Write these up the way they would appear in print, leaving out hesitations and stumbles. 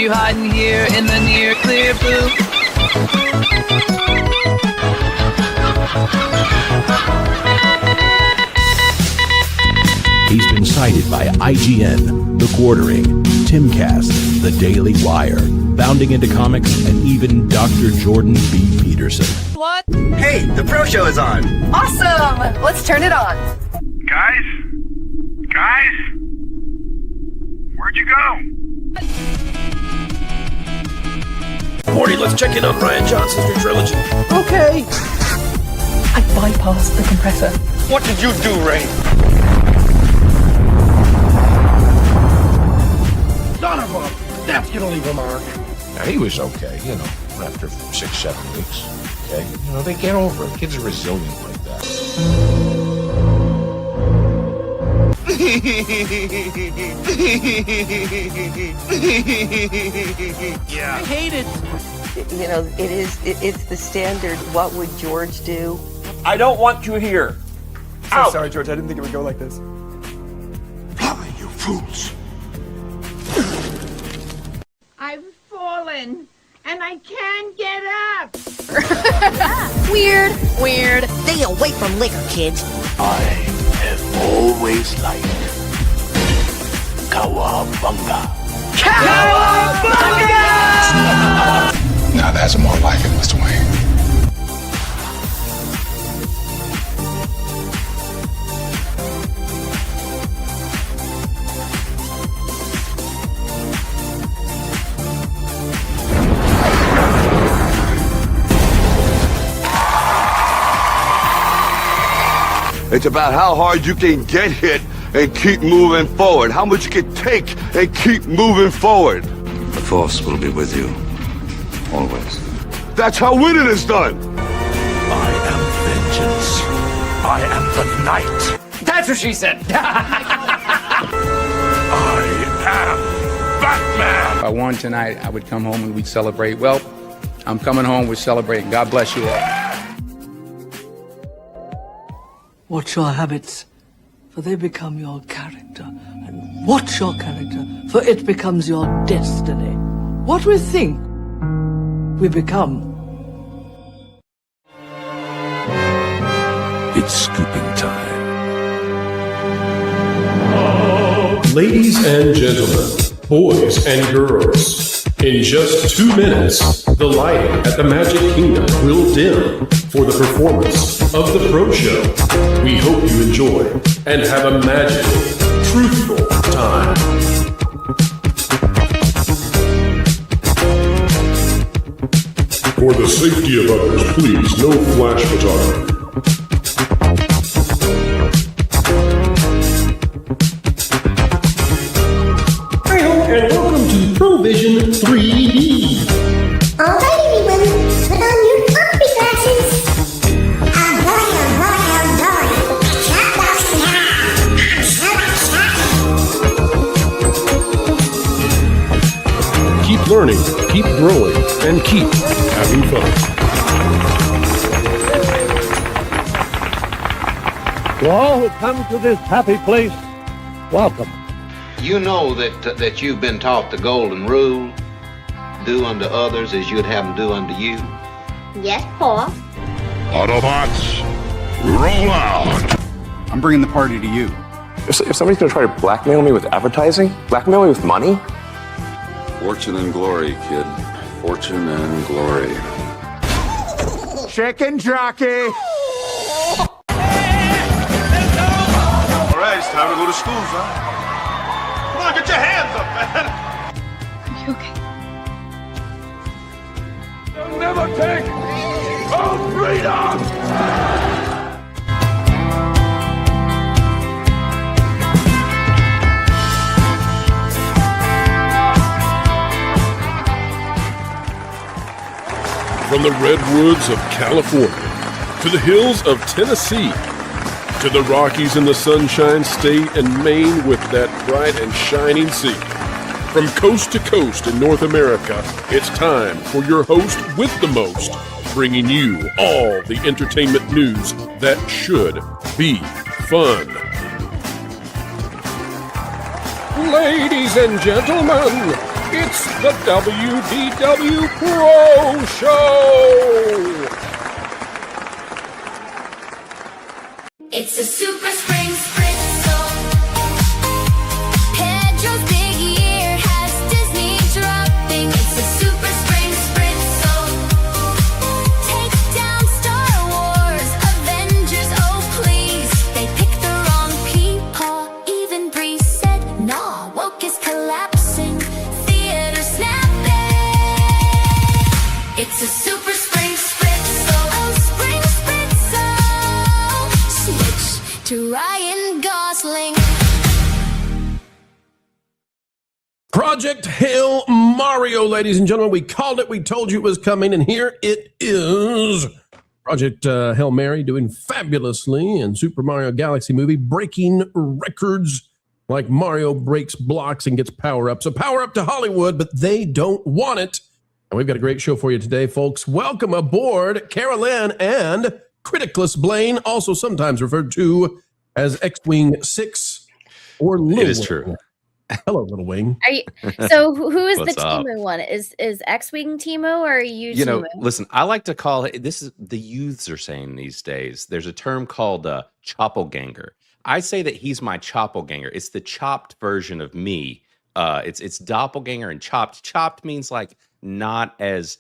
you hiding here in the near clear blue? He's been cited by IGN, The Quartering, Timcast, The Daily Wire, Bounding into Comics, and even Dr. Jordan B. Peterson. What? Hey, the Pro Show is on! Awesome! Let's turn it on. Guys? Where'd you go? Morty, let's check in on Brian Johnson's new trilogy. Okay. I bypassed the compressor. What did you do, Ray? Son of a... That's gonna leave a mark. Now, he was okay, after 6-7 weeks. Okay? They get over it. Kids are resilient like that. Yeah. I hate it. It's the standard, what would George do? I don't want you here. So sorry, George, I didn't think it would go like this. Fly, you fools! I've fallen, and I can't get up. Weird. Stay away from liquor, kids. I have always liked Cowabunga. Cowabunga! Now that's more like it, Mr. Wayne. It's about how hard you can get hit and keep moving forward. How much you can take and keep moving forward. The Force will be with you, always. That's how winning is done. I am vengeance. I am the night. That's what she said. I am Batman. If I won tonight, I would come home and we'd celebrate. Well, I'm coming home, we're celebrating. God bless you all. Watch your habits, for they become your character. And watch your character, for it becomes your destiny. What we think, we become. It's scooping time. Ladies and gentlemen, boys and girls, in just 2 minutes, the lighting at the Magic Kingdom will dim for the performance of the Pro Show. We hope you enjoy and have a magical, truthful time. For the safety of others, please, no flash photography. And welcome to Provision 3D. Alright, everyone, put on your comfy glasses. Oh boy. Chop those now. I'm so excited. Keep learning, keep growing, and keep having fun. To all who come to this happy place, welcome. You know that you've been taught the golden rule, do unto others as you'd have them do unto you. Yes, Paul. Autobots, roll out! I'm bringing the party to you. If somebody's going to try to blackmail me with advertising, blackmail me with money? Fortune and glory, kid. Fortune and glory. Chicken jockey! All right, it's time to go to school, son. Come on, get your hands up, man! Are you okay? You'll never take our freedom! From the redwoods of California to the hills of Tennessee to the Rockies in the Sunshine State and Maine with that bright and shining sea. From coast to coast in North America, it's time for your host with the most, bringing you all the entertainment news that should be fun. Ladies and gentlemen, it's It's the WDW Pro Show! It's a super spring spritzel. Pedro's big year has Disney dropping. It's a super spring spritzel. Take down Star Wars, Avengers, oh please. They picked the wrong people. Even Bree said, nah, woke is collapsing. Theater snapping. It's a super spring spritzel. Oh, spring spritzel. Switch to Ryan Gosling. Project Hail Mario, ladies and gentlemen. We called it. We told you it was coming, and here it is. Project Hail Mary doing fabulously in Super Mario Galaxy movie, breaking records like Mario breaks blocks and gets power-up. So power up to Hollywood, but they don't want it. And we've got a great show for you today, folks. Welcome aboard, Carolyn and Criticless Blaine, also sometimes referred to as X-Wing 6 or Little It is Wing. true. Hello, Little Wing. Are you, so who is the What's up? Timo one? Is X-Wing Timo or are you You know, Timo? listen, I like to call it, this is the youths are saying these days, there's a term called choppelganger. I say that he's my choppelganger. It's the chopped version of me. It's doppelganger and chopped. Chopped means like not as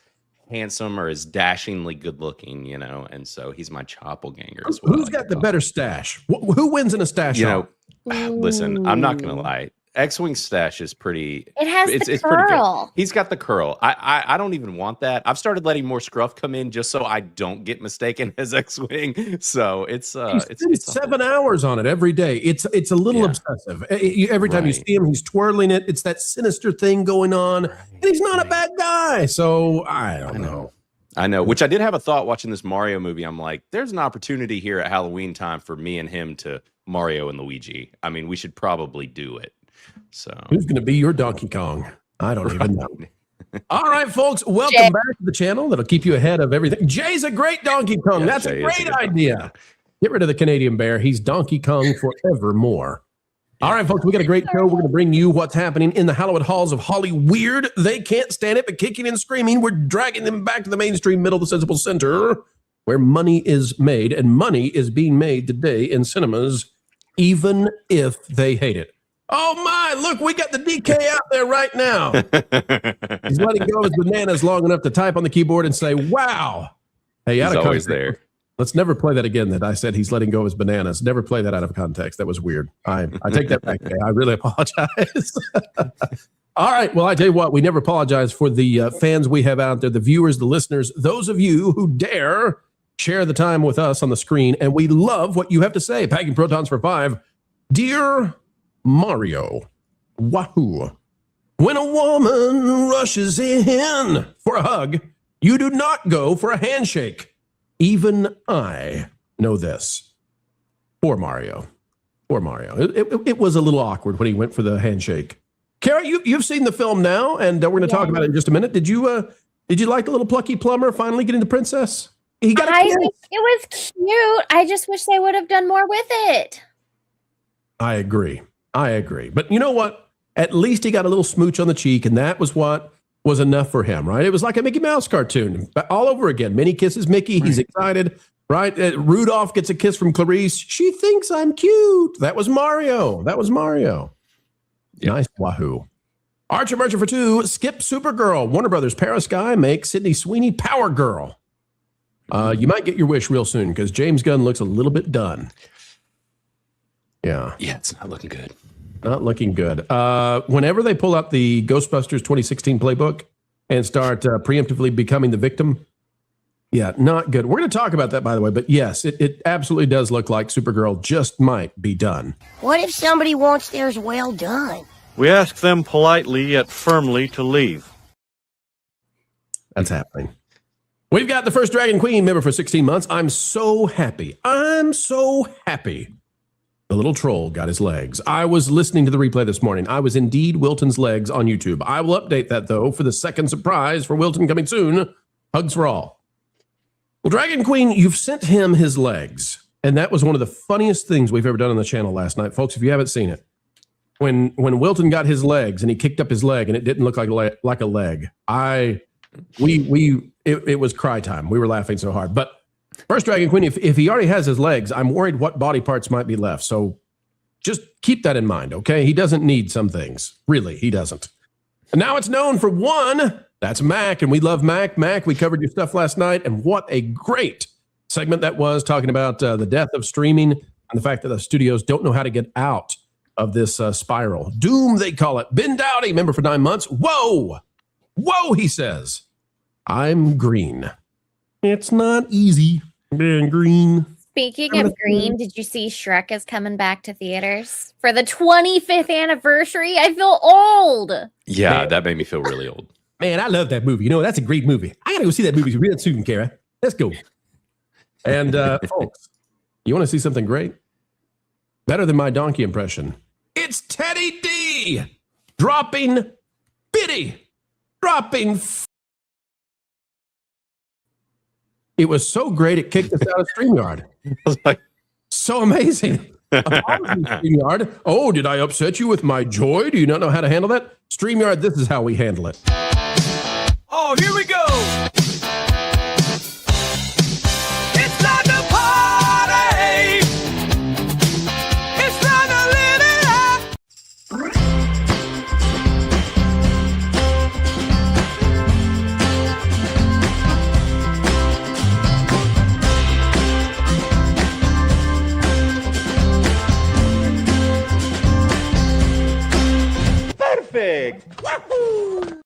handsome or as dashingly good looking, you know, and so he's my choppelganger. is what I Who's like got to the call better stash? Who wins in a stash? You off? know, listen, I'm not gonna lie. X-Wing stash is pretty. It has the pretty good. curl. He's got the curl. I don't even want that. I've started letting more scruff come in just so I don't get mistaken as X-Wing. So it's Spends 7 hours on it every day. It's a little obsessive. Every time you see him, he's twirling it. It's that sinister thing going on, and he's not a bad guy. So I don't know. I know, which I did have a thought watching this Mario movie. I'm like, there's an opportunity here at Halloween time for me and him to Mario and Luigi. I mean, we should probably do it. So who's going to be your Donkey Kong? I don't even know. All right, folks, welcome back to the channel that'll keep you ahead of everything. Jay's a great Donkey Kong. Yeah, That's Jay a is a great good idea. Get rid of the Canadian bear. He's Donkey Kong forevermore. All right, folks, we got a great show. We're going to bring you what's happening in the hallowed halls of Hollyweird. They can't stand it, but kicking and screaming, we're dragging them back to the mainstream middle of the sensible center where money is made, and money is being made today in cinemas, even if they hate it. Oh my, look, we got the DK out there right now. He's letting go of his bananas long enough to type on the keyboard and say, wow. Hey, He's always there. Let's never play that again, that I said he's letting go of his bananas. Never play that out of context. That was weird. I take that back. I really apologize. All right. Well, I tell you what, we never apologize for the fans we have out there, the viewers, the listeners, those of you who dare share the time with us on the screen. And we love what you have to say. Packing Protons for 5. Dear Mario, wahoo. When a woman rushes in for a hug, you do not go for a handshake. Even I know this. Poor Mario. Poor Mario. It was a little awkward when he went for the handshake. Kara, you've seen the film now, and we're going to talk about it in just a minute. Did you like the little plucky plumber finally getting the princess? He got a kiss. It was cute. I just wish they would have done more with it. I agree. But you know what? At least he got a little smooch on the cheek, and that was what was enough for him, right? It was like a Mickey Mouse cartoon all over again. Minnie kisses Mickey. He's excited, right? Rudolph gets a kiss from Clarice. She thinks I'm cute. That was Mario. Yep. Nice wahoo. Archer Merchant for 2. Skip Supergirl. Warner Brothers Paris Guy makes Sydney Sweeney Power Girl. You might get your wish real soon because James Gunn looks a little bit done. Yeah, it's not looking good. Not looking good. Whenever they pull up the Ghostbusters 2016 playbook and start preemptively becoming the victim, yeah, not good. We're going to talk about that, by the way. But yes, it absolutely does look like Supergirl just might be done. What if somebody wants theirs well done? We ask them politely yet firmly to leave. That's happening. We've got the first Dragon Queen member for 16 months. I'm so happy. The little troll got his legs. I was listening to the replay this morning. I was indeed Wilton's legs on YouTube. I will update that, though, for the second surprise for Wilton coming soon. Hugs for all. Well, Dragon Queen, you've sent him his legs. And that was one of the funniest things we've ever done on the channel last night. Folks, if you haven't seen it, when Wilton got his legs and he kicked up his leg and it didn't look like a leg. It was cry time. We were laughing so hard. But first Dragon Queen, if he already has his legs, I'm worried what body parts might be left. So just keep that in mind, okay? He doesn't need some things. Really, he doesn't. And now it's known for one. That's Mac, and we love Mac. Mac, we covered your stuff last night, and what a great segment that was, talking about the death of streaming and the fact that the studios don't know how to get out of this spiral. Doom, they call it. Ben Dowdy, member for 9 months. Whoa! Whoa, he says. I'm green. It's not easy being green. Speaking of green, did you see Shrek is coming back to theaters for the 25th anniversary? I feel old. Yeah, Man. that made me feel really old. Man, I love that movie. You know, that's a great movie. I got to go see that movie real soon, Kara. Let's go. And folks, you want to see something great? Better than my donkey impression. It's Teddy D dropping Biddy. Dropping. It was so great, it kicked us out of StreamYard. I was like, so amazing. StreamYard. Oh, did I upset you with my joy? Do you not know how to handle that? StreamYard, this is how we handle it. Oh, here we go. It's time to party. It's time to live it up. Perfect. Wahoo!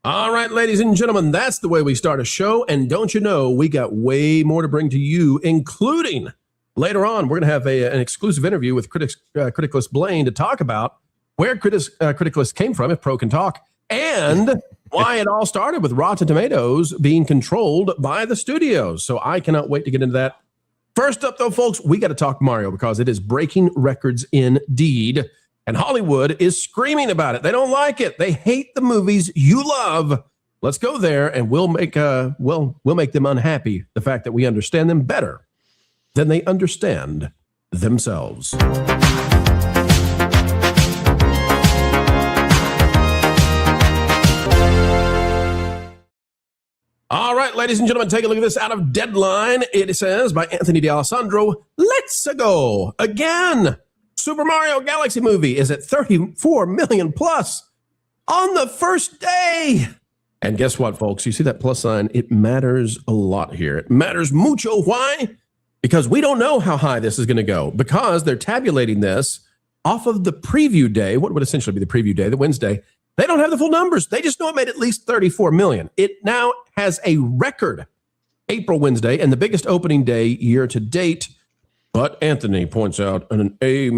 All right, ladies and gentlemen, that's the way we start a show. And don't you know, we got way more to bring to you, including later on, we're going to have an exclusive interview with Criticless Blaine to talk about where Criticless came from, if Pro can talk, and why it all started with Rotten Tomatoes being controlled by the studios. So I cannot wait to get into that. First up, though, folks, we got to talk Mario because it is breaking records indeed. And Hollywood is screaming about it. They don't like it. They hate the movies you love. Let's go there, and we'll make them unhappy. The fact that we understand them better than they understand themselves. All right, ladies and gentlemen, take a look at this out of Deadline. It says by Anthony D'Alessandro. Let's go again. Super Mario Galaxy movie is at 34 million plus on the first day. And guess what, folks? You see that plus sign? It matters a lot here. It matters mucho. Why? Because we don't know how high this is going to go because they're tabulating this off of the preview day. What would essentially be the preview day, the Wednesday. They don't have the full numbers. They just know it made at least 34 million. It now has a record April Wednesday and the biggest opening day year to date. But Anthony points out an A-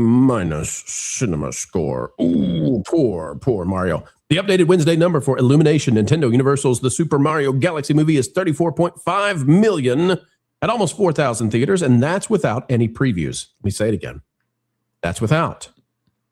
cinema score. Ooh, poor Mario. The updated Wednesday number for Illumination Nintendo Universal's The Super Mario Galaxy movie is 34.5 million at almost 4,000 theaters, and that's without any previews. Let me say it again. That's without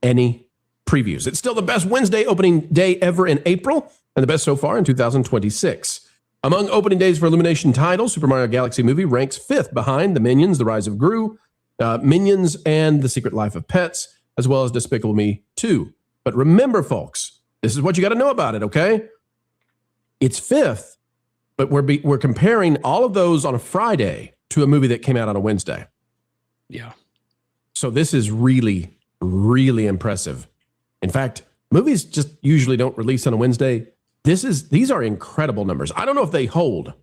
any previews. It's still the best Wednesday opening day ever in April, and the best so far in 2026. Among opening days for Illumination titles, Super Mario Galaxy movie ranks 5th behind The Minions, The Rise of Gru, Minions, and The Secret Life of Pets, as well as Despicable Me 2. But remember, folks, this is what you got to know about it, okay? It's 5th, but we're comparing all of those on a Friday to a movie that came out on a Wednesday. Yeah. So this is really, really impressive. In fact, movies just usually don't release on a Wednesday. These are incredible numbers. I don't know if they hold,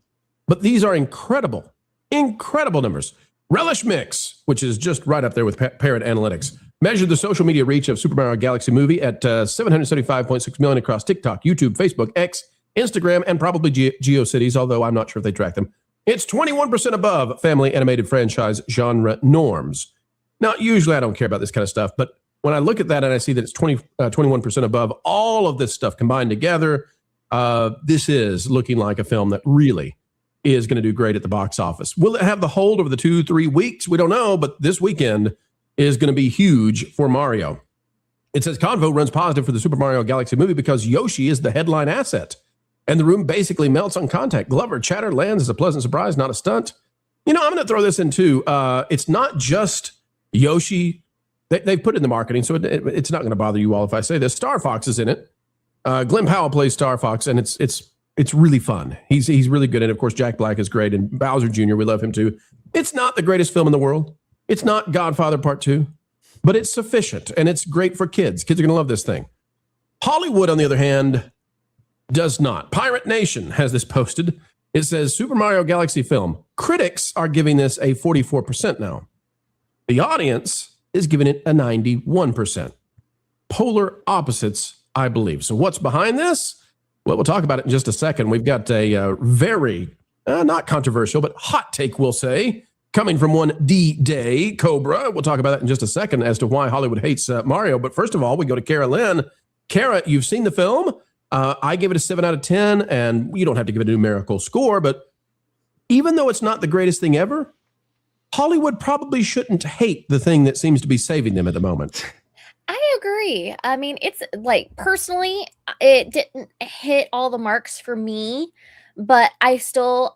but these are incredible numbers. Relish Mix, which is just right up there with Parrot Analytics, measured the social media reach of Super Mario Galaxy movie at 775.6 million across TikTok, YouTube, Facebook, X, Instagram, and probably GeoCities, although I'm not sure if they track them. It's 21% above family animated franchise genre norms. Now, usually I don't care about this kind of stuff, but when I look at that and I see that it's 21% above all of this stuff combined together, this is looking like a film that really is going to do great at the box office. Will it have the hold over the 2-3 weeks? We don't know, but this weekend is going to be huge for Mario. It says Convo runs positive for the Super Mario Galaxy movie because Yoshi is the headline asset. And the room basically melts on contact. Glover chatter lands as a pleasant surprise, not a stunt. You know, I'm going to throw this in too. It's not just Yoshi They've put it in the marketing, so it's not going to bother you all if I say this. Star Fox is in it. Glenn Powell plays Star Fox, and it's really fun. He's really good, and of course Jack Black is great, and Bowser Jr. we love him too. It's not the greatest film in the world. It's not Godfather Part 2, but it's sufficient, and it's great for kids. Kids are going to love this thing. Hollywood, on the other hand, does not. Pirate Nation has this posted. It says Super Mario Galaxy film. Critics are giving this a 44% now. The audience is giving it a 91%. Polar opposites, I believe. So what's behind this? Well, we'll talk about it in just a second. We've got a very, not controversial, but hot take, we'll say, coming from one D-Day Cobra. We'll talk about that in just a second as to why Hollywood hates Mario. But first of all, we go to Kara Lynn. Kara, you've seen the film. I gave it a 7 out of 10, and you don't have to give it a numerical score, but even though it's not the greatest thing ever, Hollywood probably shouldn't hate the thing that seems to be saving them at the moment. I agree. I mean, it's like, personally, it didn't hit all the marks for me, but I still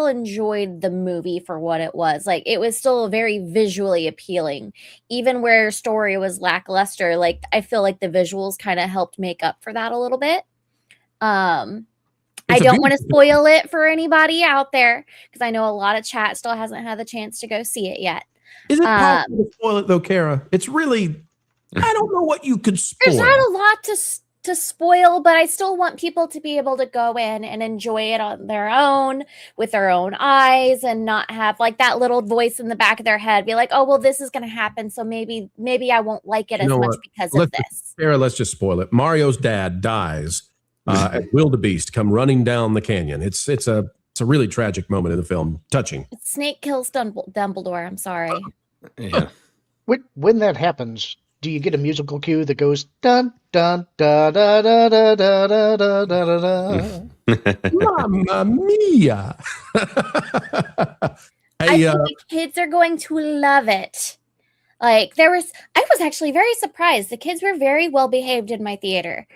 enjoyed the movie for what it was. Like, it was still very visually appealing, even where story was lackluster. Like, I feel like the visuals kind of helped make up for that a little bit. I don't want to spoil it for anybody out there, because I know a lot of chat still hasn't had the chance to go see it yet. Is it possible to spoil it, though, Kara? It's really, I don't know what you could spoil. There's not a lot to spoil, but I still want people to be able to go in and enjoy it on their own, with their own eyes, and not have like that little voice in the back of their head be like, oh, well, this is going to happen, so maybe I won't like it as much because of this. Kara, let's just spoil it. Mario's dad dies as wildebeest come running down the canyon. It's a really tragic moment in the film. Touching. Snake kills Dumbledore. I'm sorry. Yeah. When that happens, do you get a musical cue that goes dun dun da da da da da da da da da? Mamma mia! I think the kids are going to love it. Like, I was actually very surprised. The kids were very well behaved in my theater.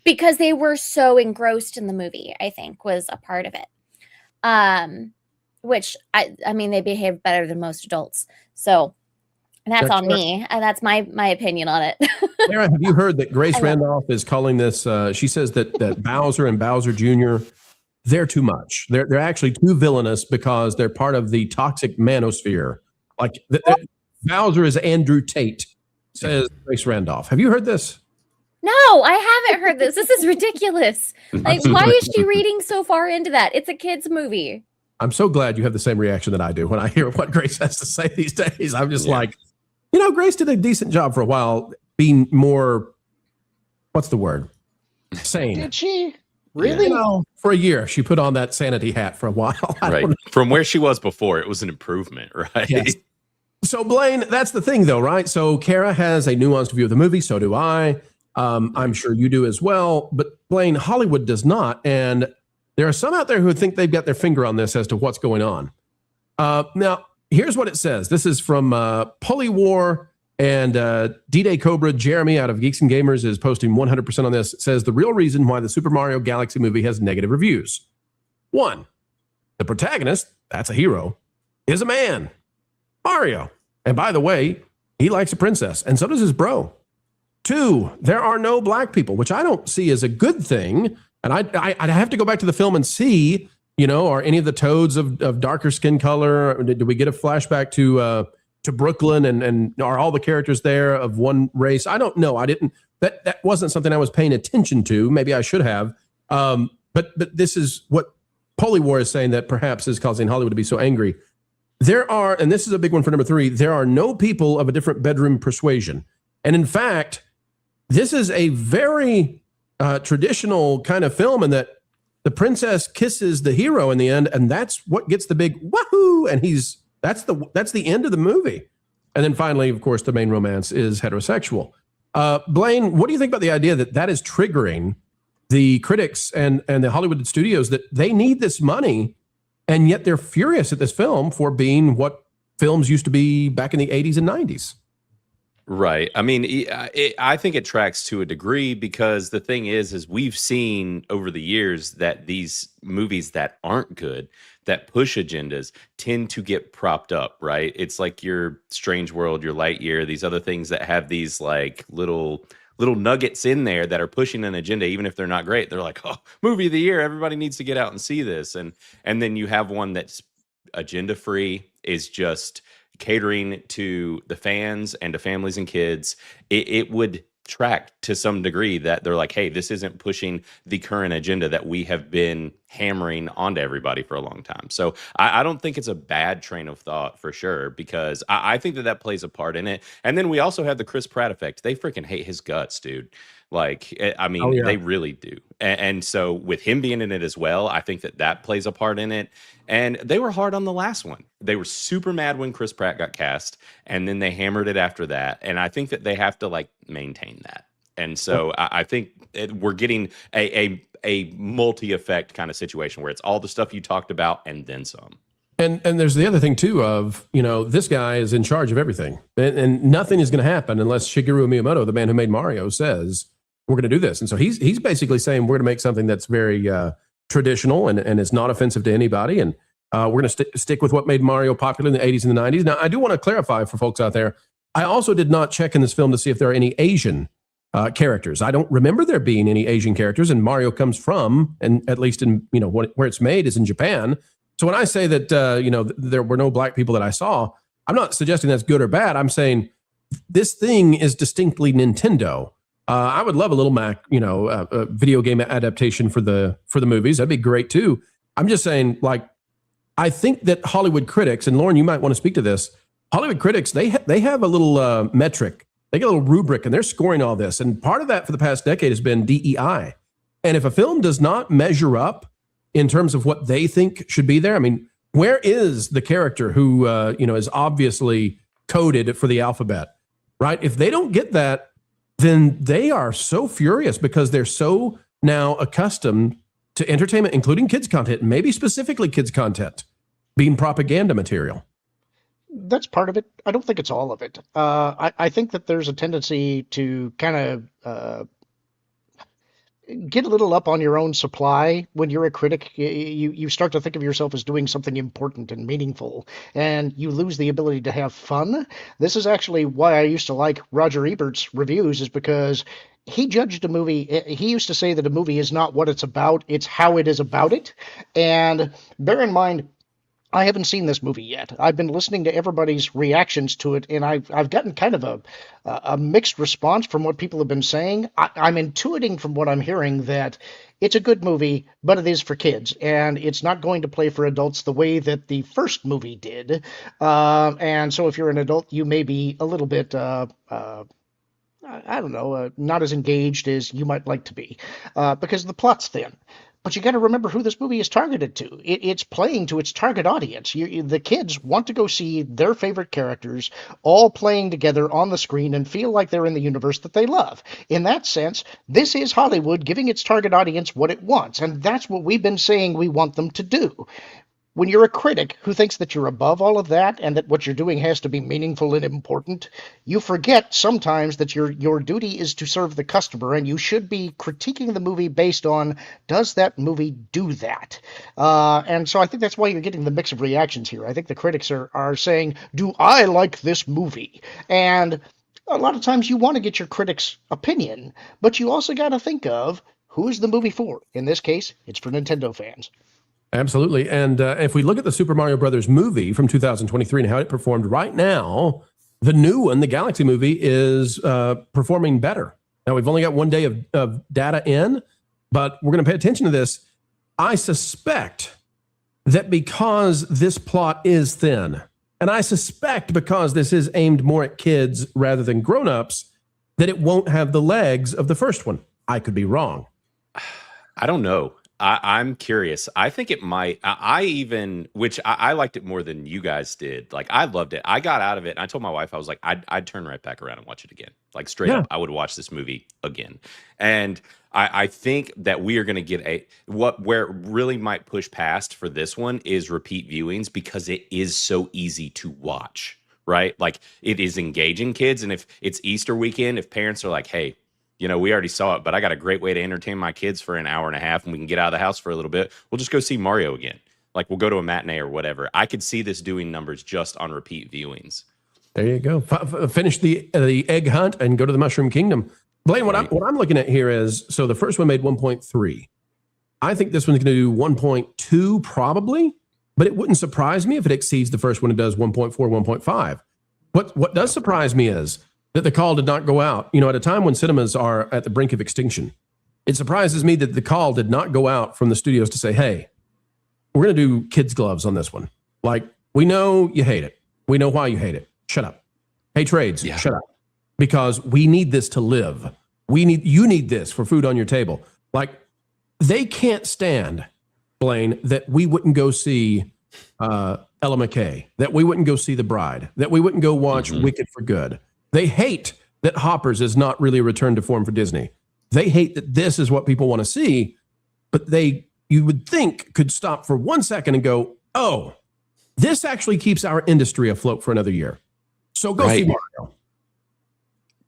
Because they were so engrossed in the movie, I think, was a part of it. Which, I mean, they behaved better than most adults. So that's on me. That's my opinion on it. Sarah, have you heard that Grace Randolph is calling this, she says that Bowser and Bowser Jr., they're too much. They're actually too villainous because they're part of the toxic manosphere. Like, Bowser is Andrew Tate, says Grace Randolph. Have you heard this? No, I haven't heard this. This is ridiculous. Like, why is she reading so far into that? It's a kid's movie. I'm so glad you have the same reaction that I do when I hear what Grace has to say these days. I'm just like, Grace did a decent job for a while being more, what's the word? Sane. Did she? Really? For a year, she put on that sanity hat for a while. Right. From where she was before, it was an improvement, right? Yes. So, Blaine, that's the thing, though, right? So, Kara has a nuanced view of the movie. So do I. I'm sure you do as well. But, Blaine, Hollywood does not. And there are some out there who think they've got their finger on this as to what's going on. Now, here's what it says. This is from Polywar and D-Day Cobra. Jeremy out of Geeks and Gamers is posting 100% on this. It says the real reason why the Super Mario Galaxy movie has negative reviews. 1, the protagonist, that's a hero, is a man, Mario. And by the way, he likes a princess, and so does his bro. 2, there are no black people, which I don't see as a good thing. And I'd have to go back to the film and see, are any of the Toads of darker skin color? Do we get a flashback to Brooklyn and are all the characters there of one race? I don't know. I didn't. That wasn't something I was paying attention to. Maybe I should have. But this is what Polywar is saying that perhaps is causing Hollywood to be so angry. There are, and this is a big one for number 3. There are no people of a different bedroom persuasion, and in fact, this is a very traditional kind of film in that the princess kisses the hero in the end, and that's what gets the big wahoo, and that's the end of the movie. And then finally, of course, the main romance is heterosexual. Blaine, what do you think about the idea that is triggering the critics and the Hollywood studios, that they need this money, and yet they're furious at this film for being what films used to be back in the 80s and 90s? Right. I mean, I think it tracks to a degree because the thing is we've seen over the years that these movies that aren't good, that push agendas, tend to get propped up, right? It's like your Strange World, your Lightyear, these other things that have these like little nuggets in there that are pushing an agenda, even if they're not great. They're like, oh, movie of the year, everybody needs to get out and see this. And then you have one that's agenda free, is just catering to the fans and to families and kids. It would track to some degree that they're like, hey, this isn't pushing the current agenda that we have been hammering onto everybody for a long time. So I don't think it's a bad train of thought for sure, because I think that plays a part in it. And then we also have the Chris Pratt effect. They freaking hate his guts, dude. Like, I mean, they really do. And so with him being in it as well, I think that plays a part in it. And they were hard on the last one. They were super mad when Chris Pratt got cast, and then they hammered it after that. And I think that they have to like maintain that. And so I think we're getting a multi-effect kind of situation where it's all the stuff you talked about and then some. And there's the other thing too of, this guy is in charge of everything, and nothing is going to happen unless Shigeru Miyamoto, the man who made Mario, says we're going to do this. And so he's basically saying we're going to make something that's very traditional and is not offensive to anybody, and we're going to stick with what made Mario popular in the 80s and the 90s. Now, I do want to clarify for folks out there, I also did not check in this film to see if there are any Asian characters. I don't remember there being any Asian characters, and Mario comes from, and at least in where it's made is in Japan. So when I say that there were no black people that I saw, I'm not suggesting that's good or bad. I'm saying this thing is distinctly Nintendo. I would love a little Mac, a video game adaptation for the movies. That'd be great too. I'm just saying, like, I think that Hollywood critics, and Lauren, you might want to speak to this. Hollywood critics, they have a little metric. They get a little rubric, and they're scoring all this. And part of that for the past decade has been DEI. And if a film does not measure up in terms of what they think should be there, I mean, where is the character who is obviously coded for the alphabet, right? If they don't get that, then they are so furious because they're so now accustomed to entertainment, including kids content, maybe specifically kids content, being propaganda material. That's part of it. I don't think it's all of it. I think that there's a tendency to kind of get a little up on your own supply. When you're a critic, you start to think of yourself as doing something important and meaningful, and you lose the ability to have fun. This is actually why I used to like Roger Ebert's reviews, is because he judged a movie. He used to say that a movie is not what it's about, it's how it is about it. And bear in mind, I haven't seen this movie yet. I've been listening to everybody's reactions to it, and I've gotten kind of a mixed response from what people have been saying. I'm intuiting from what I'm hearing that it's a good movie, but it is for kids, and it's not going to play for adults the way that the first movie did. And so if you're an adult, you may be a little bit, I don't know, not as engaged as you might like to be, because the plot's thin. But you got to remember who this movie is targeted to. It's playing to its target audience. The kids want to go see their favorite characters all playing together on the screen and feel like they're in the universe that they love. In that sense, this is Hollywood giving its target audience what it wants, and that's what we've been saying we want them to do. When you're a critic who thinks that you're above all of that and that what you're doing has to be meaningful and important, you forget sometimes that your duty is to serve the customer, and you should be critiquing the movie based on, does that movie do that? And so I think that's why you're getting the mix of reactions here. I think the critics are saying, do I like this movie? And a lot of times you want to get your critics' opinion, but you also got to think of, who is the movie for? In this case, it's for Nintendo fans. Absolutely. And if we look at the Super Mario Brothers movie from 2023 and how it performed right now, the new one, the Galaxy movie, is performing better. Now, we've only got 1 day of data in, but we're going to pay attention to this. I suspect that because this plot is thin, and I suspect because this is aimed more at kids rather than grown-ups, that it won't have the legs of the first one. I could be wrong. I don't know. I'm curious. I think it might. I liked it more than you guys did. Like, I loved it. I got out of it, and I told my wife, I was like, I'd turn right back around and watch it again. Like, straight up, I would watch this movie again. And I think that we are going to get where it really might push past for this one is repeat viewings, because it is so easy to watch. right? Like it is engaging kids. And if it's Easter weekend, if parents are like, hey, we already saw it, but I got a great way to entertain my kids for an hour and a half and we can get out of the house for a little bit, we'll just go see Mario again. Like we'll go to a matinee or whatever. I could see this doing numbers just on repeat viewings. There you go. Finish the egg hunt and go to the Mushroom Kingdom. Blaine, what I'm looking at here is, so the first one made 1.3. I think this one's going to do 1.2 probably, but it wouldn't surprise me if it exceeds the first one. It does 1.4, 1.5. What does surprise me is that the call did not go out, at a time when cinemas are at the brink of extinction. It surprises me that the call did not go out from the studios to say, hey, we're going to do kids' gloves on this one. Like, we know you hate it. We know why you hate it. Shut up. Hey, trades, shut up. Because we need this to live. You need this for food on your table. Like, they can't stand, Blaine, that we wouldn't go see Ella McKay, that we wouldn't go see The Bride, that we wouldn't go watch Wicked for Good. They hate that Hoppers is not really a return to form for Disney. They hate that this is what people want to see, but you would think could stop for 1 second and go, oh, this actually keeps our industry afloat for another year. So go see Mario.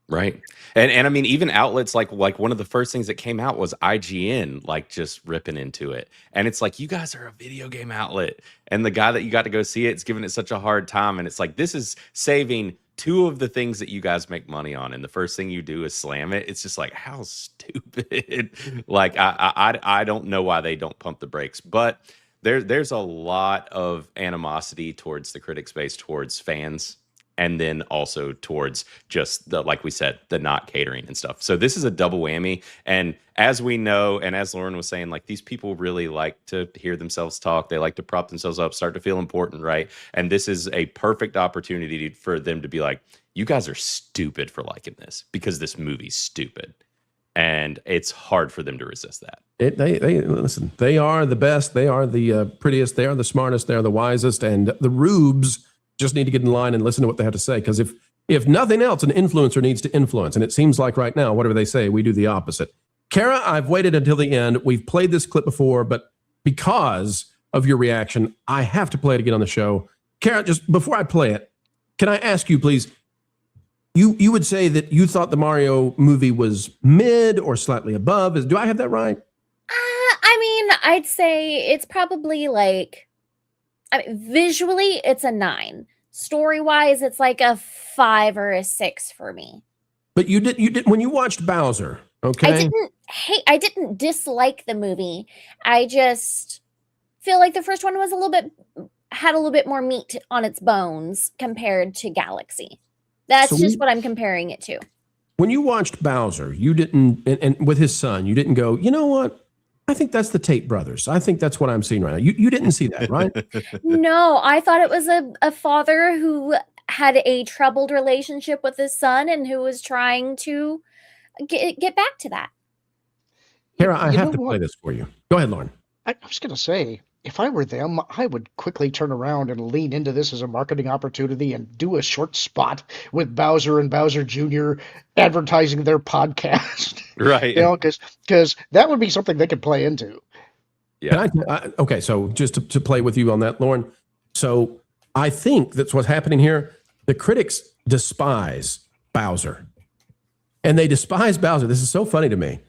Right. And I mean, even outlets like one of the first things that came out was IGN, like just ripping into it. And it's like, you guys are a video game outlet. And the guy that you got to go see it's giving it such a hard time. And it's like, this is saving two of the things that you guys make money on. And the first thing you do is slam it. It's just like, how stupid. Like, I don't know why they don't pump the brakes. But there's a lot of animosity towards the critic space, towards fans. And then also towards just like we said, the not catering and stuff. So this is a double whammy. And as we know, and as Lauren was saying, like these people really like to hear themselves talk. They like to prop themselves up, start to feel important, right? And this is a perfect opportunity for them to be like, you guys are stupid for liking this because this movie's stupid. And it's hard for them to resist that. They listen, they are the best. They are the prettiest. They are the smartest. They are the wisest. And the rubes just need to get in line and listen to what they have to say. Because if nothing else, an influencer needs to influence. And it seems like right now, whatever they say, we do the opposite. Kara, I've waited until the end. We've played this clip before, but because of your reaction, I have to play it again on the show. Kara, just before I play it, can I ask you, please, you would say that you thought the Mario movie was mid or slightly above. Do I have that right? I mean, I'd say it's probably like, visually, it's a 9. Story-wise, it's like a 5 or a 6 for me. But you did when you watched Bowser, okay? I didn't dislike the movie. I just feel like the first one was had a little bit more meat on its bones compared to Galaxy. That's just what I'm comparing it to. When you watched Bowser, you didn't, and with his son, you didn't go, you know what? I think that's the Tate brothers. I think that's what I'm seeing right now. You didn't see that, right? No, I thought it was a father who had a troubled relationship with his son and who was trying to get back to that. Kara, I have to play this for you. Go ahead, Lauren. I was going to say, if I were them, I would quickly turn around and lean into this as a marketing opportunity and do a short spot with Bowser and Bowser Jr. advertising their podcast. Right. Because that would be something they could play into. Yeah. Okay, so just to play with you on that, Lauren. So I think that's what's happening here. The critics despise Bowser. And they despise Bowser. This is so funny to me.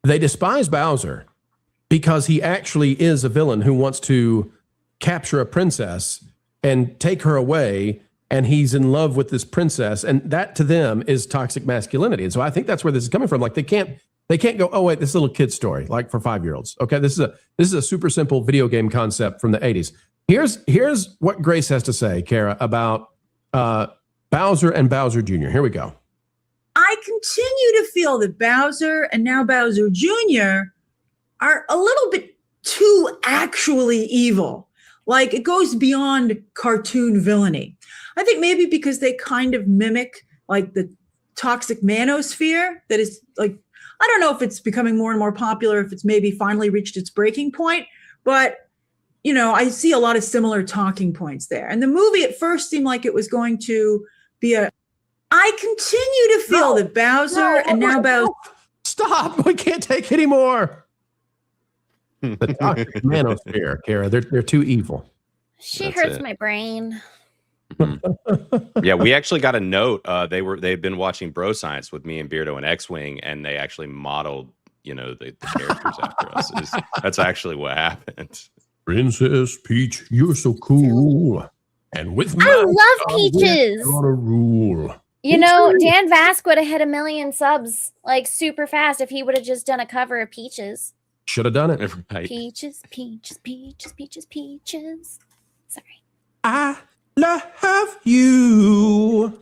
They despise Bowser because he actually is a villain who wants to capture a princess and take her away, and he's in love with this princess, and that to them is toxic masculinity. And so I think that's where this is coming from. Like they can't go, oh wait, this is a little kid story, like for 5-year-olds. Okay, this is a super simple video game concept from the 80s. Here's what Grace has to say, Kara, about Bowser and Bowser Jr. Here we go. I continue to feel that Bowser and now Bowser Jr. are a little bit too actually evil. Like it goes beyond cartoon villainy. I think maybe because they kind of mimic like the toxic manosphere that is like, I don't know if it's becoming more and more popular, if it's maybe finally reached its breaking point, but I see a lot of similar talking points there. And the movie at first seemed like it was going to be I continue to feel that Bowser and now Bowser. Stop! We can't take any more. The toxic manosphere, Kara. They're too evil. She hurts my brain. Yeah, we actually got a note. They've been watching Bro Science with me and Beardo and X-Wing, and they actually modeled, the characters after us. That's actually what happened. Princess Peach, you're so cool. And with I love Peaches. On a rule. Dan Vasc would have hit 1 million subs like super fast if he would have just done a cover of Peaches. Should have done it. Right. Peaches, peaches, peaches, peaches, peaches. Sorry. I love you.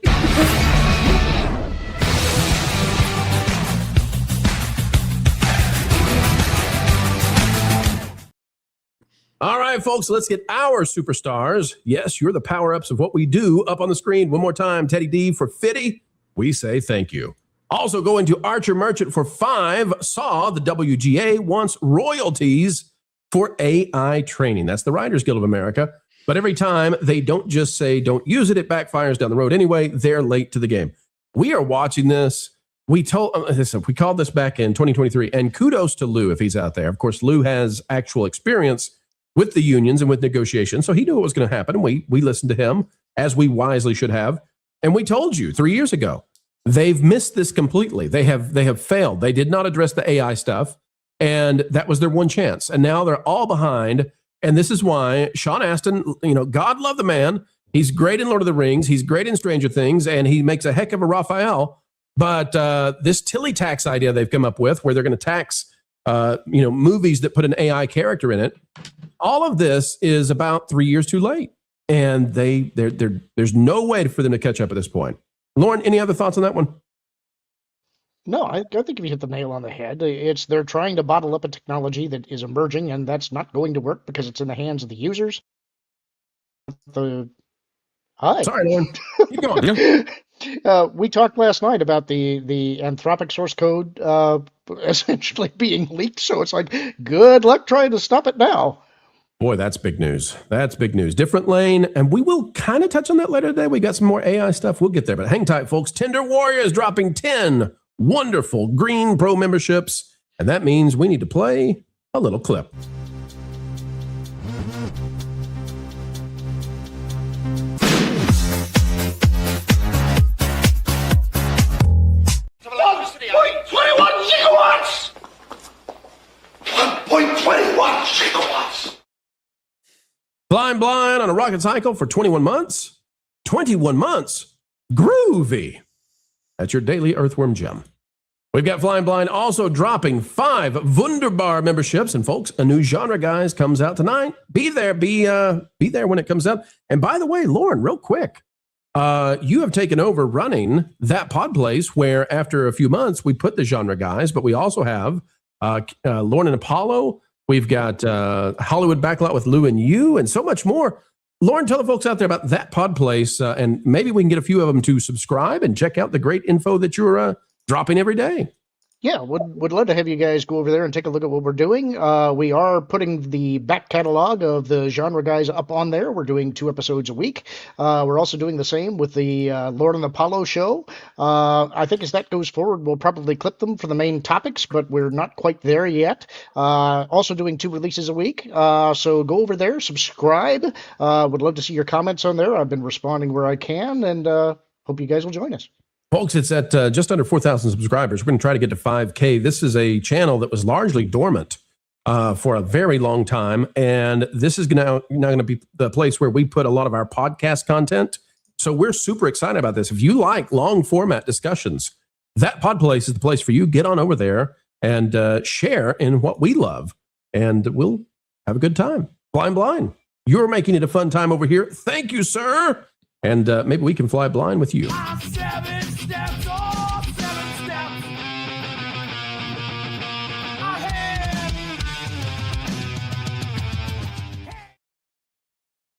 All right, folks, let's get our superstars. Yes, you're the power-ups of what we do up on the screen. One more time, Teddy D for Fitty. We say thank you. Also going to Archer Merchant for 5. Saw the WGA wants royalties for AI training. That's the Writers Guild of America. But every time they don't just say don't use it, it backfires down the road anyway. They're late to the game. We are watching this. We called this back in 2023, and kudos to Lou if he's out there. Of course, Lou has actual experience with the unions and with negotiations, so he knew what was going to happen. We listened to him, as we wisely should have, and we told you 3 years ago they've missed this completely. They have failed. They did not address the AI stuff, and that was their one chance. And now they're all behind. And this is why Sean Astin, God love the man. He's great in Lord of the Rings. He's great in Stranger Things, and he makes a heck of a Raphael. But this Tilly tax idea they've come up with, where they're going to tax, movies that put an AI character in it. All of this is about 3 years too late, and there's no way for them to catch up at this point. Lauren, any other thoughts on that one? No, I think if you hit the nail on the head, they're trying to bottle up a technology that is emerging, and that's not going to work because it's in the hands of the users. Hi. Sorry, Lauren. Keep going. We talked last night about the Anthropic source code essentially being leaked, so it's like, good luck trying to stop it now. Boy, that's big news. That's big news. Different lane, and we will kind of touch on that later today. We got some more AI stuff. We'll get there, but hang tight, folks. Tinder Warriors dropping 10 wonderful green pro memberships, and that means we need to play a little clip. Gigawatts! 1.21 gigawatts! Flying blind on a rocket cycle for 21 months? 21 months? Groovy. That's your daily Earthworm gem. We've got Flying Blind also dropping 5 Wunderbar memberships. And folks, a new Genre Guys comes out tonight. Be there when it comes out. And by the way, Lauren, real quick, you have taken over running that pod place where after a few months we put the Genre Guys, but we also have Lauren and Apollo. We've got Hollywood Backlot with Lou and you, and so much more. Lauren, tell the folks out there about that pod place, and maybe we can get a few of them to subscribe and check out the great info that you're dropping every day. Yeah, would love to have you guys go over there and take a look at what we're doing. We are putting the back catalog of the Genre Guys up on there. We're doing 2 episodes a week. We're also doing the same with the Lord and Apollo show. I think as that goes forward, we'll probably clip them for the main topics, but we're not quite there yet. Also doing 2 releases a week. So go over there, subscribe. Would love to see your comments on there. I've been responding where I can, and hope you guys will join us. Folks, it's at just under 4,000 subscribers. We're going to try to get to 5K. This is a channel that was largely dormant for a very long time. And this is now going to be the place where we put a lot of our podcast content. So we're super excited about this. If you like long format discussions, that pod place is the place for you. Get on over there and share in what we love. And we'll have a good time. Blind. You're making it a fun time over here. Thank you, sir. And maybe we can fly blind with you. 7 steps, all 7 steps ahead.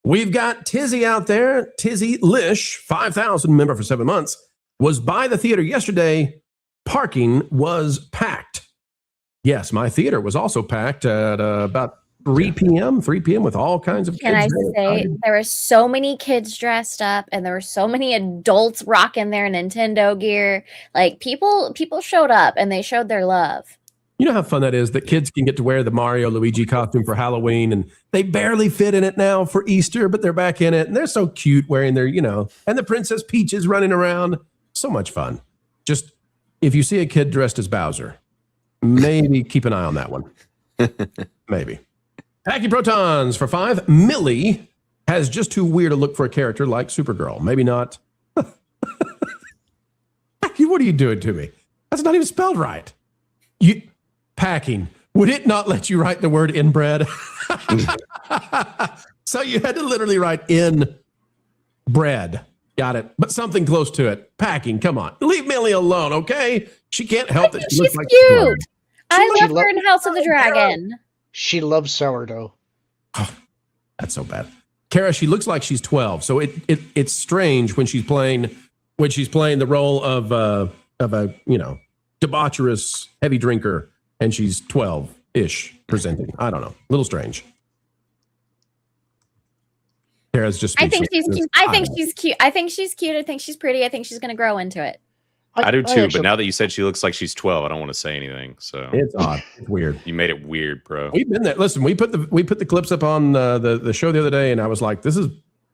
We've got Tizzy out there. Tizzy Lish, 5,000 member for 7 months, was by the theater yesterday. Parking was packed. Yes, my theater was also packed at about 3 p.m. with all kinds of kids. Can I say there were so many kids dressed up, and there were so many adults rocking their Nintendo gear. Like people showed up and they showed their love. You know how fun that is that kids can get to wear the Mario Luigi costume for Halloween and they barely fit in it now for Easter, but they're back in it and they're so cute wearing their, and the Princess Peach is running around. So much fun. Just if you see a kid dressed as Bowser, maybe keep an eye on that one. Maybe. Packy Protons for 5. Millie has just too weird a look for a character like Supergirl. Maybe not. Packy, what are you doing to me? That's not even spelled right. Packing. Would it not let you write the word inbred? So you had to literally write in bread. Got it. But something close to it. Packing. Come on. Leave Millie alone, okay? She can't help that. She looks like cute. I love her in House of the Dragon. She loves sourdough. Oh, that's so bad. Kara, she looks like she's 12. So it's strange when she's playing the role of a debaucherous heavy drinker and she's 12-ish presenting. I don't know. A little strange. Kara's just I think she's cute. I think she's cute. I think she's cute. I think she's pretty. I think she's going to grow into it. I do too, but now that you said she looks like she's 12, I don't want to say anything. So it's odd. It's weird. You made it weird, bro. We've been there. Listen, we put the clips up on the show the other day, and I was like, this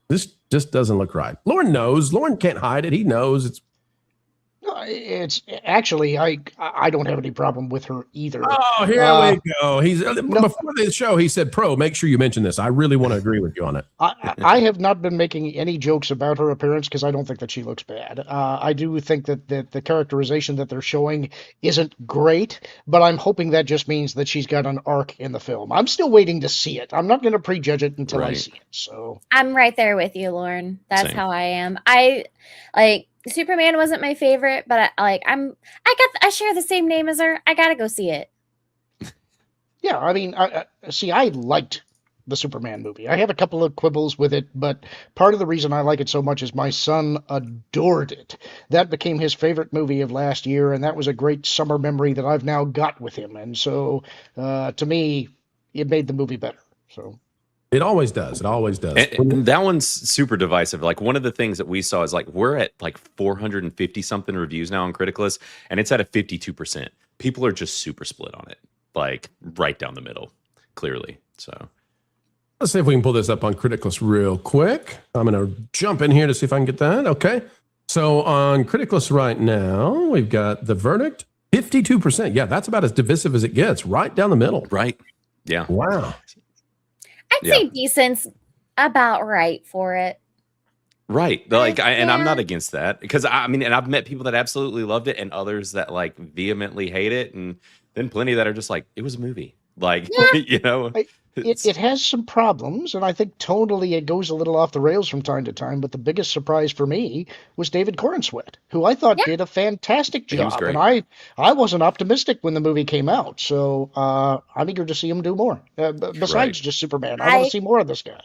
just doesn't look right. Lauren knows. Lauren can't hide it. He knows. It's actually I don't have any problem with her either. Oh, here we go. Before the show, he said, "Pro, make sure you mention this. I really want to agree with you on it." I have not been making any jokes about her appearance because I don't think that she looks bad. I do think that the characterization that they're showing isn't great, but I'm hoping that just means that she's got an arc in the film. I'm still waiting to see it. I'm not going to prejudge it until I see it. So I'm right there with you, Lauren. That's Same. how I am. Superman wasn't my favorite, but I share the same name as her. I gotta go see it. Yeah, I mean, I liked the Superman movie. I have a couple of quibbles with it, but part of the reason I like it so much is my son adored it. That became his favorite movie of last year, and that was a great summer memory that I've now got with him. And so, to me, it made the movie better. So. It always does. It always does. And that one's super divisive. Like one of the things that we saw is like we're at like 450 something reviews now on Criticless, and it's at a 52%. People are just super split on it, like right down the middle, clearly. So let's see if we can pull this up on Criticless real quick. I'm going to jump in here to see if I can get that. Okay. So on Criticless right now, we've got the verdict 52%. Yeah, that's about as divisive as it gets. Right down the middle. Right. Yeah. Wow. I'd say decent's about right for it. Right. And I'm not against that because and I've met people that absolutely loved it and others that like vehemently hate it. And then plenty that are just like, it was a movie. Like, It has some problems, and I think tonally it goes a little off the rails from time to time, but the biggest surprise for me was David Corenswet, who I thought did a fantastic job. And I wasn't optimistic when the movie came out, so I'm eager to see him do more. Besides just Superman, I want to see more of this guy.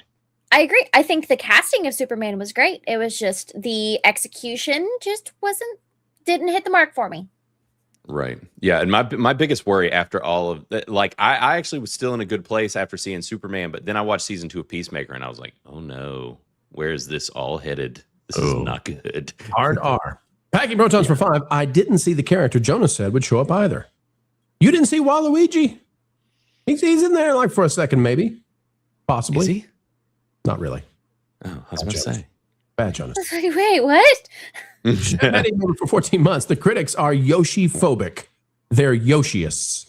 I agree. I think the casting of Superman was great. It was just the execution just didn't hit the mark for me. Right. Yeah. And my biggest worry after all of that, like I actually was still in a good place after seeing Superman, but then I watched season 2 of Peacemaker and I was like, oh no, where is this all headed? This is not good. Hard R. Packing Protons for 5. I didn't see the character Jonas said would show up either. You didn't see Waluigi? He's in there like for a second, maybe. Possibly. Is he? Not really. Oh, I was about to say. Bad Jonas. Wait, what? For 14 months, the critics are Yoshi-phobic. They're Yoshiists.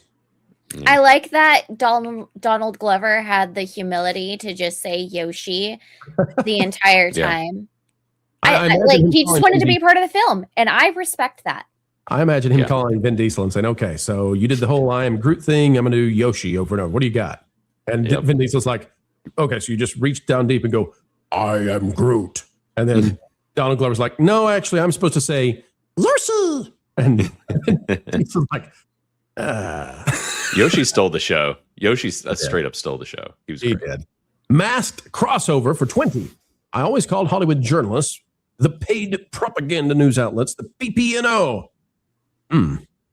I like that Donald Glover had the humility to just say Yoshi the entire time. He just wanted to be part of the film, and I respect that. I imagine him calling Vin Diesel and saying, okay, so you did the whole I am Groot thing. I'm going to do Yoshi over and over. What do you got? And Vin Diesel's like, okay, so you just reach down deep and go, I am Groot. And then Donald Glover's like, no, actually, I'm supposed to say, Lursa. And Diesel's like, Yoshi stole the show. Yoshi straight up stole the show. He was great. Did. Masked crossover for 20. I always called Hollywood journalists the paid propaganda news outlets, the PPNO.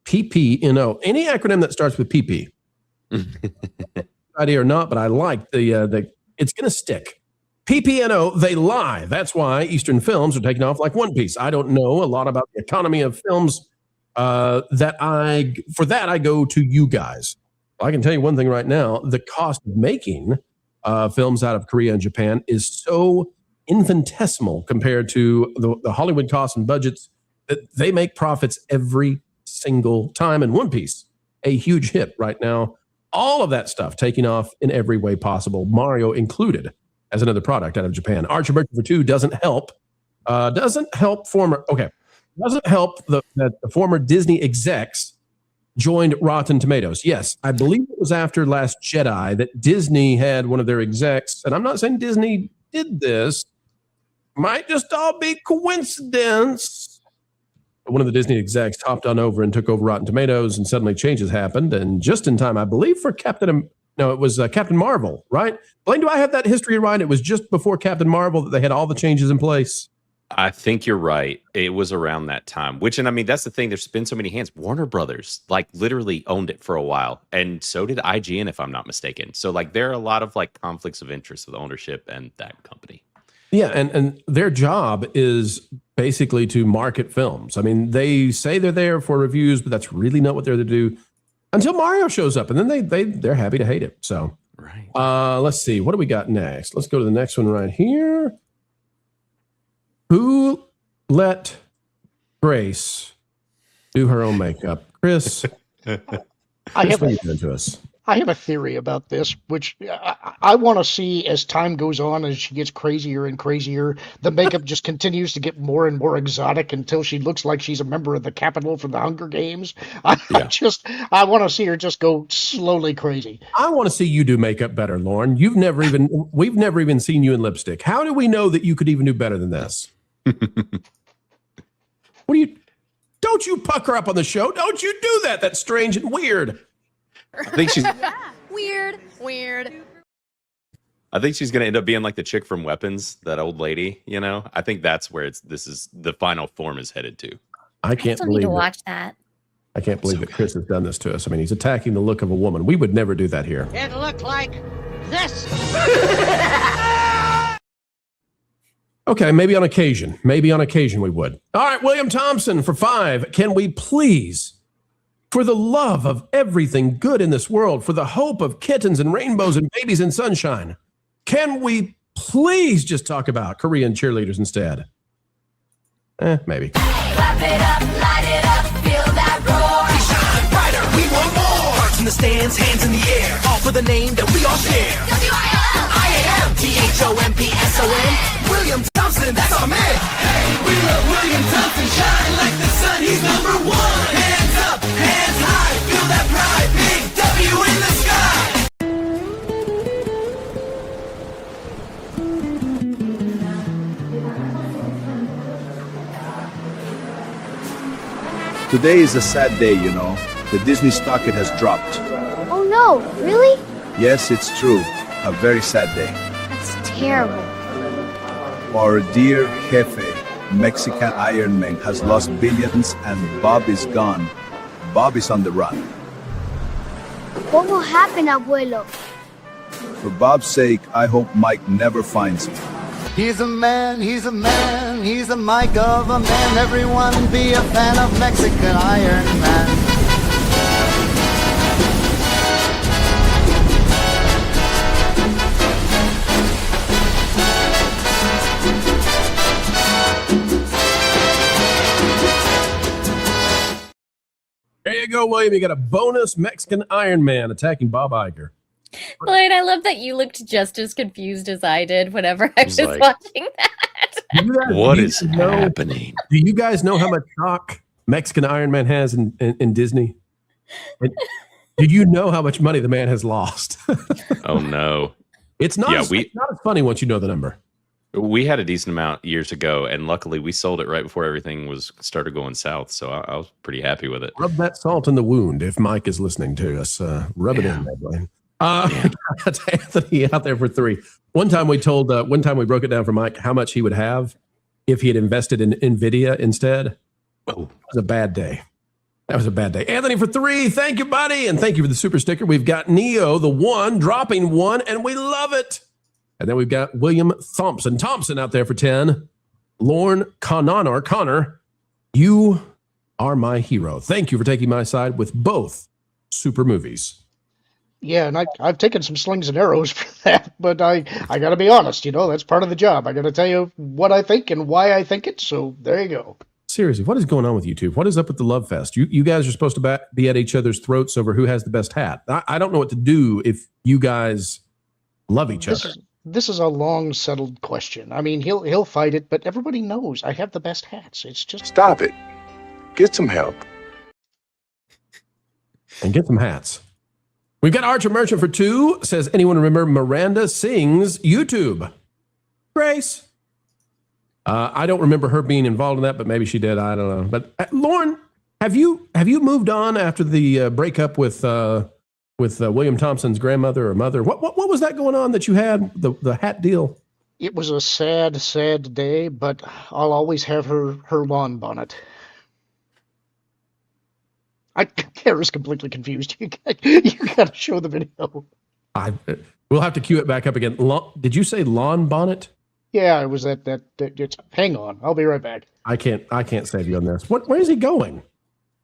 PPNO. Any acronym that starts with PP. Idea or not, but I like the it's going to stick. PPNO, they lie. That's why Eastern films are taking off like One Piece. I don't know a lot about the economy of films I go to you guys. I can tell you one thing right now: the cost of making films out of Korea and Japan is so infinitesimal compared to the Hollywood costs and budgets that they make profits every single time. And One Piece, a huge hit right now. All of that stuff taking off in every way possible, Mario included, as another product out of Japan. Archer Merchant for 2 doesn't help. Doesn't help that the former Disney execs joined Rotten Tomatoes. Yes, I believe it was after Last Jedi that Disney had one of their execs, and I'm not saying Disney did this. Might just all be coincidence. One of the Disney execs hopped on over and took over Rotten Tomatoes, and suddenly changes happened. And just in time, I believe, for Captain Marvel, right? Blaine, do I have that history right? It was just before Captain Marvel that they had all the changes in place. I think you're right. It was around that time, and I mean, that's the thing. There's been so many hands. Warner Brothers, like, literally owned it for a while. And so did IGN, if I'm not mistaken. So, like, there are a lot of, like, conflicts of interest with ownership and that company. Yeah, and their job is basically to market films. I mean, they say they're there for reviews, but that's really not what they're there to do until Mario shows up, and then they're happy to hate it. So, right. Let's see. What do we got next? Let's go to the next one right here. Who let Grace do her own makeup? Chris, I have a theory about this, which I want to see as time goes on, as she gets crazier and crazier. The makeup just continues to get more and more exotic until she looks like she's a member of the Capitol from the Hunger Games. I want to see her just go slowly crazy. I want to see you do makeup better, Lauren. We've never even seen you in lipstick. How do we know that you could even do better than this? Don't you pucker up on the show? Don't you do that? That's strange and weird. I think she's weird. I think she's gonna end up being like the chick from Weapons, that old lady. You know, I think that's where this is the final form is headed to. I can't still believe need to watch that. I can't believe that Chris has done this to us. I mean, he's attacking the look of a woman. We would never do that here. It looked like this. Okay, maybe on occasion. Maybe on occasion we would. All right, William Thompson for 5. Can we please, for the love of everything good in this world, for the hope of kittens and rainbows and babies and sunshine, can we please just talk about Korean cheerleaders instead? Maybe. Clap it up, light it up, feel that roar. We shine brighter, we want more. Hearts in the stands, hands in the air, all for the name that we all share. W-I-L-I-A-M, T-H-O-M-P-S-O-N. William Thompson, that's our man. Hey, we love William Thompson, shine like the sun, he's number one. Hands up, hands high, feel that pride, big W in the sky. Today is a sad day, you know. The Disney stock has dropped. Oh no, really? Yes, it's true. A very sad day. That's terrible. Our dear Jefe, Mexican Iron Man, has lost billions and Bob is gone. Bob is on the run. What will happen, Abuelo? For Bob's sake, I hope Mike never finds me. He's a man, he's a man, he's a Mike of a man. Everyone be a fan of Mexican Iron Man. There you go, William. You got a bonus Mexican Iron Man attacking Bob Iger. Lloyd, I love that you looked just as confused as I did whenever I was like, watching that. What is happening? Do you guys know how much stock Mexican Iron Man has in Disney? And do you know how much money the man has lost? Oh no, it's not. It's not as funny once you know the number. We had a decent amount years ago, and luckily we sold it right before everything started going south. So I was pretty happy with it. Rub that salt in the wound. If Mike is listening to us, rub it in, Blaine. That's Anthony out there for 3. One time we broke it down for Mike how much he would have if he had invested in NVIDIA instead. Oh, it was a bad day. That was a bad day. Anthony for 3. Thank you, buddy. And thank you for the super sticker. We've got Neo, the 1, dropping 1, and we love it. And then we've got William Thompson out there for 10. Lorne Connor, you are my hero. Thank you for taking my side with both super movies. Yeah, and I've taken some slings and arrows for that, but I got to be honest, that's part of the job. I got to tell you what I think and why I think it, so there you go. Seriously, what is going on with YouTube? What is up with the love fest? You guys are supposed to be at each other's throats over who has the best hat. I don't know what to do if you guys love each other. This is a long settled question. I mean, he'll fight it, but everybody knows I have the best hats. It's just Stop it. Get some help. And get some hats. We've got Archer Merchant for 2. Says, anyone remember Miranda Sings YouTube? Grace. I don't remember her being involved in that, but maybe she did. I don't know. But Lauren, have you moved on after the breakup with William Thompson's grandmother or mother? What was that going on that you had, the hat deal? It was a sad, sad day, but I'll always have her lawn bonnet. Kara's completely confused. You got to show the video. We'll have to cue it back up again. Did you say lawn bonnet? Yeah, it was that. Hang on, I'll be right back. I can't save you on this. Where is he going?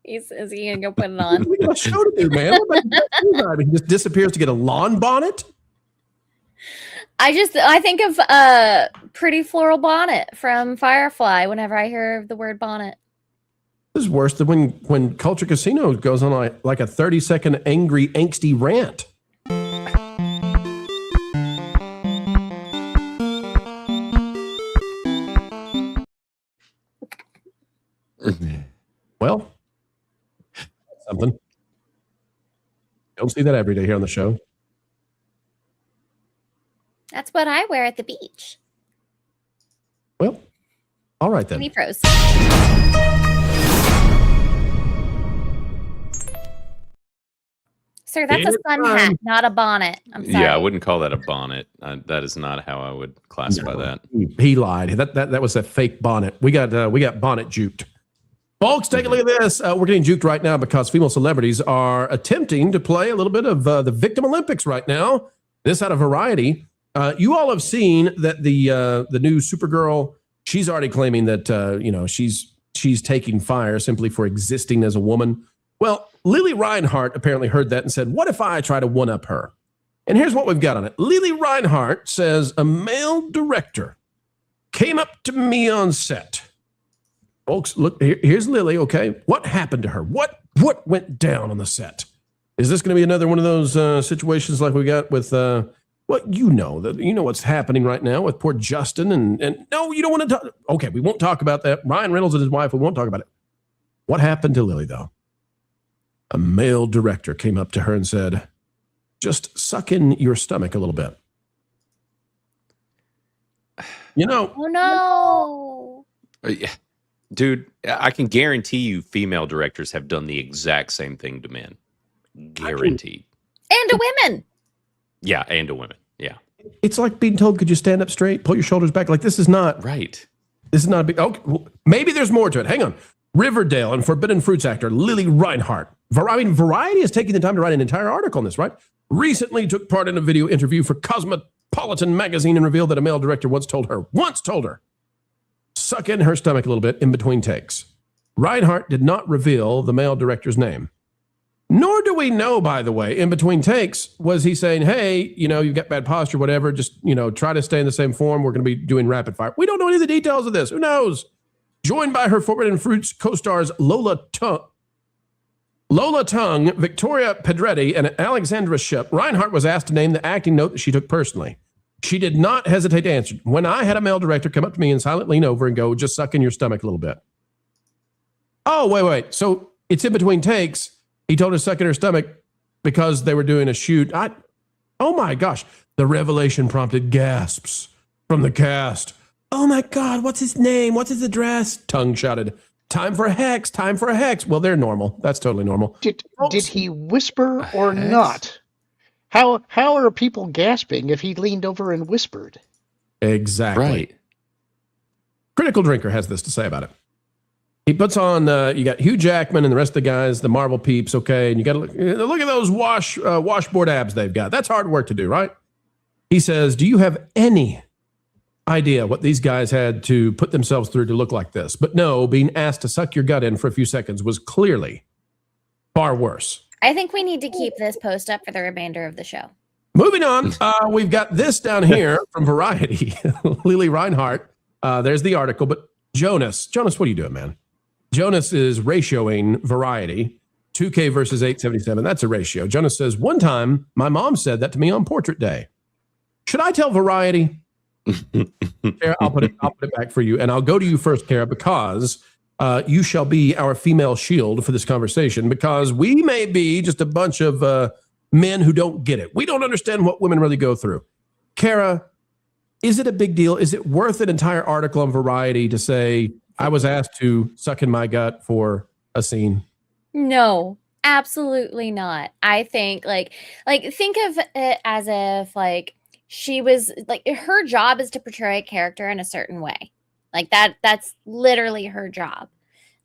Is he gonna go put it on? We got a show to do, man. He just disappears to get a lawn bonnet. I think of Pretty Floral Bonnet from Firefly whenever I hear the word bonnet. This is worse than when Culture Casino goes on like a 30-second angry, angsty rant. Well, something. Don't see that every day here on the show. That's what I wear at the beach. Well, all right then. Any pros. Sir, that's a sun hat, not a bonnet. I'm sorry. Yeah, I wouldn't call that a bonnet. That is not how I would classify that. He lied. That was a fake bonnet. We got bonnet juked. Folks, take a look at this. We're getting juked right now because female celebrities are attempting to play a little bit of the Victim Olympics right now. This out of Variety. You all have seen that the new Supergirl. She's already claiming that she's taking fire simply for existing as a woman. Well, Lily Reinhart apparently heard that and said, "What if I try to one-up her?" And here's what we've got on it. Lily Reinhart says a male director came up to me on set. Folks, look, here's Lily, okay? What happened to her? What went down on the set? Is this going to be another one of those situations like we got with, you know what's happening right now with poor Justin and no, you don't want to talk. Okay, we won't talk about that. Ryan Reynolds and his wife, we won't talk about it. What happened to Lily, though? A male director came up to her and said, just suck in your stomach a little bit. Oh, no. Yeah. Dude, I can guarantee you female directors have done the exact same thing to men. Guaranteed. And to women. Yeah, and to women. Yeah. It's like being told, could you stand up straight, pull your shoulders back? Like, this is not. Right. This is not a big. Okay, well, maybe there's more to it. Hang on. Riverdale and Forbidden Fruits actor Lily Reinhart. Variety is taking the time to write an entire article on this, right? Recently took part in a video interview for Cosmopolitan magazine and revealed that a male director once told her, suck in her stomach a little bit in between takes. Reinhart did not reveal the male director's name. Nor do we know, by the way, in between takes, was he saying, hey, you've got bad posture, whatever, just, try to stay in the same form. We're going to be doing rapid fire. We don't know any of the details of this. Who knows? Joined by her Forbidden Fruits co-stars Lola Tung, Victoria Pedretti, and Alexandra Shipp, Reinhart was asked to name the acting note that she took personally. She did not hesitate to answer. When I had a male director come up to me and silently lean over and go, just suck in your stomach a little bit. Oh, wait. So it's in between takes. He told her to suck in her stomach because they were doing a shoot. Oh my gosh. The revelation prompted gasps from the cast. Oh my God, what's his name? What's his address? Tung shouted, time for a hex, time for a hex. Well, they're normal. That's totally normal. Did he whisper or not? How are people gasping if he leaned over and whispered? Exactly. Right. Critical Drinker has this to say about it. He puts on, you got Hugh Jackman and the rest of the guys, the Marvel peeps, okay, and you got to look at those washboard abs they've got. That's hard work to do, right? He says, do you have any idea what these guys had to put themselves through to look like this. But no, being asked to suck your gut in for a few seconds was clearly far worse. I think we need to keep this post up for the remainder of the show. Moving on, we've got this down here from Variety. Lily Reinhart. There's the article. But Jonas, what are you doing, man? Jonas is ratioing Variety. 2K versus 877. That's a ratio. Jonas says, one time, my mom said that to me on Portrait Day. Should I tell Variety? Kara, I'll put it back for you. And I'll go to you first, Kara, because you shall be our female shield for this conversation, because we may be just a bunch of men who don't get it. We don't understand what women really go through. Kara, is it a big deal? Is it worth an entire article on Variety to say, I was asked to suck in my gut for a scene? No, absolutely not. I think like think of it as if like she was like her job is to portray a character in a certain way. Like that's literally her job.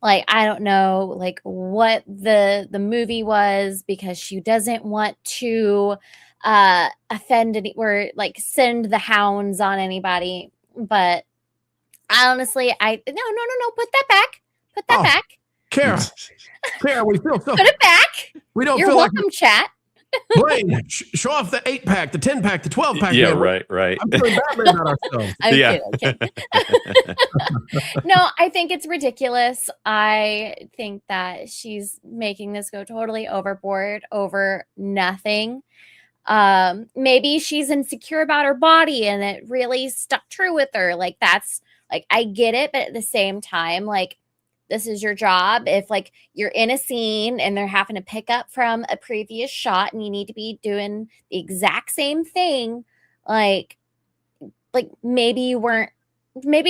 Like I don't know like what the movie was, because she doesn't want to offend any or like send the hounds on anybody. But honestly, no, put that back. Put that back. Kara, we feel so. Put it back. We don't You're feel welcome, chat. Blaine, show off the 8-pack, the 10-pack, the 12-pack. Yeah, right. I'm feeling badly about ourselves. I'm kidding. No, I think it's ridiculous. I think that she's making this go totally overboard over nothing. Maybe she's insecure about her body and it really stuck true with her. Like that's like, I get it. But at the same time, like, this is your job. If like you're in a scene and they're having to pick up from a previous shot and you need to be doing the exact same thing, like maybe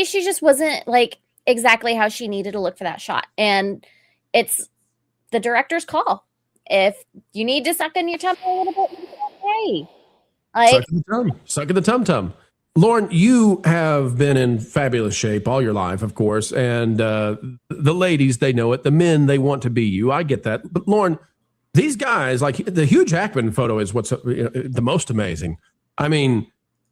she just wasn't like exactly how she needed to look for that shot. And it's the director's call. If you need to suck in your tummy a little bit, okay. Like suck in the tum-tum. Lauren, you have been in fabulous shape all your life, of course, and the ladies, they know it. The men, they want to be you. I get that. But Lauren, these guys, like the Hugh Jackman photo is what's the most amazing. I mean,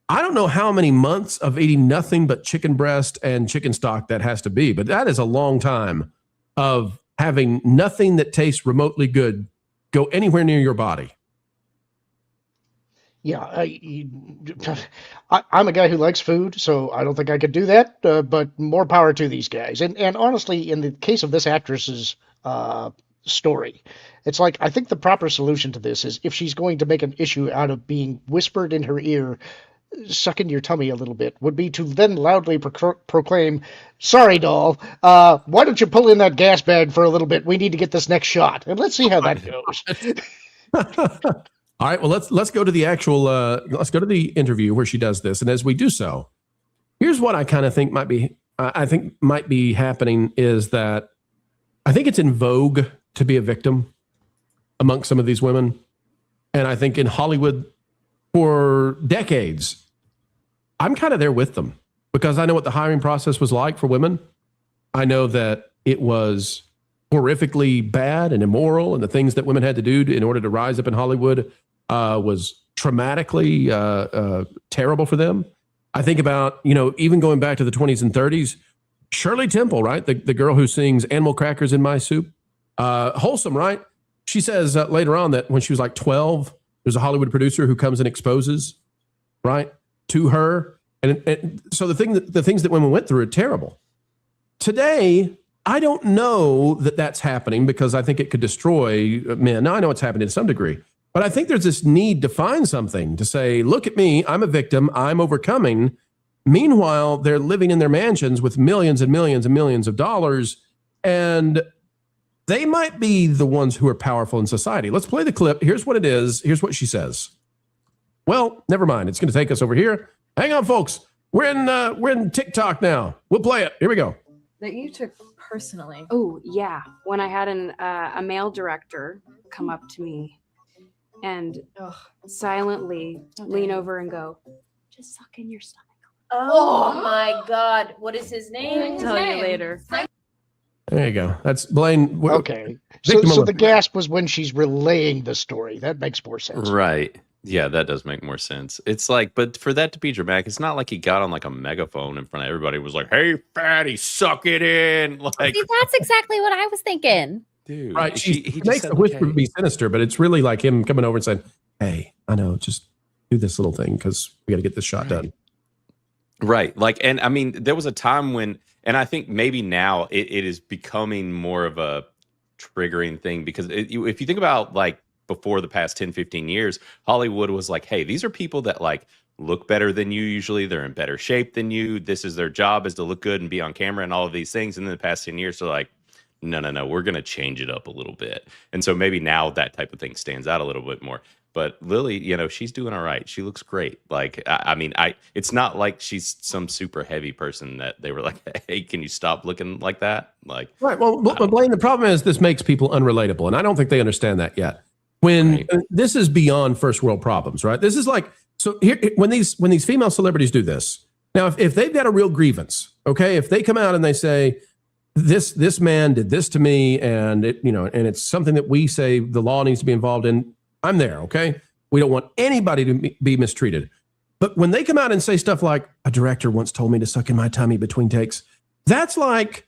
I don't know how many months of eating nothing but chicken breast and chicken stock that has to be, but that is a long time of having nothing that tastes remotely good go anywhere near your body. Yeah, I'm a guy who likes food, so I don't think I could do that, but more power to these guys. And honestly, in the case of this actress's story, it's like, I think the proper solution to this is, if she's going to make an issue out of being whispered in her ear, suck in your tummy a little bit, would be to then loudly proclaim, sorry, doll, why don't you pull in that gas bag for a little bit? We need to get this next shot. And let's see how that goes. All right, well, let's go to the actual, let's go to the interview where she does this. And as we do so, here's what I kind of think might be happening is that I think it's in vogue to be a victim amongst some of these women. And I think in Hollywood for decades, I'm kind of there with them because I know what the hiring process was like for women. I know that it was horrifically bad and immoral, and the things that women had to do in order to rise up in Hollywood was traumatically terrible for them. I think about, even going back to the 20s and 30s, Shirley Temple, right? The girl who sings Animal Crackers in My Soup. Wholesome, right? She says later on that when she was like 12, there's a Hollywood producer who comes and exposes, right, to her. And so the things that women went through are terrible. Today, I don't know that that's happening because I think it could destroy men. Now, I know it's happening to some degree, but I think there's this need to find something to say, look at me, I'm a victim, I'm overcoming. Meanwhile, they're living in their mansions with millions and millions and millions of dollars, and they might be the ones who are powerful in society. Let's play the clip. Here's what it is. Here's what she says. Well, never mind. It's going to take us over here. Hang on, folks. We're in TikTok now. We'll play it. Here we go. That you took personally. Oh, yeah. When I had a male director come up to me and silently lean over and go, just suck in your stomach. Oh my God. What is his name? I'll tell you later. There you go. That's Blaine. Okay. So the gasp was when she's relaying the story. That makes more sense. Right. Yeah, that does make more sense. It's like, but for that to be dramatic, it's not like he got on like a megaphone in front of everybody and was like, "Hey, fatty, suck it in." Like, See, that's exactly what I was thinking. dude, Right. he He just makes said, the like, whisper "Hey." be sinister, but it's really like him coming over and saying, "Hey, I know, just do this little thing because we got to get this shot done." Right. Like, and I mean, there was a time when, and I think maybe now it is becoming more of a triggering thing because if you think about like before the past 10, 15 years, Hollywood was like, hey, these are people that like look better than you usually. They're in better shape than you. This is their job, is to look good and be on camera and all of these things. And then the past 10 years, they're like, no, we're going to change it up a little bit. And so maybe now that type of thing stands out a little bit more. But Lily, you know, she's doing all right. She looks great. Like, I mean, it's not like she's some super heavy person that they were like, hey, can you stop looking like that? Like, right. Well, Blaine, the problem is this makes people unrelatable. And I don't think they understand that yet. When this is beyond first world problems, right? This is like, so here, when these female celebrities do this, now, if they've got a real grievance, okay, if they come out and they say, this man did this to me, and and it's something that we say the law needs to be involved in, I'm there, okay? We don't want anybody to be mistreated. But when they come out and say stuff like, a director once told me to suck in my tummy between takes, that's like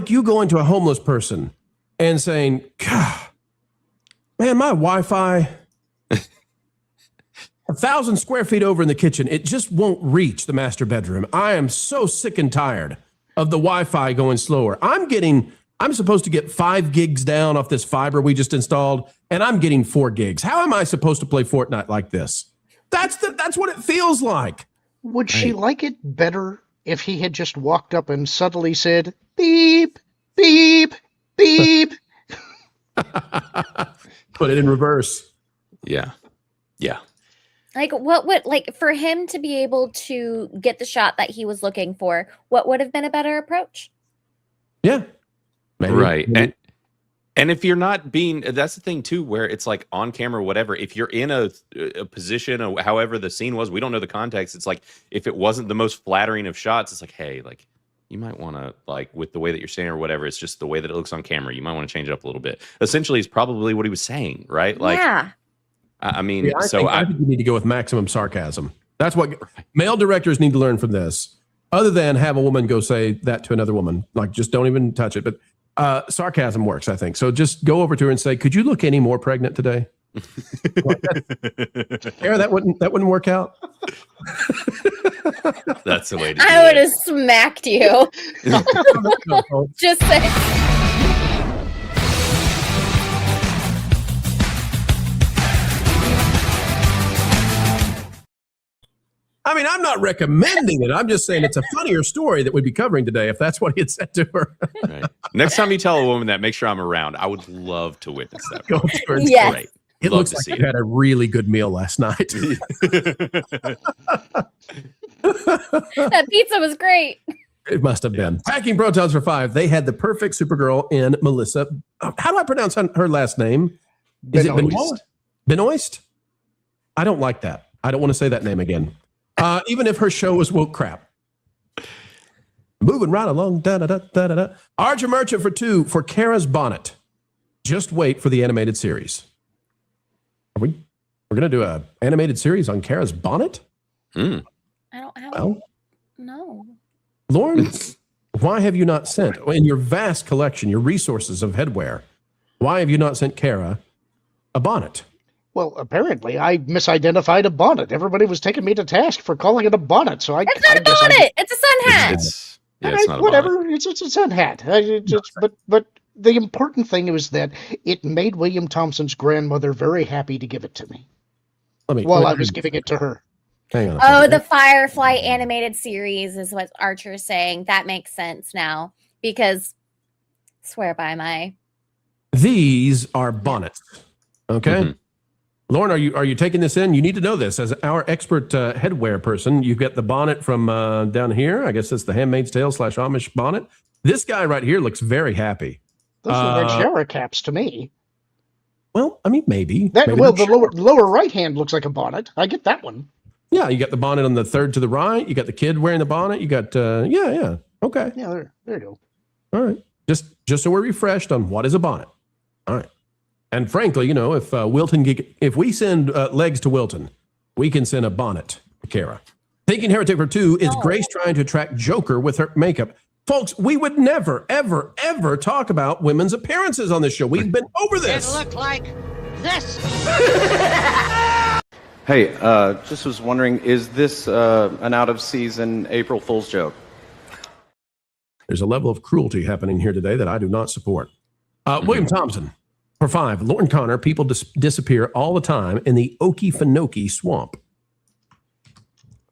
you going to a homeless person and saying, God, man, my Wi-Fi, 1,000 square feet over in the kitchen, it just won't reach the master bedroom. I am so sick and tired of the Wi-Fi going slower. I'm supposed to get 5 gigs down off this fiber we just installed, and I'm getting 4 gigs. How am I supposed to play Fortnite like this? That's what it feels like. Would she like it better if he had just walked up and subtly said, beep, beep, beep? Put it in reverse. Yeah. Like, what would, like, for him to be able to get the shot that he was looking for, what would have been a better approach? Yeah. Maybe. Right. And if you're not being, that's the thing too, where it's like on camera, whatever, if you're in a position or however the scene was, we don't know the context. It's like, if it wasn't the most flattering of shots, it's like, hey, like, you might want to, like, with the way that you're standing or whatever, it's just the way that it looks on camera. You might want to change it up a little bit. Essentially, it's probably what he was saying, right? Like, yeah. I mean, yeah, I think you need to go with maximum sarcasm. That's what male directors need to learn from this. Other than have a woman go say that to another woman, like, just don't even touch it. But sarcasm works, I think. So just go over to her and say, "Could you look any more pregnant today?" Kara, that wouldn't work out. That's the way to do I would have smacked you. Just say. I mean, I'm not recommending it. I'm just saying it's a funnier story that we'd be covering today if that's what he had said to her. Right. Next time you tell a woman that, make sure I'm around. I would love to witness that. Go to her. Yes. Great. It Love looks to like see you it. had a really good meal last night. That pizza was great. It must have been. Packing Protons for 5. They had the perfect Supergirl in Melissa. How do I pronounce her last name? Is it Benoist? Benoist? I don't like that. I don't want to say that name again. Even if her show was woke crap. Moving right along. Archer Merchant for 2 for Kara's bonnet. Just wait for the animated series. We're going to do an animated series on Kara's bonnet? I don't have. Well, No. Lauren, why have you not sent, in your vast collection, your resources of headwear, why have you not sent Kara a bonnet? Well, apparently I misidentified a bonnet. Everybody was taking me to task for calling it a bonnet. So It's not a bonnet. It's a sun hat. It's not a whatever. bonnet. It's a sun hat. But the important thing was that it made William Thompson's grandmother very happy to give it to me while I was giving it to her. Hang on. Oh, the Firefly animated series is what Archer's saying. That makes sense now because swear by my. These are bonnets. Okay. Mm-hmm. Lauren, are you taking this in? You need to know this as our expert headwear person. You've got the bonnet from down here. I guess it's the Handmaid's Tale / Amish bonnet. This guy right here looks very happy. Those look like shower caps to me. Well, I mean, maybe. The they're lower right hand looks like a bonnet. I get that one. Yeah, you got the bonnet on the third to the right. You got the kid wearing the bonnet. You got yeah. Okay. Yeah, there you go. All right. Just so we're refreshed on what is a bonnet. All right. And frankly, if if we send legs to Wilton, we can send a bonnet to Kara. Thinking Heretic for 2 is Grace trying to attract Joker with her makeup. Folks, we would never, ever, ever talk about women's appearances on this show. We've been over this. It looked like this. Hey, just was wondering, is this an out-of-season April Fool's joke? There's a level of cruelty happening here today that I do not support. William Thompson, for 5. Lauren Connor, people disappear all the time in the Okefenokee swamp.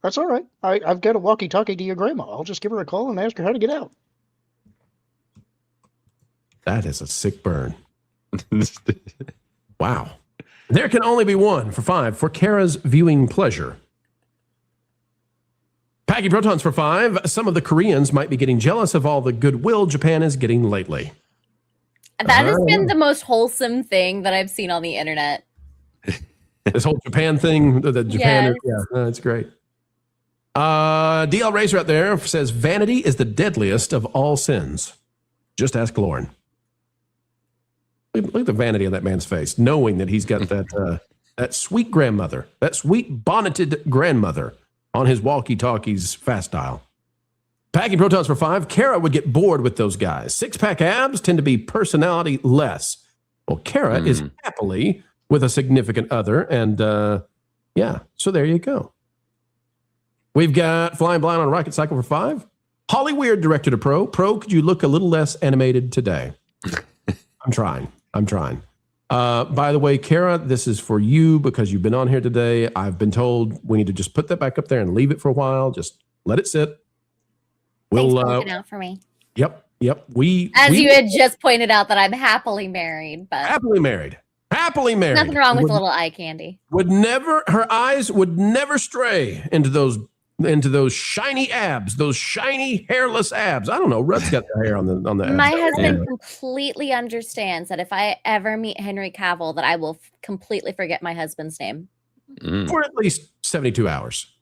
That's all right. I've got a walkie-talkie to your grandma. I'll just give her a call and ask her how to get out. That is a sick burn. Wow. There can only be one for 5 for Kara's viewing pleasure. Packy Protons for 5. Some of the Koreans might be getting jealous of all the goodwill Japan is getting lately. That has been the most wholesome thing that I've seen on the internet. This whole Japan thing, the Japan, Yes. that's great. DL Racer out there says vanity is the deadliest of all sins. Just ask Lauren. Look at the vanity on that man's face, knowing that he's got that sweet grandmother, that sweet bonneted grandmother on his walkie-talkies fast dial. Packing Protons for 5. Kara would get bored with those guys. 6-pack abs tend to be personality less. Well, Kara is happily with a significant other, and so there you go. We've got Flying Blind on Rocket Cycle for 5. Holly Weird directed to Pro. Pro, could you look a little less animated today? I'm trying. By the way, Kara, this is for you because you've been on here today. I've been told we need to just put that back up there and leave it for a while. Just let it sit. Thanks for looking out for me. Yep. You had just pointed out that I'm happily married, but happily married. Nothing wrong with a little eye candy. Her eyes would never stray into those shiny abs, those shiny hairless abs. I don't know. Rudd's got the hair on the abs. My husband completely understands that if I ever meet Henry Cavill, that I will completely forget my husband's name. For at least 72 hours.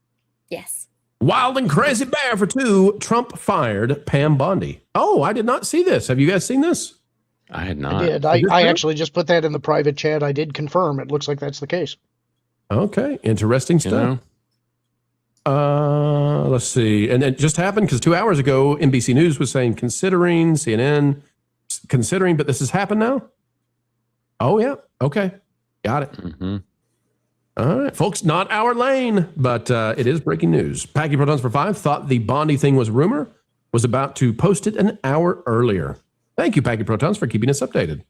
Yes. Wild and Crazy Bear for 2. Trump fired Pam Bondi. Oh, I did not see this. Have you guys seen this? I had not. I did. I actually just put that in the private chat. I did confirm. It looks like that's the case. Okay. Interesting stuff. Let's see. And it just happened because 2 hours ago, NBC News was saying considering, CNN considering, but this has happened now? Oh, yeah. Okay. Got it. All right, folks, not our lane, but it is breaking news. Packy Protons for 5 thought the Bondi thing was rumor, was about to post it an hour earlier. Thank you, Packy Protons, for keeping us updated.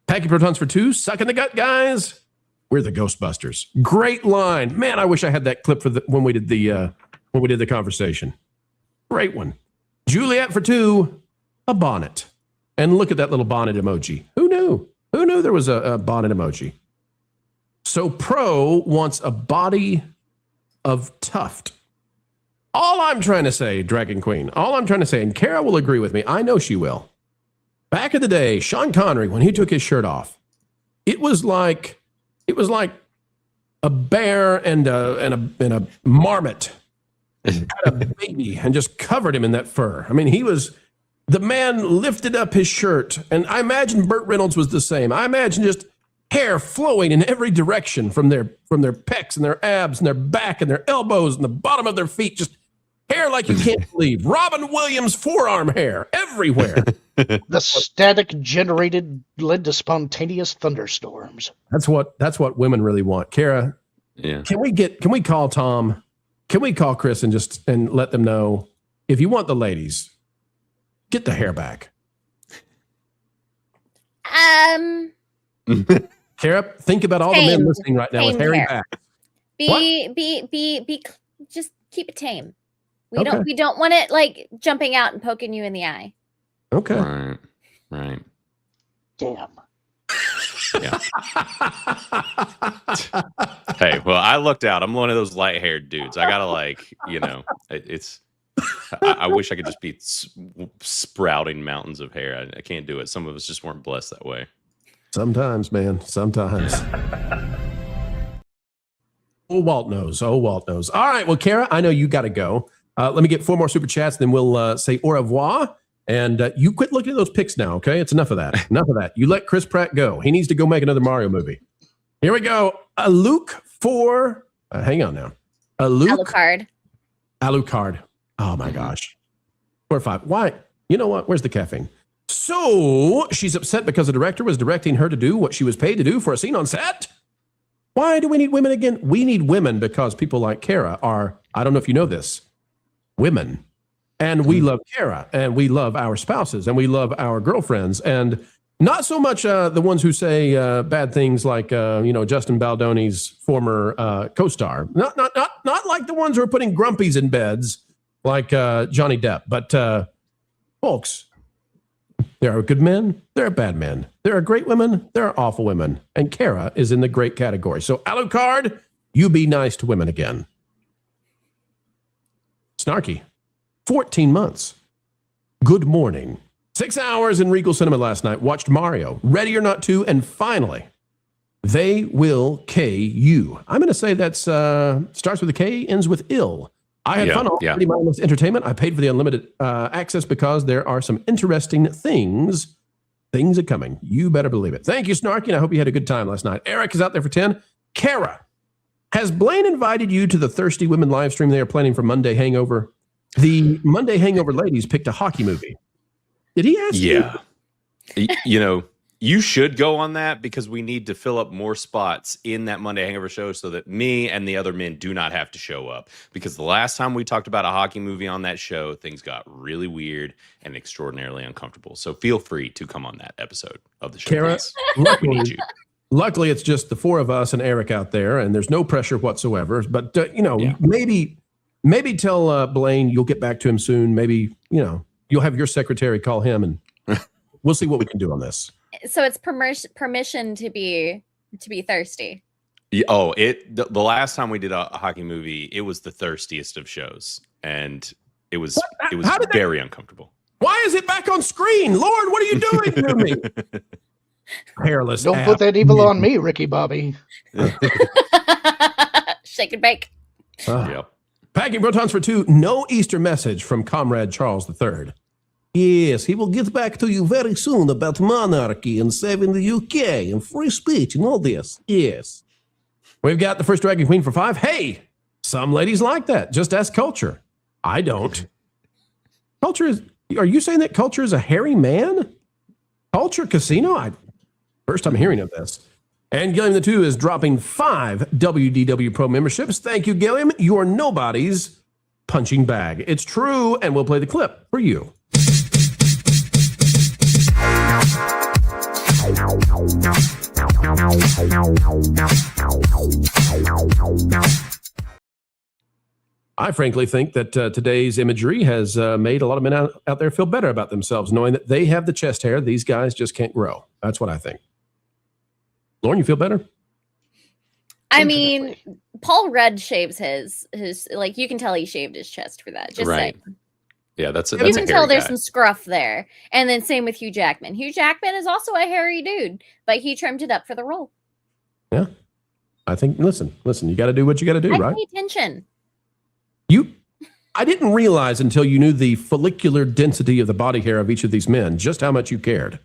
Packy Protons for 2, suck in the gut, guys. We're the Ghostbusters. Great line. Man, I wish I had that clip for when we did the conversation. Great one. Juliet for 2, a bonnet. And look at that little bonnet emoji. Who knew? Who knew there was a bonnet emoji? So Pro wants a body of tuft. All I'm trying to say, Dragon Queen, and Kara will agree with me. I know she will. Back in the day, Sean Connery, when he took his shirt off, it was like a bear and a marmot had a baby and just covered him in that fur. I mean, the man lifted up his shirt, and I imagine Burt Reynolds was the same. I imagine just hair flowing in every direction from their pecs and their abs and their back and their elbows and the bottom of their feet. Just hair like you can't believe. Robin Williams forearm hair everywhere. The static generated led to spontaneous thunderstorms. That's what women really want. Kara, can we call Tom? Can we call Chris and let them know, if you want the ladies, get the hair back. Kara, think about all the men listening right now with hairy backs. Just keep it tame. We don't want it like jumping out and poking you in the eye. Okay. Right. Damn. Yeah. Hey, well, I looked out. I'm one of those light-haired dudes. I gotta I wish I could just be sprouting mountains of hair. I can't do it. Some of us just weren't blessed that way. Sometimes, man. Sometimes. Walt knows. All right. Well, Kara, I know you got to go. Let me get 4 more super chats, then we'll say au revoir. And you quit looking at those pics now, okay? It's enough of that. Enough of that. You let Chris Pratt go. He needs to go make another Mario movie. Here we go. A Luke for... hang on now. A Luke... Alucard. Oh, my gosh. 4 or 5. Why? You know what? Where's the caffeine? So, she's upset because the director was directing her to do what she was paid to do for a scene on set? Why do we need women again? We need women because people like Kara are, I don't know if you know this, women. And we love Kara, and we love our spouses, and we love our girlfriends, and not so much the ones who say bad things like, Justin Baldoni's former co-star. Not like the ones who are putting grumpies in beds like Johnny Depp. But folks, there are good men, there are bad men. There are great women, there are awful women. And Kara is in the great category. So Alucard, you be nice to women again. Snarky. 14 months. Good morning. 6 hours in Regal Cinema last night. Watched Mario. Ready or Not 2. And finally, They Will K You. I'm going to say that's starts with a K, ends with ill. I had fun. Pretty mindless entertainment. I paid for the unlimited access because there are some interesting things. Things are coming. You better believe it. Thank you, Snarky, and I hope you had a good time last night. Eric is out there for 10. Kara, has Blaine invited you to the Thirsty Women live stream they are planning for Monday Hangover? The Monday Hangover ladies picked a hockey movie. Did he ask you? You should go on that because we need to fill up more spots in that Monday Hangover show so that me and the other men do not have to show up. Because the last time we talked about a hockey movie on that show, things got really weird and extraordinarily uncomfortable. So feel free to come on that episode of the show. Kara, luckily, it's just the 4 of us and Eric out there, and there's no pressure whatsoever. But, maybe tell Blaine you'll get back to him soon. Maybe, you'll have your secretary call him, and we'll see what we can do on this. So it's permission to be thirsty. Yeah, the last time we did a hockey movie, it was the thirstiest of shows, and it was very uncomfortable. Why is it back on screen? Lord, what are you doing to me? Hairless. Don't put that evil on me, Ricky Bobby. Shake and bake. Yep. Packing Protons for 2. No Easter message from Comrade Charles III. Yes, he will get back to you very soon about monarchy and saving the UK and free speech and all this. Yes. We've got the first Dragon Queen for 5. Hey, some ladies like that. Just ask Culture. I don't. Culture is... Are you saying that Culture is a hairy man? Culture Casino? First time hearing of this. And Gilliam the 2 is dropping 5 WDW Pro memberships. Thank you, Gilliam. You're nobody's punching bag. It's true, and we'll play the clip for you. I frankly think that today's imagery has made a lot of men out there feel better about themselves, knowing that they have the chest hair these guys just can't grow. That's what I think. Lauren, you feel better? I mean, Paul Rudd shaves his like you can tell he shaved his chest for that. Just right. saying. Yeah, that's you can tell there's some scruff there. And then same with Hugh Jackman. Hugh Jackman is also a hairy dude, but he trimmed it up for the role. Yeah. I think, listen, you got to do what you got to do, right? Pay attention. I didn't realize until you knew the follicular density of the body hair of each of these men, just how much you cared.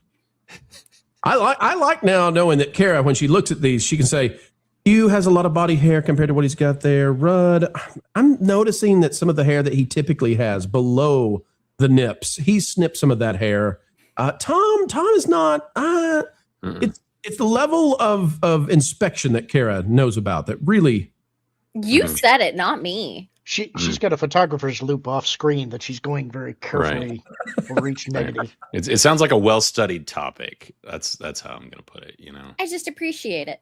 I like now knowing that Kara, when she looks at these, she can say, Hugh has a lot of body hair compared to what he's got there. Rudd, I'm noticing that some of the hair that he typically has below the nips, he snipped some of that hair. Tom is not. It's the level of inspection that Kara knows about that really. You said it, not me. She's got a photographer's loop off screen that she's going very carefully for each negative. It sounds like a well-studied topic. That's how I'm going to put it. I just appreciate it.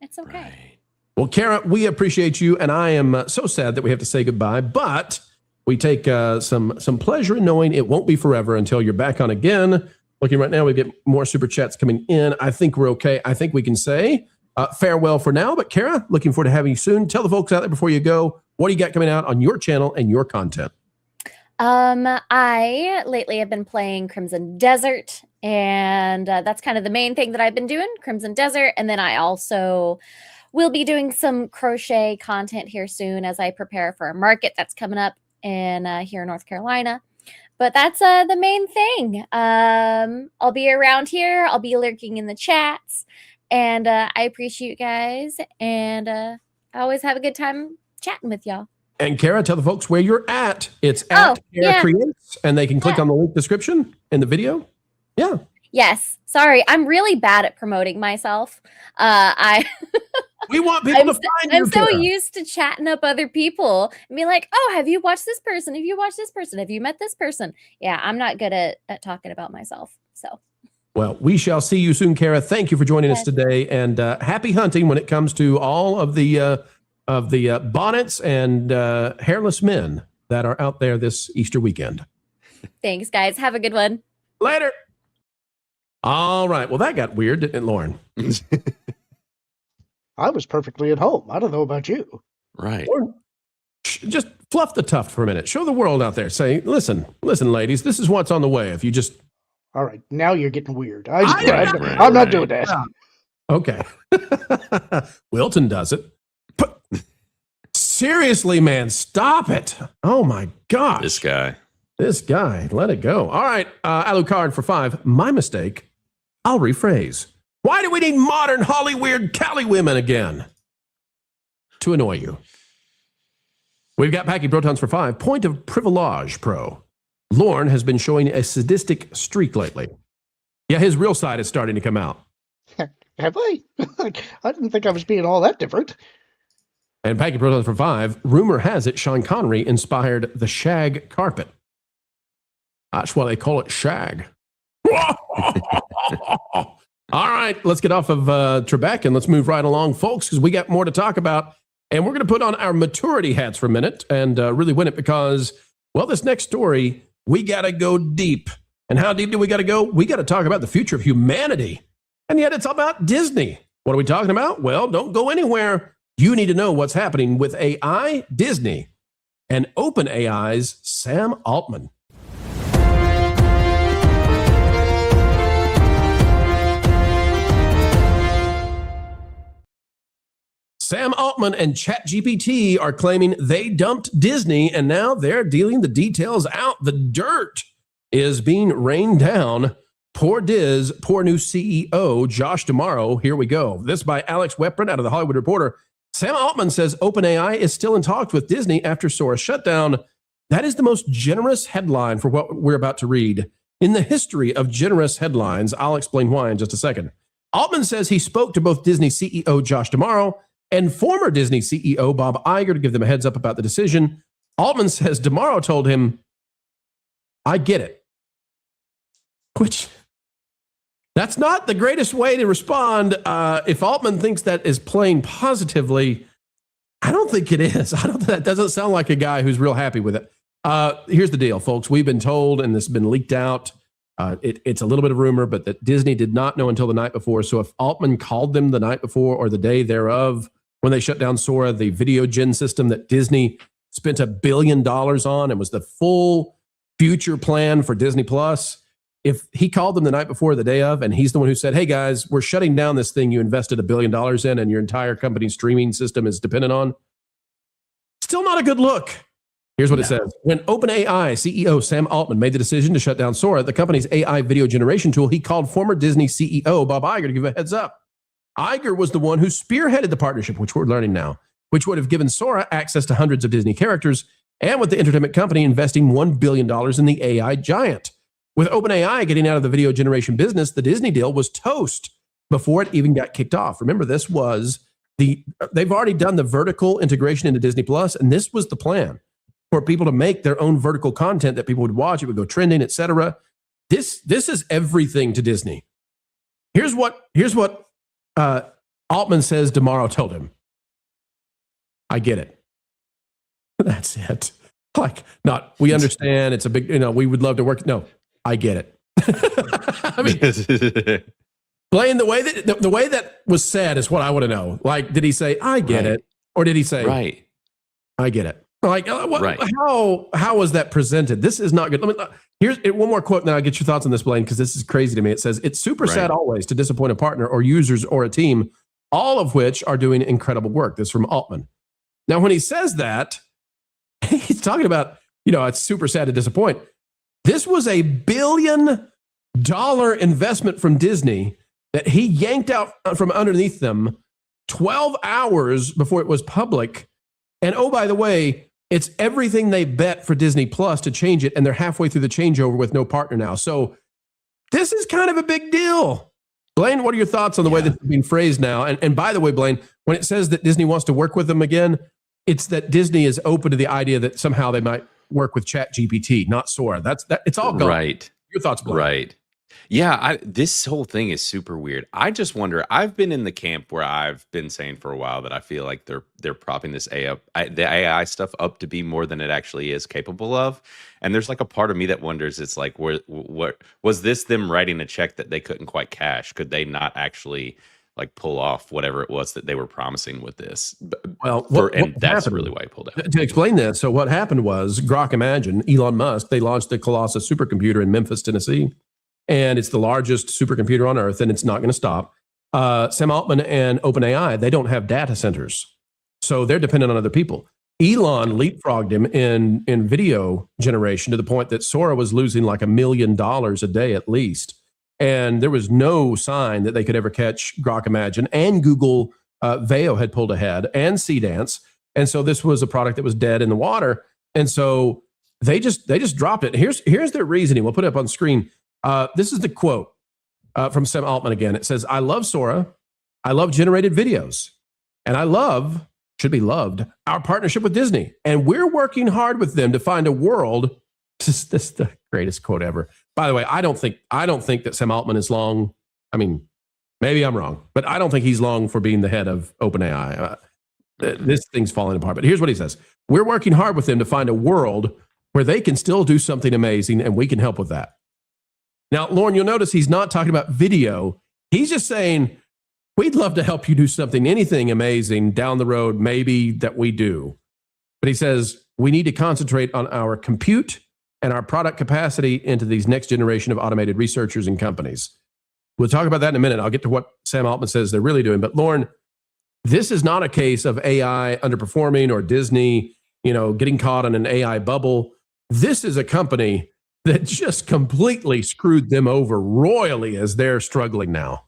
It's okay. Right. Well, Kara, we appreciate you, and I am so sad that we have to say goodbye, but we take some pleasure in knowing it won't be forever until you're back on again. Looking right now, we get more super chats coming in. I think we're okay. I think we can say farewell for now, but Kara, looking forward to having you soon. Tell the folks out there before you go, what do you got coming out on your channel and your content? I lately have been playing Crimson Desert, and that's kind of the main thing that I've been doing, Crimson Desert. And then I also will be doing some crochet content here soon as I prepare for a market that's coming up in here in North Carolina. But that's the main thing. I'll be around here. I'll be lurking in the chats. And I appreciate you guys. And I always have a good time chatting with y'all. And Kara, tell the folks where you're at. It's at Kara Creates, and they can click on the link description in the video. Yeah. Yes. Sorry, I'm really bad at promoting myself. We want people to find you. I'm so Kara. used to chatting up other people and be like, "Oh, have you watched this person? Have you watched this person? Have you met this person?" Yeah, I'm not good at talking about myself. So. Well, we shall see you soon, Kara. Thank you for joining us today, and happy hunting when it comes to all of the bonnets and hairless men that are out there this Easter weekend. Thanks, guys. Have a good one. Later. All right. Well, that got weird, didn't it, Lauren? I was perfectly at home. I don't know about you. Right. Or just fluff the tuft for a minute. Show the world out there. Say, listen, ladies, this is what's on the way. If you just... All right. Now you're getting weird. I'm not doing that. Okay. Wilton does it. But seriously, man, stop it. Oh, my gosh. This guy. Let it go. All right. Alucard for 5. My mistake. I'll rephrase. Why do we need modern Hollyweird Cali women again? To annoy you. We've got Packy Protons for 5. Point of privilege, Pro. Lorne has been showing a sadistic streak lately. Yeah, his real side is starting to come out. Have I? I didn't think I was being all that different. And Packy Protons for 5. Rumor has it Sean Connery inspired the shag carpet. That's why they call it shag. All right, let's get off of Trebek and let's move right along, folks, because we got more to talk about. And we're going to put on our maturity hats for a minute and really win it because, well, this next story, we got to go deep. And how deep do we got to go? We got to talk about the future of humanity. And yet it's about Disney. What are we talking about? Well, don't go anywhere. You need to know what's happening with AI, Disney, and OpenAI's Sam Altman. Sam Altman and ChatGPT are claiming they dumped Disney, and now they're dealing the details out. The dirt is being rained down. Poor Diz, poor new CEO, Josh D'Amaro. Here we go. This by Alex Weprin out of the Hollywood Reporter. Sam Altman says OpenAI is still in talks with Disney after Sora shutdown. That is the most generous headline for what we're about to read in the history of generous headlines. I'll explain why in just a second. Altman says he spoke to both Disney CEO Josh D'Amaro and former Disney CEO Bob Iger to give them a heads up about the decision. Altman says D'Amaro told him, "I get it." Which, that's not the greatest way to respond. If Altman thinks that is playing positively, I don't think it is. That doesn't sound like a guy who's real happy with it. Here's the deal, folks. We've been told, and this has been leaked out, it's a little bit of rumor, but that Disney did not know until the night before. So if Altman called them the night before or the day thereof, when they shut down Sora, the video gen system that Disney spent $1 billion on and was the full future plan for Disney Plus, if he called them the night before or the day of, and he's the one who said, "Hey guys, we're shutting down this thing you invested $1 billion in and your entire company's streaming system is dependent on," still not a good look. Here's what it says. When OpenAI CEO Sam Altman made the decision to shut down Sora, the company's AI video generation tool, he called former Disney CEO Bob Iger to give a heads up. Iger was the one who spearheaded the partnership, which we're learning now, which would have given Sora access to hundreds of Disney characters, and with the entertainment company investing $1 billion in the AI giant. With OpenAI getting out of the video generation business, the Disney deal was toast before it even got kicked off. Remember, this was they've already done the vertical integration into Disney Plus, and this was the plan for people to make their own vertical content that people would watch. It would go trending, etc. This is everything to Disney. Here's what Altman says D'Amaro told him. "I get it." That's it. Like, not, we understand it's a big, we would love to work. No, I get it. I mean, Blaine, the way that was said is what I want to know. Like, did he say, "I get it," or did he say, "Right, I get it"? Like, how was that presented? This is not good. Here's one more quote, and then I'll get your thoughts on this, Blaine, because this is crazy to me. It says, "It's super sad always to disappoint a partner or users or a team, all of which are doing incredible work." This is from Altman. Now, when he says that, he's talking about, it's super sad to disappoint. This was a $1 billion investment from Disney that he yanked out from underneath them 12 hours before it was public. And oh, by the way, it's everything they bet for Disney Plus to change it, and they're halfway through the changeover with no partner now. So this is kind of a big deal. Blaine, what are your thoughts on the way that it's being phrased now? And by the way, Blaine, when it says that Disney wants to work with them again, it's that Disney is open to the idea that somehow they might work with ChatGPT, not Sora. It's all gone. Right. Your thoughts, Blaine? Right. Yeah, this whole thing is super weird. I just wonder. I've been in the camp where I've been saying for a while that I feel like they're propping this the AI stuff up to be more than it actually is capable of. And there's like a part of me that wonders. It's like, what was this? Them writing a check that they couldn't quite cash? Could they not actually like pull off whatever it was that they were promising with this? Well, that's really why I pulled out. To explain this, so what happened was Grok Imagine, Elon Musk, they launched the Colossus supercomputer in Memphis, Tennessee. And it's the largest supercomputer on Earth, and it's not going to stop. Sam Altman and OpenAI, they don't have data centers. So they're dependent on other people. Elon leapfrogged him in video generation to the point that Sora was losing like $1 million a day at least. And there was no sign that they could ever catch Grok Imagine. And Google Veo had pulled ahead, and Seedance. And so this was a product that was dead in the water. And so they just dropped it. Here's their reasoning. We'll put it up on screen. This is the quote from Sam Altman again. It says, "I love Sora. I love generated videos. And I should be loved, our partnership with Disney. And we're working hard with them to find a world." This is the greatest quote ever. By the way, I don't think that Sam Altman is long. I mean, maybe I'm wrong, but I don't think he's long for being the head of OpenAI. This thing's falling apart. But here's what he says. "We're working hard with them to find a world where they can still do something amazing, and we can help with that." Now, Lauren, you'll notice he's not talking about video. He's just saying, we'd love to help you do something, anything amazing down the road, maybe that we do. But he says, we need to concentrate on our compute and our product capacity into these next generation of automated researchers and companies. We'll talk about that in a minute. I'll get to what Sam Altman says they're really doing. But Lauren, this is not a case of AI underperforming or Disney, getting caught in an AI bubble. This is a company that just completely screwed them over royally as they're struggling now.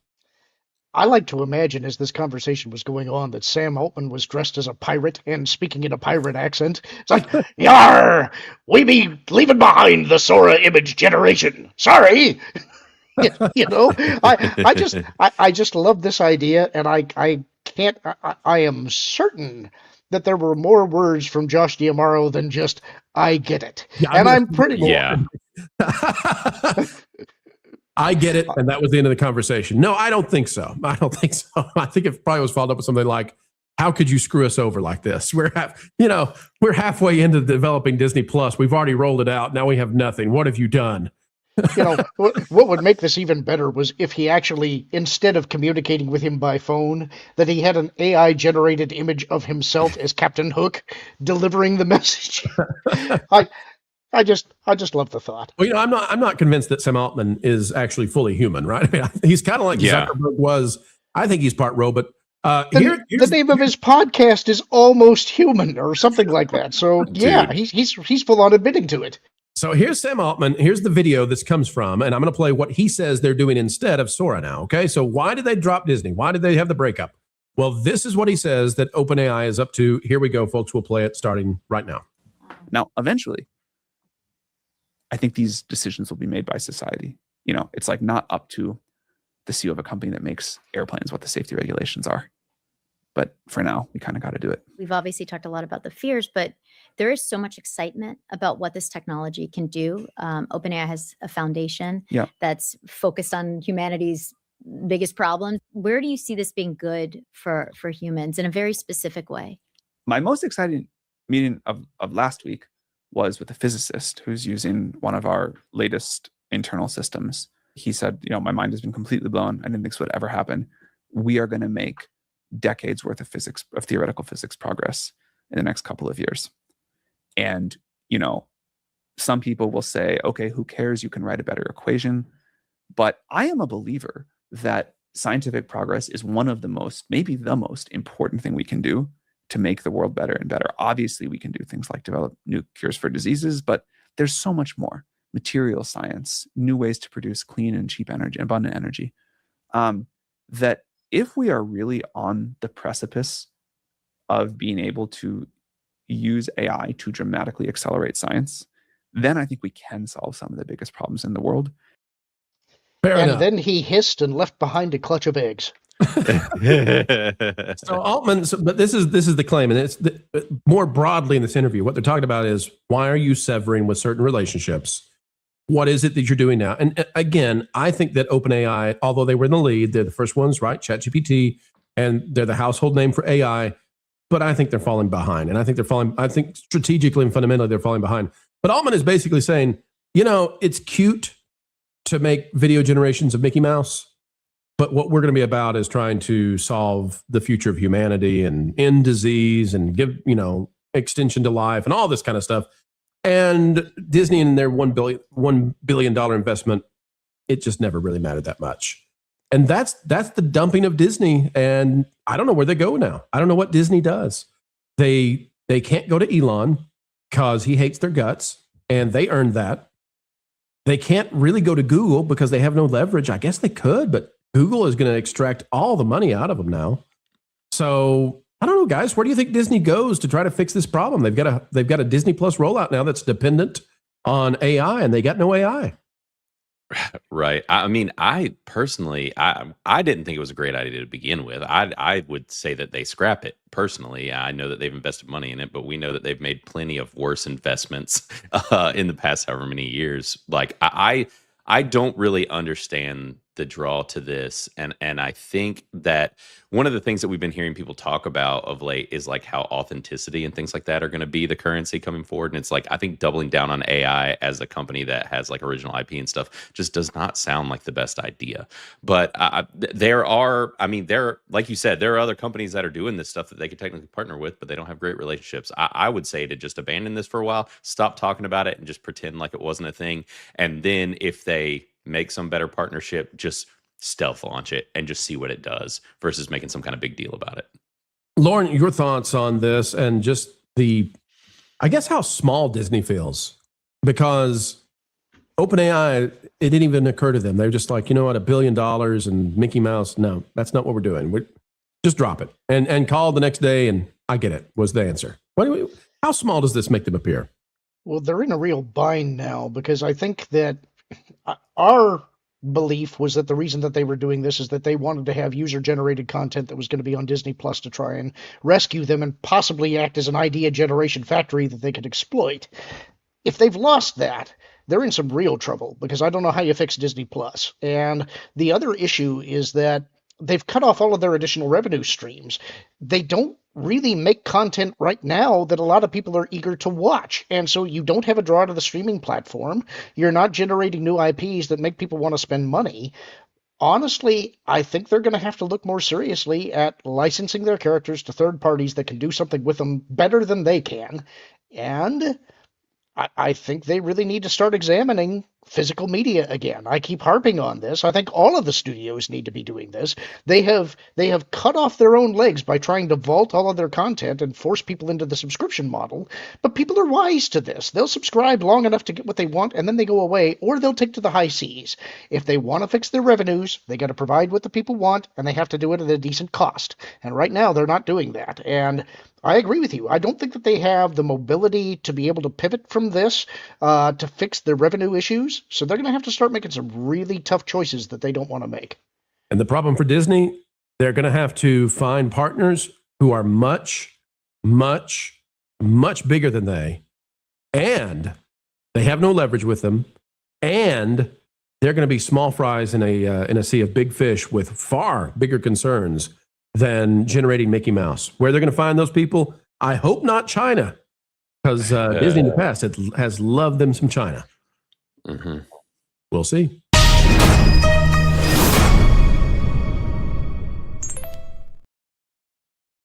I like to imagine as this conversation was going on that Sam Altman was dressed as a pirate and speaking in a pirate accent. It's like, "Yar, we be leaving behind the Sora image generation. Sorry." I just love this idea, and I am certain that there were more words from Josh D'Amaro than just "I get it." Yeah, and I'm pretty I get it, and that was the end of the conversation. No, I don't think so. I think it probably was followed up with something like, "How could you screw us over like this? We're halfway into developing Disney Plus. We've already rolled it out. Now we have nothing. What have you done?" What would make this even better was if he actually, instead of communicating with him by phone, that he had an AI-generated image of himself as Captain Hook delivering the message. I just love the thought. Well, I'm not convinced that Sam Altman is actually fully human, right? I mean, he's kind of like Zuckerberg was. I think he's part robot. The name of his podcast is Almost Human or something like that. So yeah, he's full on admitting to it. So here's Sam Altman. Here's the video this comes from, and I'm going to play what he says they're doing instead of Sora now. Okay, so why did they drop Disney? Why did they have the breakup? Well, this is what he says that OpenAI is up to. Here we go, folks. We'll play it starting right now. Now, eventually, I think these decisions will be made by society. It's like not up to the CEO of a company that makes airplanes what the safety regulations are. But for now, we kind of got to do it. We've obviously talked a lot about the fears, but there is so much excitement about what this technology can do. OpenAI has a foundation that's focused on humanity's biggest problems. Where do you see this being good for humans in a very specific way? My most exciting meeting of last week was with a physicist who's using one of our latest internal systems. He said, my mind has been completely blown. I didn't think this would ever happen. We are going to make decades worth of theoretical physics progress in the next couple of years. And, some people will say, okay, who cares? You can write a better equation. But I am a believer that scientific progress is one of the most, maybe the most important thing we can do to make the world better and better. Obviously, we can do things like develop new cures for diseases, but there's so much more. material science, new ways to produce clean and cheap energy, abundant energy, that if we are really on the precipice of being able to use AI to dramatically accelerate science, then I think we can solve some of the biggest problems in the world. And then he hissed and left behind a clutch of eggs. So Altman, but this is the claim, and it's more broadly in this interview. What they're talking about is, why are you severing with certain relationships? What is it that you're doing now? And again, I think that OpenAI, although they were in the lead, they're the first ones, right? ChatGPT, and they're the household name for AI. But I think they're falling behind, and I think strategically and fundamentally they're falling behind. But Altman is basically saying, it's cute to make video generations of Mickey Mouse, but what we're going to be about is trying to solve the future of humanity and end disease and give, extension to life and all this kind of stuff. And Disney and their $1 billion investment, it just never really mattered that much. And that's the dumping of Disney. And I don't know where they go now. I don't know what Disney does. They can't go to Elon because he hates their guts, and they earned that. They can't really go to Google because they have no leverage. I guess they could, but Google is going to extract all the money out of them now. So I don't know, guys. Where do you think Disney goes to try to fix this problem? They've got a Disney Plus rollout now that's dependent on AI, and they got no AI. Right. I mean, I personally, I didn't think it was a great idea to begin with. I would say that they scrap it. Personally, I know that they've invested money in it, but we know that they've made plenty of worse investments in the past however many years. Like I don't really understand the draw to this, and I think that one of the things that we've been hearing people talk about of late is like how authenticity and things like that are going to be the currency coming forward. And it's like, I think doubling down on AI as a company that has like original IP and stuff just does not sound like the best idea. But there are, like you said, there are other companies that are doing this stuff that they could technically partner with, but they don't have great relationships. I would say to just abandon this for a while, stop talking about it, and just pretend like it wasn't a thing. And then if they make some better partnership, just stealth launch it and just see what it does versus making some kind of big deal about it. Lauren, your thoughts on this and just I guess how small Disney feels, because OpenAI, it didn't even occur to them. They're just like, $1 billion and Mickey Mouse. No, that's not what we're doing. We just drop it and call the next day. And I get it was the answer. How small does this make them appear? Well, they're in a real bind now, because I think that our belief was that the reason that they were doing this is that they wanted to have user-generated content that was going to be on Disney Plus to try and rescue them and possibly act as an idea generation factory that they could exploit. If they've lost that, they're in some real trouble, because I don't know how you fix Disney Plus. And the other issue is that they've cut off all of their additional revenue streams. They don't really make content right now that a lot of people are eager to watch. And so you don't have a draw to the streaming platform. You're not generating new IPs that make people want to spend money. Honestly, I think they're going to have to look more seriously at licensing their characters to third parties that can do something with them better than they can. And I think they really need to start examining physical media again. I keep harping on this. I think all of the studios need to be doing this. They have cut off their own legs by trying to vault all of their content and force people into the subscription model. But people are wise to this. They'll subscribe long enough to get what they want, and then they go away, or they'll take to the high seas. If they want to fix their revenues, they got to provide what the people want, and they have to do it at a decent cost. And right now, they're not doing that. And I agree with you. I don't think that they have the mobility to be able to pivot from this to fix their revenue issues. So they're going to have to start making some really tough choices that they don't want to make. And the problem for Disney, they're going to have to find partners who are much, much, much bigger than they, and they have no leverage with them, and they're going to be small fries in a sea of big fish with far bigger concerns than generating Mickey Mouse. Where they're going to find those people? I hope not China, because Disney in the past has loved them some China. Mm-hmm. We'll see.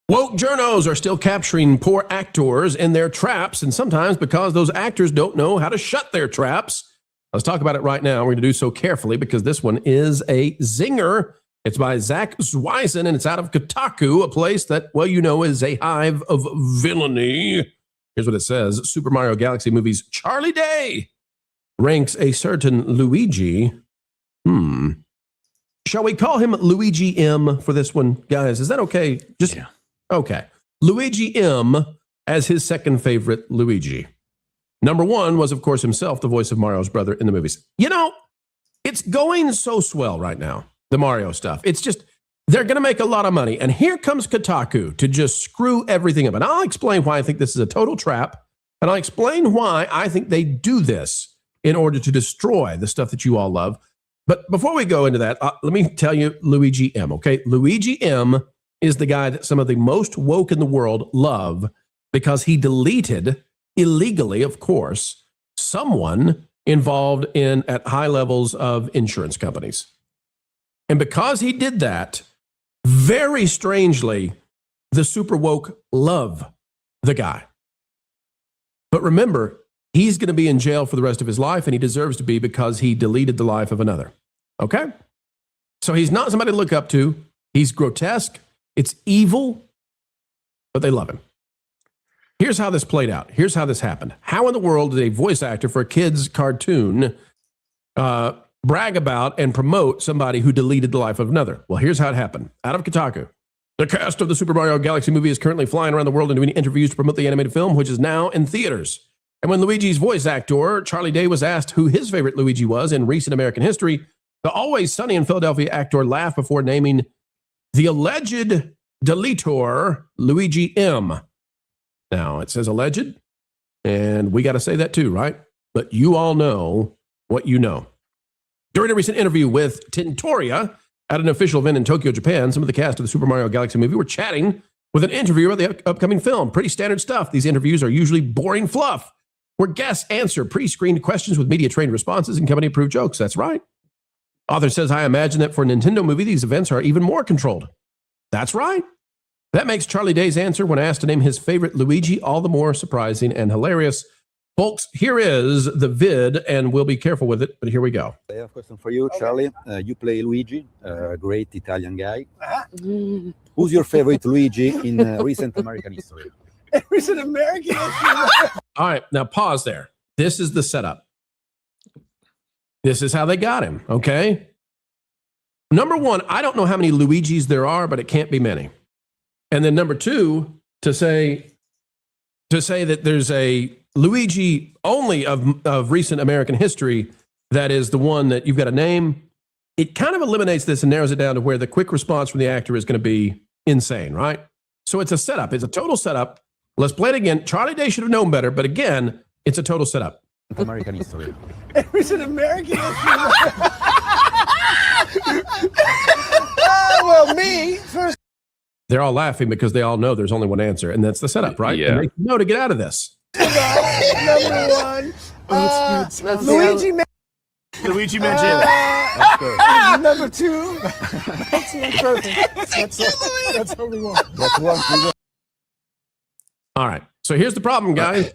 Woke journos are still capturing poor actors in their traps, and sometimes because those actors don't know how to shut their traps. Let's talk about it right now. We're going to do so carefully because this one is a zinger. It's by Zach Zweisen, and it's out of Kotaku, a place that, is a hive of villainy. Here's what it says. Super Mario Galaxy movie's Charlie Day ranks a certain Luigi. Shall we call him Luigi M for this one, guys? Is that okay? Okay. Luigi M as his second favorite Luigi. Number one was, of course, himself, the voice of Mario's brother in the movies. You know, it's going so swell right now, the Mario stuff. It's just, they're going to make a lot of money. And here comes Kotaku to just screw everything up. And I'll explain why I think this is a total trap. And I'll explain why I think they do this in order to destroy the stuff that you all love. But before we go into that, let me tell you Luigi M, okay? Luigi M is the guy that some of the most woke in the world love because he deleted, illegally, of course, someone involved in at high levels of insurance companies. And because he did that, very strangely, the super woke love the guy. But remember, he's going to be in jail for the rest of his life, and he deserves to be because he deleted the life of another. Okay? So he's not somebody to look up to. He's grotesque. It's evil, but they love him. Here's how this played out. Here's how this happened. How in the world did a voice actor for a kid's cartoon brag about and promote somebody who deleted the life of another? Well, here's how it happened. Out of Kotaku. The cast of the Super Mario Galaxy movie is currently flying around the world and doing interviews to promote the animated film, which is now in theaters. And when Luigi's voice actor, Charlie Day, was asked who his favorite Luigi was in recent American history, the always sunny in Philadelphia actor laughed before naming the alleged deletor, Luigi M. Now, it says alleged, and we got to say that too, right? But you all know what you know. During a recent interview with Tintoria at an official event in Tokyo, Japan, some of the cast of the Super Mario Galaxy movie were chatting with an interviewer about the upcoming film. Pretty standard stuff. These interviews are usually boring fluff, where guests answer pre-screened questions with media-trained responses and company-approved jokes. That's right. Author says, I imagine that for a Nintendo movie, these events are even more controlled. That's right. That makes Charlie Day's answer when asked to name his favorite Luigi all the more surprising and hilarious. Folks, here is the vid, and we'll be careful with it, but here we go. I have a question for you, Charlie. You play Luigi, a great Italian guy. Who's your favorite Luigi in recent American history? Recent American history? All right, now pause there. This is the setup. This is how they got him, okay? Number one, I don't know how many Luigis there are, but it can't be many. And then number two, to say that there's a Luigi only of recent American history that is the one that you've got to name, it kind of eliminates this and narrows it down to where the quick response from the actor is going to be insane, right? So it's a setup. It's a total setup. Let's play it again. Charlie Day should have known better, but again, it's a total setup. American history. Recent American history. Well, me first. They're all laughing because they all know there's only one answer, and that's the setup, right? Yeah. And they know to get out of this. Number one. Luigi mentioned. Number two. That's perfect. That's what we want. That's one. All right. So here's the problem, guys.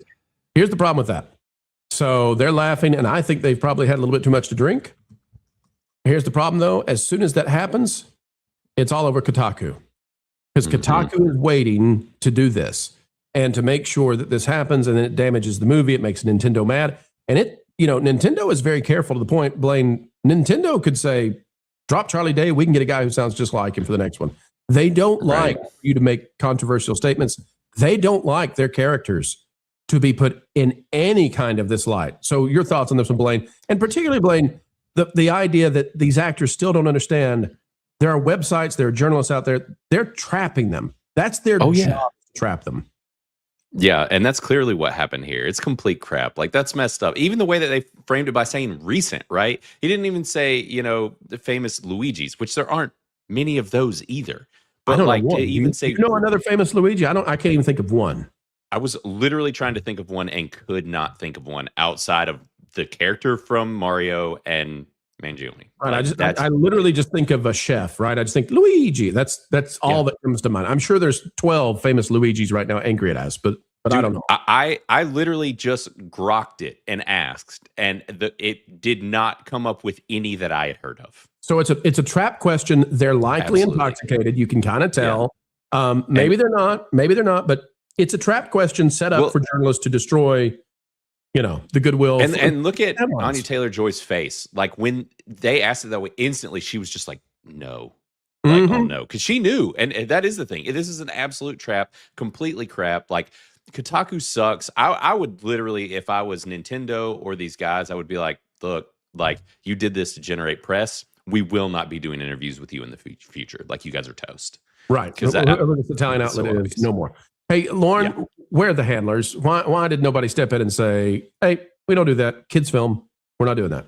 Here's the problem with that. So they're laughing, and I think they've probably had a little bit too much to drink. Here's the problem, though. As soon as that happens, it's all over Kotaku. Because Kotaku is waiting to do this and to make sure that this happens, and then it damages the movie. It makes Nintendo mad. And Nintendo is very careful to the point, Blaine, Nintendo could say, drop Charlie Day, we can get a guy who sounds just like him for the next one. They don't like you to make controversial statements. They don't like their characters to be put in any kind of this light. So your thoughts on this one, Blaine? And particularly, Blaine, the idea that these actors still don't understand. There are websites, there are journalists out there, they're trapping them. That's their job, to trap them. Yeah, and that's clearly what happened here. It's complete crap. Like, that's messed up. Even the way that they framed it by saying recent, right? He didn't even say, the famous Luigis, which there aren't many of those either. But like to even say, another famous Luigi? I can't even think of one. I was literally trying to think of one and could not think of one outside of the character from Mario and Mangione. Right, I literally just think of a chef, right? I just think Luigi. That's all that comes to mind. I'm sure there's 12 famous Luigis right now angry at us, but Dude, I don't know. I literally just grokked it and asked, and it did not come up with any that I had heard of. So it's a trap question. They're likely intoxicated. You can kind of tell. Yeah. Maybe they're not. Maybe they're not. But it's a trap question set up for journalists to destroy the goodwill. And look at headlines. Anya Taylor-Joy's face. Like when they asked it that way, instantly she was just like, no. Like, oh no. Because she knew. And that is the thing. This is an absolute trap, completely crap. Like Kotaku sucks. I would literally, if I was Nintendo or these guys, I would be like, look, like you did this to generate press. We will not be doing interviews with you in the future. Like you guys are toast. Right. Because this Italian outlet is no more. Hey, Lauren, where are the handlers? Why did nobody step in and say, hey, we don't do that. Kids film. We're not doing that.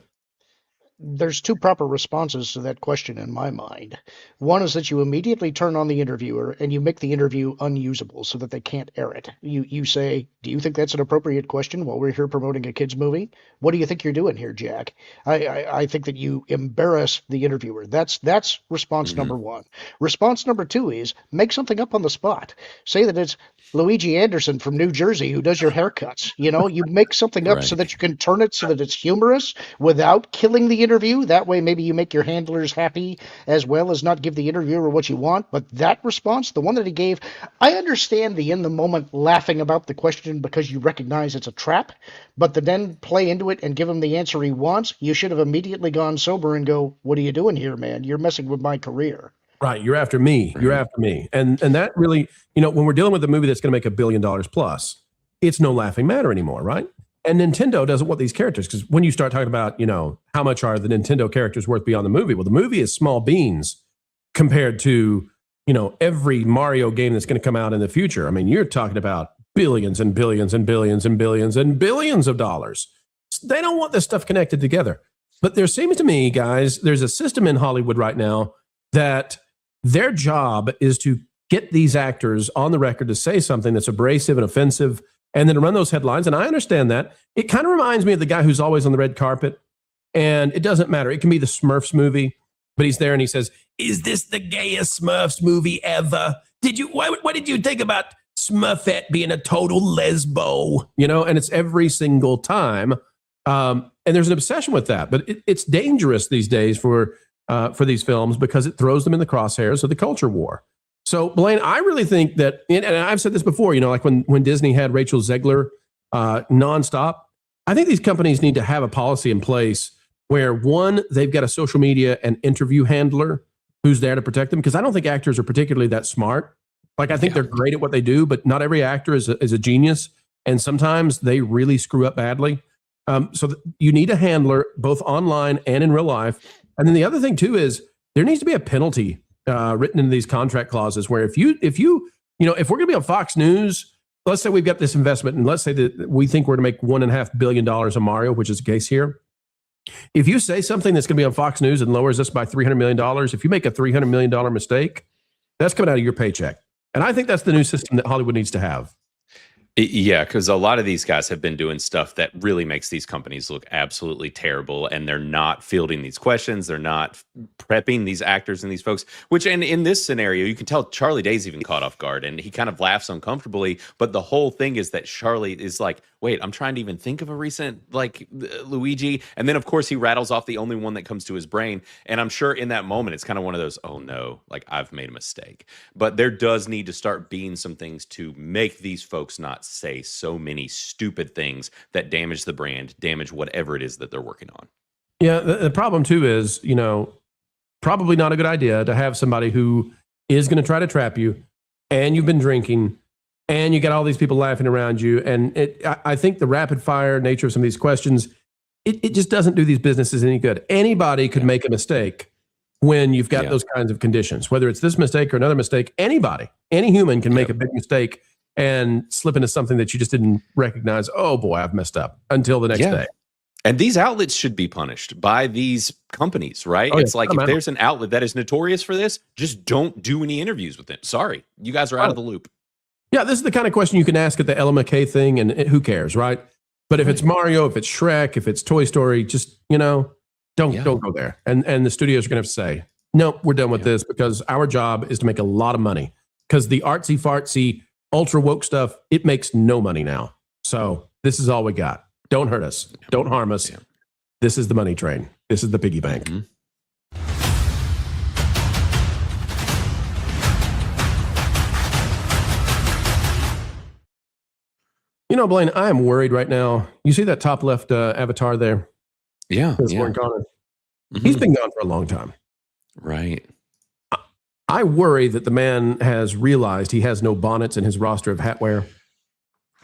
There's two proper responses to that question in my mind. One is that you immediately turn on the interviewer and you make the interview unusable so that they can't air it. You say, do you think that's an appropriate question while we're here promoting a kid's movie? What do you think you're doing here, Jack? I think that you embarrass the interviewer. That's response number one. Response number two is make something up on the spot. Say that it's Luigi Anderson from New Jersey who does your haircuts. You make something up so that you can turn it so that it's humorous without killing the interview. That way maybe you make your handlers happy as well as not give the interviewer what you want. But that response, the one that he gave, I understand the in the moment laughing about the question because you recognize it's a trap, but to then play into it and give him the answer he wants, you should have immediately gone sober and go, what are you doing here, man? You're messing with my career. Right. You're after me. You're after me. And that really, when we're dealing with a movie that's going to make $1 billion plus, it's no laughing matter anymore, right? And Nintendo doesn't want these characters because when you start talking about, how much are the Nintendo characters worth beyond the movie? Well, the movie is small beans compared to, every Mario game that's going to come out in the future. I mean, you're talking about billions and billions and billions and billions and billions of dollars. They don't want this stuff connected together. But there seems to me, guys, there's a system in Hollywood right now that their job is to get these actors on the record to say something that's abrasive and offensive and then to run those headlines. And I understand that. It kind of reminds me of the guy who's always on the red carpet. And it doesn't matter. It can be the Smurfs movie, but he's there and he says, is this the gayest Smurfs movie ever? What did you think about Smurfette being a total lesbo? And it's every single time. And there's an obsession with that. But it's dangerous these days for these films because it throws them in the crosshairs of the culture war. So, Blaine, I really think that, and I've said this before, like when Disney had Rachel Zegler nonstop, I think these companies need to have a policy in place where, one, they've got a social media and interview handler who's there to protect them, because I don't think actors are particularly that smart. Like, I think they're great at what they do, but not every actor is a genius, and sometimes they really screw up badly. So you need a handler both online and in real life. And then the other thing, too, is there needs to be a penalty written into these contract clauses where if we're going to be on Fox News, let's say we've got this investment and let's say that we think we're going to make $1.5 billion on Mario, which is the case here. If you say something that's going to be on Fox News and lowers us by $300 million, if you make a $300 million mistake, that's coming out of your paycheck. And I think that's the new system that Hollywood needs to have. Yeah, because a lot of these guys have been doing stuff that really makes these companies look absolutely terrible, and they're not fielding these questions. They're not prepping these actors and these folks, which in this scenario, you can tell Charlie Day's even caught off guard, and he kind of laughs uncomfortably. But the whole thing is that Charlie is like, wait, I'm trying to even think of a recent, Luigi. And then, of course, he rattles off the only one that comes to his brain. And I'm sure in that moment, it's kind of one of those, oh, no, I've made a mistake. But there does need to start being some things to make these folks not say so many stupid things that damage the brand, damage whatever it is that they're working on. Yeah, the problem too is, probably not a good idea to have somebody who is going to try to trap you, and you've been drinking, and you got all these people laughing around you. And I think the rapid fire nature of some of these questions, it just doesn't do these businesses any good. Anybody could make a mistake when you've got those kinds of conditions, whether it's this mistake or another mistake. Any human can make a big mistake and slip into something that you just didn't recognize. Oh boy, I've messed up, until the next day. And these outlets should be punished by these companies, right? Oh, yeah. It's like if there's an outlet that is notorious for this, just don't do any interviews with them. Sorry, you guys are out of the loop. Yeah, this is the kind of question you can ask at the Ella McKay thing, and who cares, right? But if it's Mario, if it's Shrek, if it's Toy Story, just, don't go there. And the studios are going to have to say, no, we're done with this, because our job is to make a lot of money. Because the artsy fartsy ultra woke stuff, it makes no money now. So this is all we got. Don't hurt us. Don't harm us. This is the money train. This is the piggy bank. You know, Blaine, I am worried right now. You see that top left avatar there? Yeah. He's been gone for a long time. Right. I worry that the man has realized he has no bonnets in his roster of hatwear.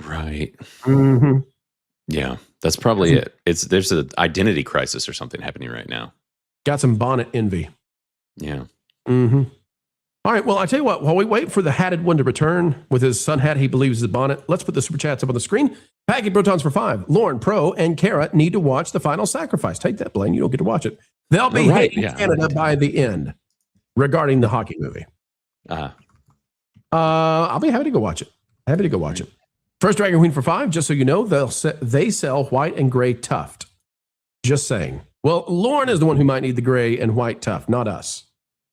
Right. Mm-hmm. Yeah, that's probably it. There's an identity crisis or something happening right now. Got some bonnet envy. Yeah. Mm-hmm. All right, well, I tell you what, while we wait for the hatted one to return with his sun hat he believes is a bonnet, let's put the super chats up on the screen. Packing Protons for 5. Lauren, Pro, and Kara need to watch The Final Sacrifice. Take that, Blaine. You don't get to watch it. They'll be hating Canada by the end regarding the hockey movie. I'll be happy to go watch it. First Dragon Queen for 5. Just so you know, they sell white and gray tuft. Just saying. Well, Lauren is the one who might need the gray and white tuft, not us.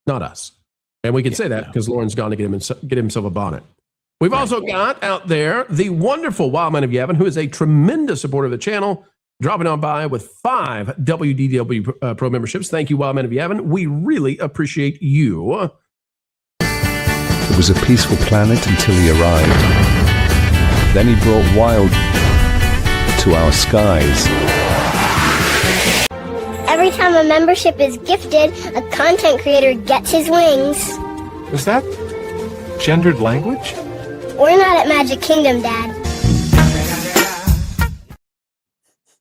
Not us. And we can say that because Lauren's gone to get himself a bonnet. We've also got out there the wonderful Wildman of Yavin, who is a tremendous supporter of the channel, dropping on by with 5 WDW Pro memberships. Thank you, Wildman of Yavin. We really appreciate you. It was a peaceful planet until he arrived. Then he brought wild to our skies. Every time a membership is gifted, a content creator gets his wings. Is that gendered language? We're not at Magic Kingdom, Dad.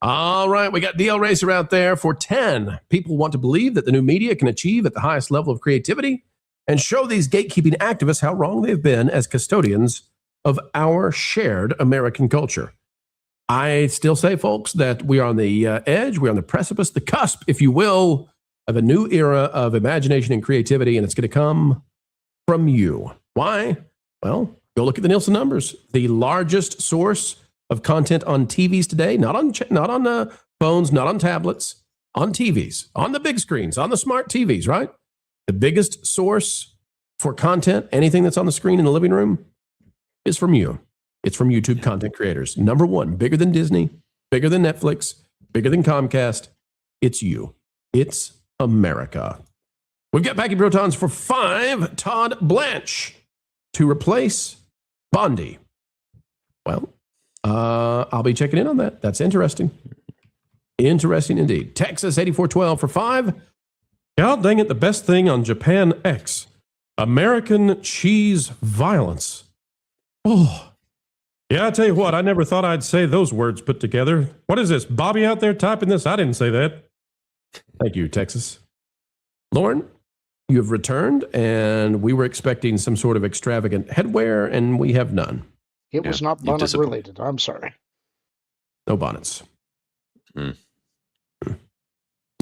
All right, we got DL Racer out there for 10. People want to believe that the new media can achieve at the highest level of creativity and show these gatekeeping activists how wrong they've been as custodians of our shared American culture. I still say, folks, that we are on the edge, we're on the precipice, the cusp, if you will, of a new era of imagination and creativity, and it's going to come from you. Why? Well, go look at the Nielsen numbers. The largest source of content on TVs today, not on phones, not on tablets, on TVs, on the big screens, on the smart TVs, right? The biggest source for content, anything that's on the screen in the living room, is from you. It's from YouTube content creators. Number one, bigger than Disney, bigger than Netflix, bigger than Comcast. It's you. It's America. We've got Packing Protons for 5. Todd Blanche to replace Bondi. Well, I'll be checking in on that. That's interesting. Interesting indeed. Texas 8412 for 5. God dang it, the best thing on Japan X. American cheese violence. Oh. Yeah, I tell you what, I never thought I'd say those words put together. What is this, Bobby out there typing this? I didn't say that. Thank you, Texas. Lauren, you have returned, and we were expecting some sort of extravagant headwear, and we have none. It was not bonnet related. I'm sorry. No bonnets.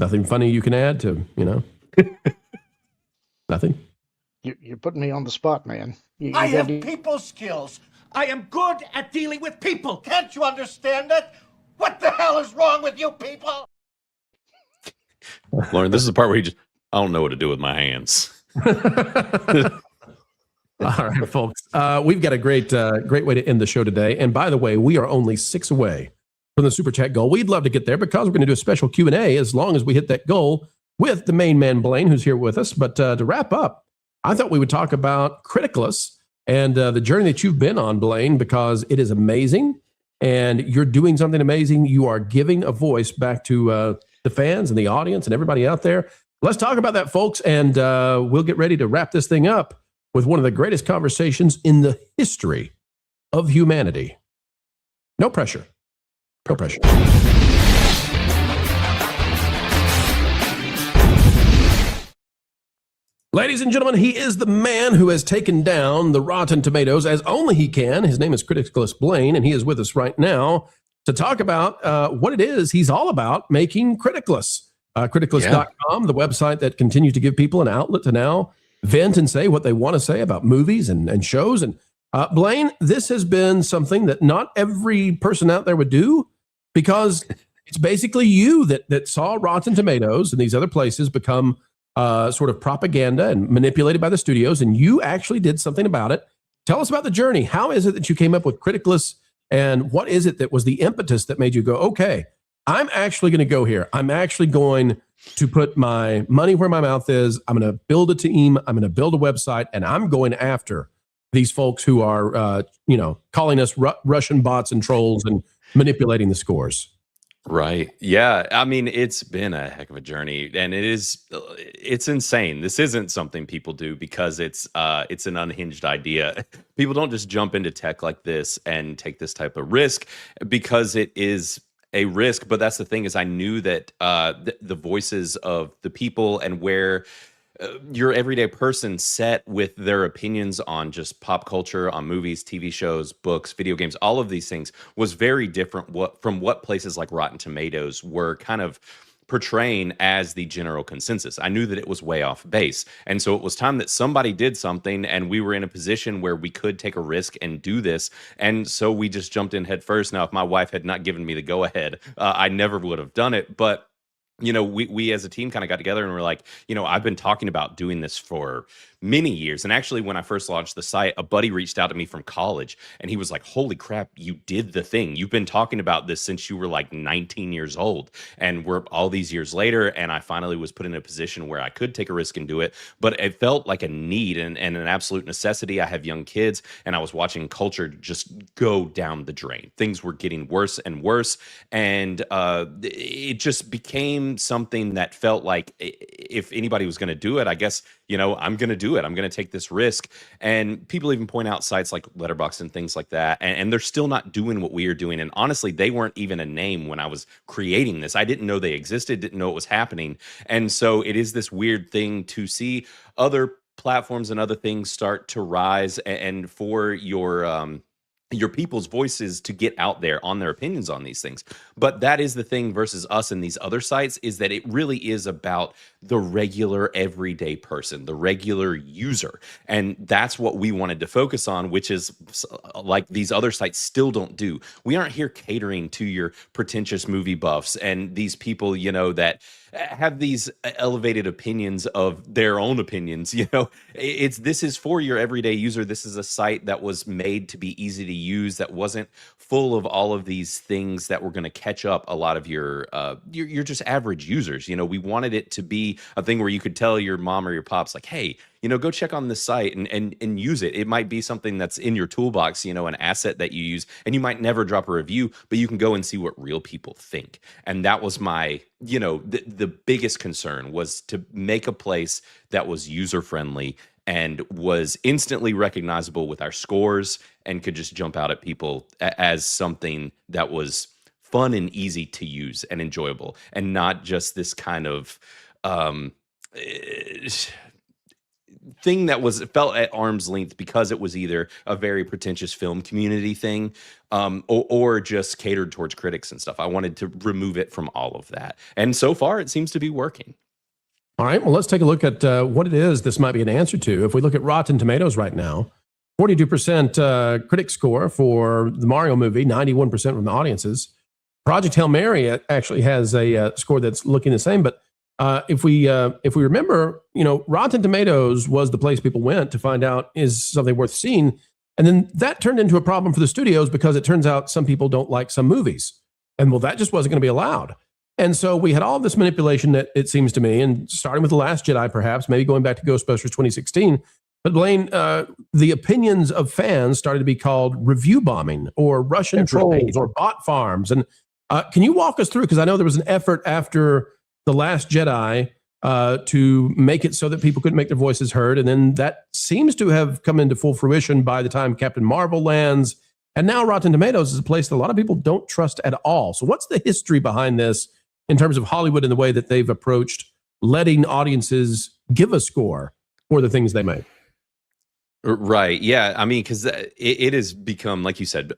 Nothing funny you can add to, Nothing? You're putting me on the spot, man. I have people skills. I am good at dealing with people. Can't you understand that? What the hell is wrong with you people? Lauren, this is the part where I don't know what to do with my hands. All right, folks. We've got a great way to end the show today. And by the way, we are only 6 away from the Super Chat goal. We'd love to get there because we're going to do a special Q&A as long as we hit that goal with the main man, Blaine, who's here with us. But to wrap up, I thought we would talk about Criticless and the journey that you've been on, Blaine, because it is amazing. And you're doing something amazing. You are giving a voice back to the fans and the audience and everybody out there. Let's talk about that, folks. And we'll get ready to wrap this thing up with one of the greatest conversations in the history of humanity. No pressure. No pressure. Ladies and gentlemen, he is the man who has taken down the Rotten Tomatoes as only he can. His name is Criticless Blaine, and he is with us right now to talk about what it is he's all about, making Criticless. Criticless.com, the website that continues to give people an outlet to now vent and say what they want to say about movies and shows. And Blaine, this has been something that not every person out there would do, because it's basically you that saw Rotten Tomatoes and these other places become sort of propaganda and manipulated by the studios, and you actually did something about it. Tell us about the journey. How is it that you came up with Criticless, and what is it that was the impetus that made you go, okay, I'm actually going to go here. I'm actually going to put my money where my mouth is. I'm going to build a team. I'm going to build a website, and I'm going after these folks who are, calling us Russian bots and trolls and manipulating the scores. Right. Yeah. I mean, it's been a heck of a journey, and it's insane. This isn't something people do because it's an unhinged idea. People don't just jump into tech like this and take this type of risk because it is a risk. But that's the thing, is I knew that the voices of the people and where your everyday person set with their opinions on just pop culture, on movies, TV shows, books, video games, all of these things was very different from what places like Rotten Tomatoes were kind of portraying as the general consensus. I knew that it was way off base. And so it was time that somebody did something, and we were in a position where we could take a risk and do this. And so we just jumped in head first. Now, if my wife had not given me the go ahead, I never would have done it. But we as a team kind of got together and we're like, I've been talking about doing this for many years. And actually, when I first launched the site, a buddy reached out to me from college and he was like, holy crap, you did the thing. You've been talking about this since you were like 19 years old. And we're all these years later. And I finally was put in a position where I could take a risk and do it. But it felt like a need and an absolute necessity. I have young kids and I was watching culture just go down the drain. Things were getting worse and worse. And it just became something that felt like if anybody was going to do it, I guess, I'm going to do it. I'm going to take this risk. And people even point out sites like Letterboxd and things like that. And they're still not doing what we are doing. And honestly, they weren't even a name when I was creating this. I didn't know they existed, didn't know it was happening. And so it is this weird thing to see other platforms and other things start to rise, and for your people's voices to get out there on their opinions on these things. But that is the thing versus us and these other sites, is that it really is about the regular everyday person, the regular user. And that's what we wanted to focus on, which is like these other sites still don't do. We aren't here catering to your pretentious movie buffs and these people, that have these elevated opinions of their own opinions. This is for your everyday user. This is a site that was made to be easy to use, that wasn't full of all of these things that were going to catch up a lot of your just average users. We wanted it to be a thing where you could tell your mom or your pops, like, hey, go check on this site and use it. It might be something that's in your toolbox, an asset that you use, and you might never drop a review, but you can go and see what real people think. And that was my, the biggest concern, was to make a place that was user-friendly and was instantly recognizable with our scores and could just jump out at people as something that was fun and easy to use and enjoyable, and not just this kind of thing that felt at arm's length because it was either a very pretentious film community thing or just catered towards critics and stuff. I wanted to remove it from all of that. And so far, it seems to be working. All right, well, let's take a look at what it is this might be an answer to. If we look at Rotten Tomatoes right now, 42% critic score for the Mario movie, 91% from the audiences. Project Hail Mary actually has a score that's looking the same. But if we remember, Rotten Tomatoes was the place people went to find out, is something worth seeing. And then that turned into a problem for the studios because it turns out some people don't like some movies. And well, that just wasn't going to be allowed. And so we had all this manipulation, that it seems to me, and starting with The Last Jedi, perhaps, maybe going back to Ghostbusters 2016. But Blaine, the opinions of fans started to be called review bombing or Russian trolls or bot farms. And can you walk us through, because I know there was an effort after The Last Jedi to make it so that people couldn't make their voices heard. And then that seems to have come into full fruition by the time Captain Marvel lands. And now Rotten Tomatoes is a place that a lot of people don't trust at all. So what's the history behind this in terms of Hollywood and the way that they've approached letting audiences give a score for the things they make? Right. Yeah. I mean, because it has become, like you said,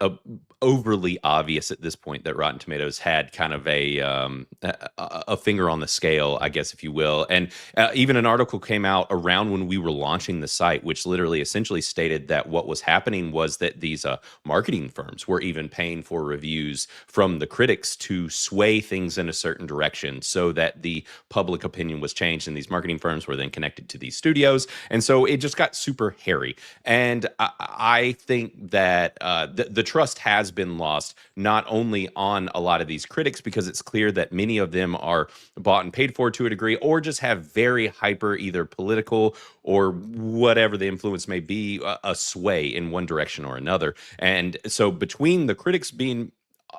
overly obvious at this point that Rotten Tomatoes had kind of a finger on the scale, I guess, if you will. And even an article came out around when we were launching the site, which literally essentially stated that what was happening was that these marketing firms were even paying for reviews from the critics to sway things in a certain direction so that the public opinion was changed. And these marketing firms were then connected to these studios. And so it just got super hairy. agree. And I think that the trust has been lost, not only on a lot of these critics, because it's clear that many of them are bought and paid for to a degree, or just have very hyper, either political or whatever the influence may be, a sway in one direction or another. And so between the critics being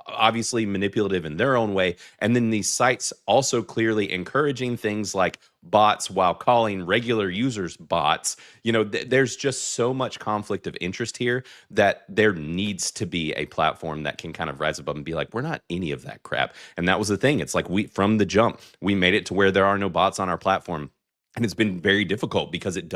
obviously manipulative in their own way, and then these sites also clearly encouraging things like bots while calling regular users bots, there's just so much conflict of interest here that there needs to be a platform that can kind of rise above and be like, we're not any of that crap. And that was the thing. It's like from the jump, we made it to where there are no bots on our platform. And it's been very difficult because it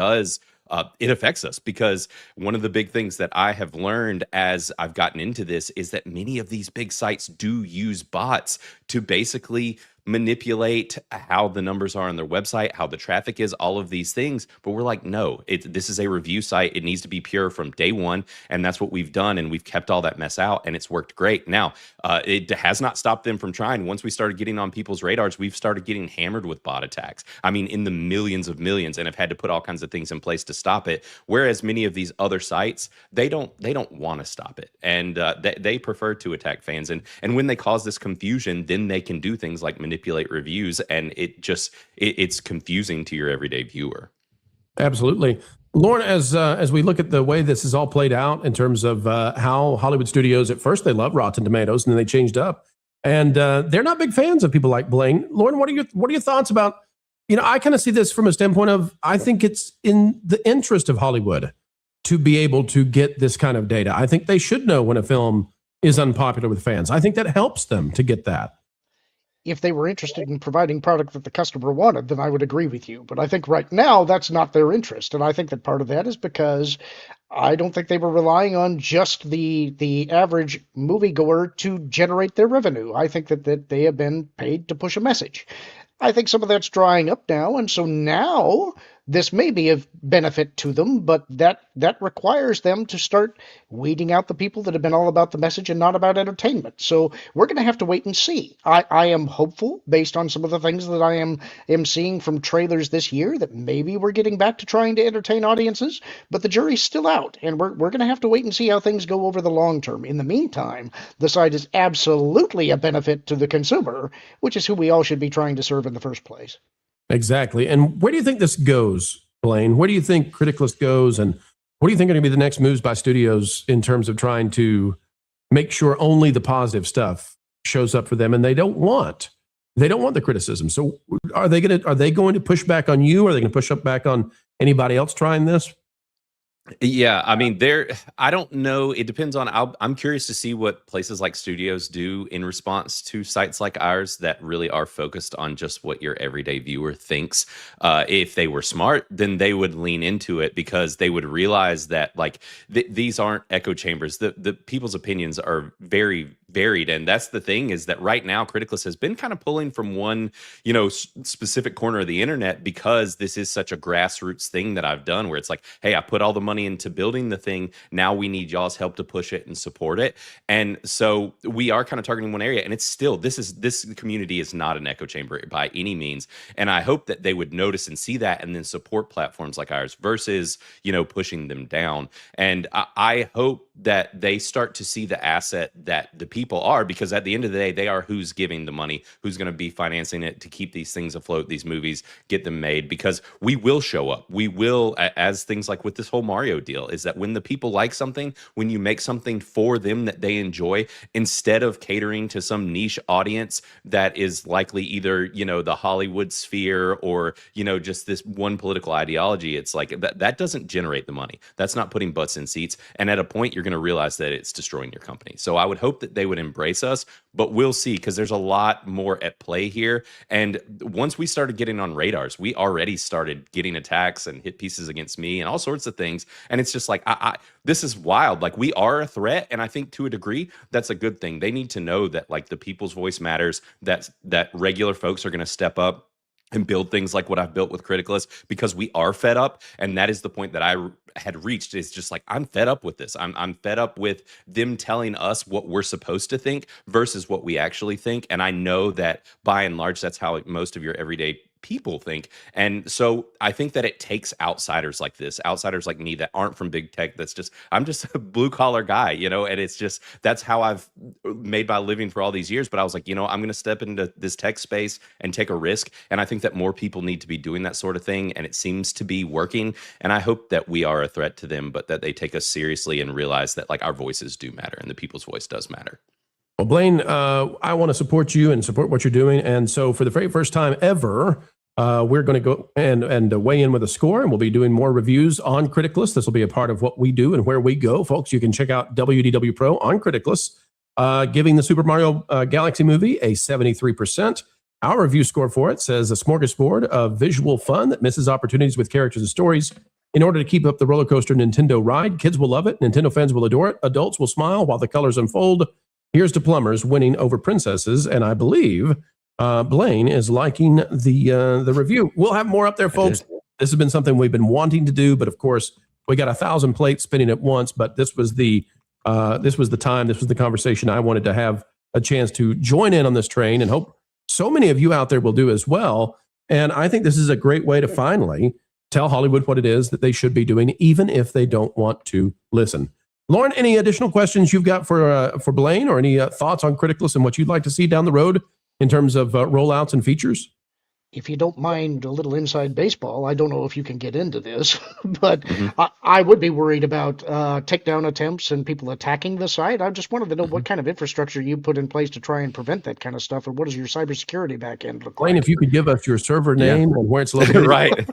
affects us, because one of the big things that I have learned as I've gotten into this is that many of these big sites do use bots to basically manipulate how the numbers are on their website, how the traffic is, all of these things. But we're like, no, this is a review site. It needs to be pure from day one. And that's what we've done. And we've kept all that mess out, and it's worked great. Now, it has not stopped them from trying. Once we started getting on people's radars, we've started getting hammered with bot attacks. I mean, in the millions of millions, and have had to put all kinds of things in place to stop it. Whereas many of these other sites, they don't want to stop it. And they prefer to attack fans. And when they cause this confusion, then they can do things like manipulate reviews, and it's confusing to your everyday viewer. Absolutely. Lauren, as we look at the way this is all played out in terms of how Hollywood studios, at first they loved Rotten Tomatoes and then they changed up, and they're not big fans of people like Blaine. Lauren, what are your thoughts about, I kind of see this from a standpoint of, I think it's in the interest of Hollywood to be able to get this kind of data. I think they should know when a film is unpopular with fans. I think that helps them to get that. If they were interested in providing product that the customer wanted, then I would agree with you. But I think right now that's not their interest. And I think that part of that is because I don't think they were relying on just the average moviegoer to generate their revenue. I think that they have been paid to push a message. I think some of that's drying up now. And so now this may be of benefit to them, but that requires them to start weeding out the people that have been all about the message and not about entertainment. So we're going to have to wait and see. I am hopeful, based on some of the things that I am seeing from trailers this year, that maybe we're getting back to trying to entertain audiences, but the jury's still out, and we're going to have to wait and see how things go over the long term. In the meantime, the site is absolutely a benefit to the consumer, which is who we all should be trying to serve in the first place. Exactly. And where do you think this goes, Blaine? Where do you think Criticless goes? And what do you think are going to be the next moves by studios in terms of trying to make sure only the positive stuff shows up for them, and they don't want the criticism? So are they going to push back on you? Are they going to push up back on anybody else trying this? Yeah, I mean, I don't know. It depends on, I'm curious to see what places like studios do in response to sites like ours that really are focused on just what your everyday viewer thinks. If they were smart, then they would lean into it, because they would realize that these aren't echo chambers. The people's opinions are very varied. And that's the thing, is that right now Criticless has been kind of pulling from one, specific corner of the internet, because this is such a grassroots thing that I've done, where it's like, hey, I put all the money into building the thing. Now we need y'all's help to push it and support it. And so we are kind of targeting one area, and it's still, this community is not an echo chamber by any means. And I hope that they would notice and see that, and then support platforms like ours versus, pushing them down. And I hope that they start to see the asset that the people are, because at the end of the day, they are who's giving the money, who's going to be financing it to keep these things afloat, these movies, get them made, because we will show up. We will, as things like with this whole Mario deal, is that when the people like something, when you make something for them that they enjoy, instead of catering to some niche audience that is likely either, the Hollywood sphere or, just this one political ideology, it's like that doesn't generate the money. That's not putting butts in seats. And at a point, you're going to realize that it's destroying your company. So I would hope that they would embrace us, but we'll see, because there's a lot more at play here. And once we started getting on radars, we already started getting attacks and hit pieces against me and all sorts of things. And it's just like, this is wild. Like, we are a threat. And I think to a degree, that's a good thing. They need to know that, the people's voice matters, that regular folks are going to step up and build things like what I've built with Criticless, because we are fed up. And that is the point that I had reached, is just like, I'm fed up with this. I'm fed up with them telling us what we're supposed to think versus what we actually think. And I know that by and large, that's how most of your everyday people think. And so I think that it takes outsiders like this, outsiders like me that aren't from big tech. I'm just a blue collar guy, and it's just, that's how I've made my living for all these years. But I was like, I'm going to step into this tech space and take a risk. And I think that more people need to be doing that sort of thing. And it seems to be working. And I hope that we are a threat to them, but that they take us seriously and realize that like our voices do matter and the people's voice does matter. Well, Blaine, I want to support you and support what you're doing. And so for the very first time ever, we're going to go and weigh in with a score, and we'll be doing more reviews on Criticless. This will be a part of what we do and where we go. Folks, you can check out WDW Pro on Criticless, giving the Super Mario Galaxy movie a 73%. Our review score for it says a smorgasbord of visual fun that misses opportunities with characters and stories. In order to keep up the roller coaster Nintendo ride, kids will love it, Nintendo fans will adore it, adults will smile while the colors unfold. Here's to plumbers winning over princesses, and I believe Blaine is liking the review. We'll have more up there, folks. This has been something we've been wanting to do, but of course, we got 1,000 plates spinning at once. But this was the time, this was the conversation I wanted to have a chance to join in on this train, and hope so many of you out there will do as well. And I think this is a great way to finally tell Hollywood what it is that they should be doing, even if they don't want to listen. Lauren, any additional questions you've got for Blaine, or any thoughts on Criticless and what you'd like to see down the road in terms of rollouts and features? If you don't mind a little inside baseball, I don't know if you can get into this, but I would be worried about takedown attempts and people attacking the site. I just wanted to know what kind of infrastructure you put in place to try and prevent that kind of stuff, and what does your cybersecurity backend look Blaine, like? if you could give us your server name and where it's located, Right.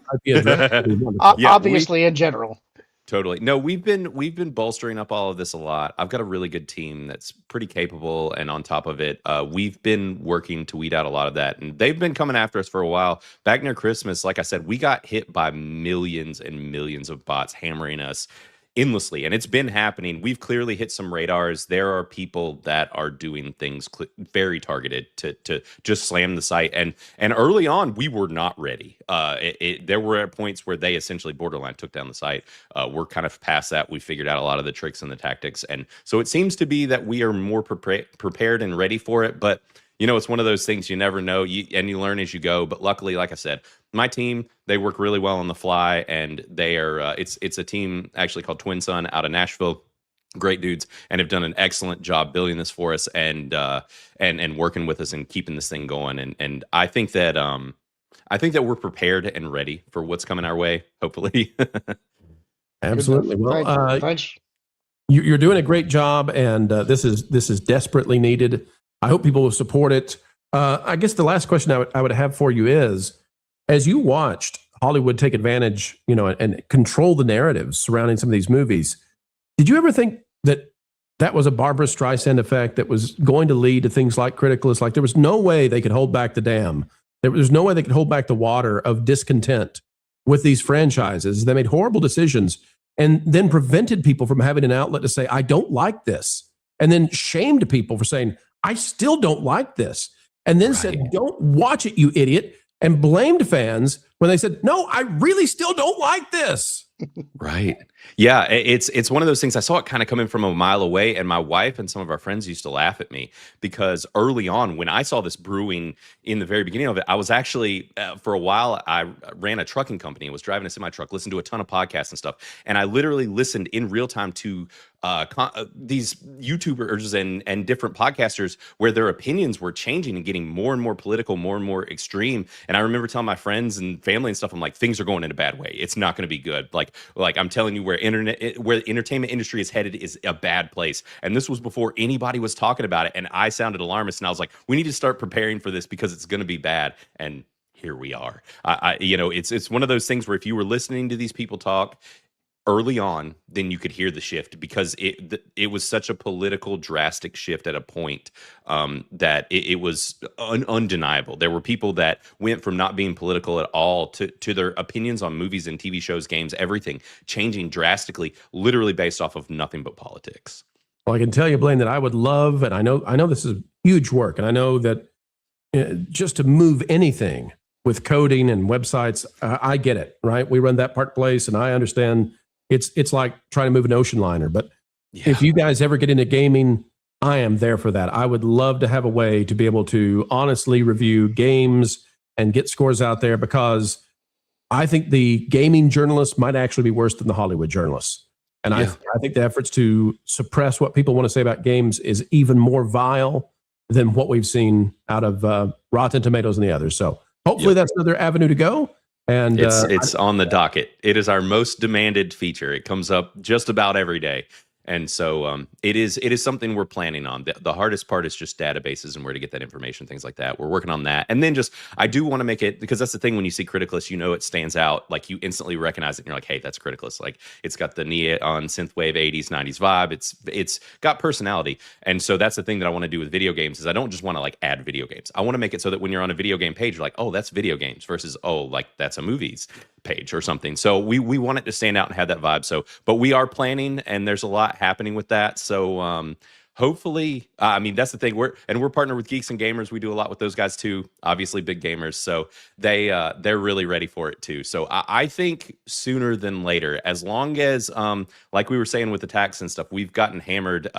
Obviously, in general. Totally. No, we've been bolstering up all of this a lot. I've got a really good team that's pretty capable, and on top of it, we've been working to weed out a lot of that, and they've been coming after us for a while. Back near Christmas, like I said, we got hit by millions and millions of bots hammering us endlessly, and it's been happening. We've clearly hit some radars. There are people that are doing things very targeted to just slam the site, and early on we were not ready. There were points where they essentially borderline took down the site. We're kind of past that. We figured out a lot of the tricks and the tactics, and so it seems to be that we are more prepared and ready for it. But it's one of those things you never know, and you learn as you go. But luckily, like I said, my team, they work really well on the fly, and they are it's a team actually called Twin Sun out of Nashville. Great dudes, and have done an excellent job building this for us and working with us and keeping this thing going. And I think that we're prepared and ready for what's coming our way, hopefully. Absolutely. Well, thanks. You're doing a great job, and this is desperately needed. I hope people will support it. I guess the last question I would have for you is, as you watched Hollywood take advantage, and control the narratives surrounding some of these movies, did you ever think that was a Barbara Streisand effect that was going to lead to things like Criticless? Like, there was no way they could hold back the dam. There was no way they could hold back the water of discontent with these franchises. They made horrible decisions and then prevented people from having an outlet to say, I don't like this, and then shamed people for saying, I still don't like this, and then said, don't watch it, you idiot, and blamed fans when they said, no, I really still don't like this. Right. Yeah, it's one of those things. I saw it kind of coming from a mile away, and my wife and some of our friends used to laugh at me because early on, when I saw this brewing in the very beginning of it, I was actually, for a while, I ran a trucking company and was driving a semi-truck, listened to a ton of podcasts and stuff, and I literally listened in real time to these YouTubers and different podcasters where their opinions were changing and getting more and more political, more and more extreme. And I remember telling my friends and family and stuff, I'm like, things are going in a bad way. It's not going to be good. Like I'm telling you, where the entertainment industry is headed is a bad place. And this was before anybody was talking about it. And I sounded alarmist, and I was like, we need to start preparing for this because it's going to be bad. And here we are. It's one of those things where if you were listening to these people talk early on, then you could hear the shift, because it was such a political drastic shift at a point that it was undeniable. There were people that went from not being political at all to their opinions on movies and TV shows, games, everything changing drastically, literally based off of nothing but politics. Well, I can tell you, Blaine, that I would love, and I know this is huge work, and I know that just to move anything with coding and websites, I get it, right? We run that Park Place, and I understand. It's like trying to move an ocean liner. But if you guys ever get into gaming, I am there for that. I would love to have a way to be able to honestly review games and get scores out there, because I think the gaming journalists might actually be worse than the Hollywood journalists. And I think the efforts to suppress what people want to say about games is even more vile than what we've seen out of Rotten Tomatoes and the others. So hopefully that's another avenue to go. And it's on the docket. It is our most demanded feature. It comes up just about every day. And so it is something we're planning on. The hardest part is just databases and where to get that information, things like that. We're working on that. And then I do want to make it, because that's the thing, when you see Criticless, it stands out. Like, you instantly recognize it and you're like, hey, that's Criticless. Like, it's got the neon synthwave 80s, 90s vibe. It's got personality. And so that's the thing that I want to do with video games, is I don't just want to like add video games. I want to make it so that when you're on a video game page, you're like, oh, that's video games, versus, oh, like that's a movies page or something. So we want it to stand out and have that vibe. So, but we are planning, and there's a lot happening with that. So hopefully, I mean, that's the thing. We're partnered with Geeks and Gamers. We do a lot with those guys too. Obviously, big gamers. So they're really ready for it too. So I think sooner than later, as long as like we were saying with the tax and stuff, we've gotten hammered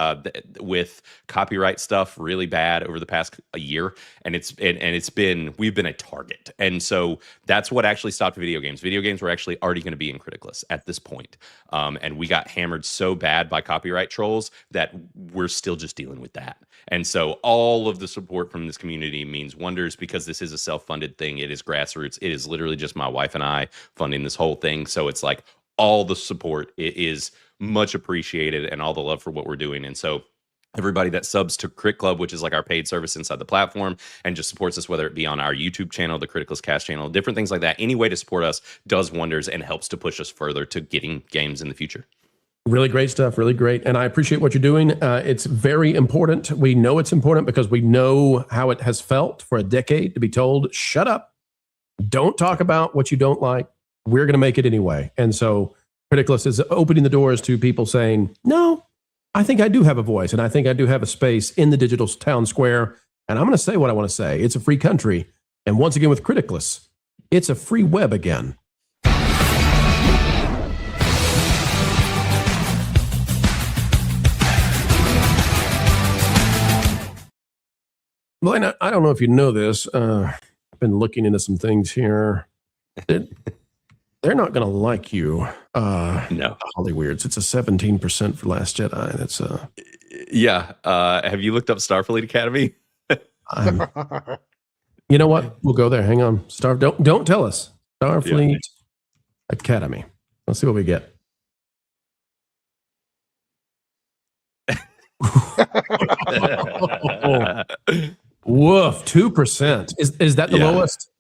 with copyright stuff really bad over the past year, and we've been a target. And so that's what actually stopped video games. Video games were actually already going to be in Criticless at this point, and we got hammered so bad by copyright trolls that we're still just dealing with that. And so all of the support from this community means wonders, because this is a self-funded thing. It is grassroots. It is literally just my wife and I funding this whole thing. So it's like all the support is much appreciated, and all the love for what we're doing. And so everybody that subs to Crit Club, which is like our paid service inside the platform, and just supports us, whether it be on our YouTube channel, the Criticless Cast channel, different things like that, any way to support us does wonders and helps to push us further to getting games in the future. Really great stuff. Really great. And I appreciate what you're doing. It's very important. We know it's important because we know how it has felt for a decade to be told, shut up, don't talk about what you don't like. We're going to make it anyway. And so Criticless is opening the doors to people saying, no, I think I do have a voice, and I think I do have a space in the digital town square. And I'm going to say what I want to say. It's a free country. And once again, with Criticless, it's a free web again. Blaine, I don't know if you know this. I've been looking into some things here. They're not going to like you. No. Hollyweirds. It's a 17% for Last Jedi. That's yeah. Have you looked up Starfleet Academy? You know what? We'll go there. Hang on. Don't tell us. Starfleet Academy. Let's see what we get. Woof, 2%. Is that the lowest?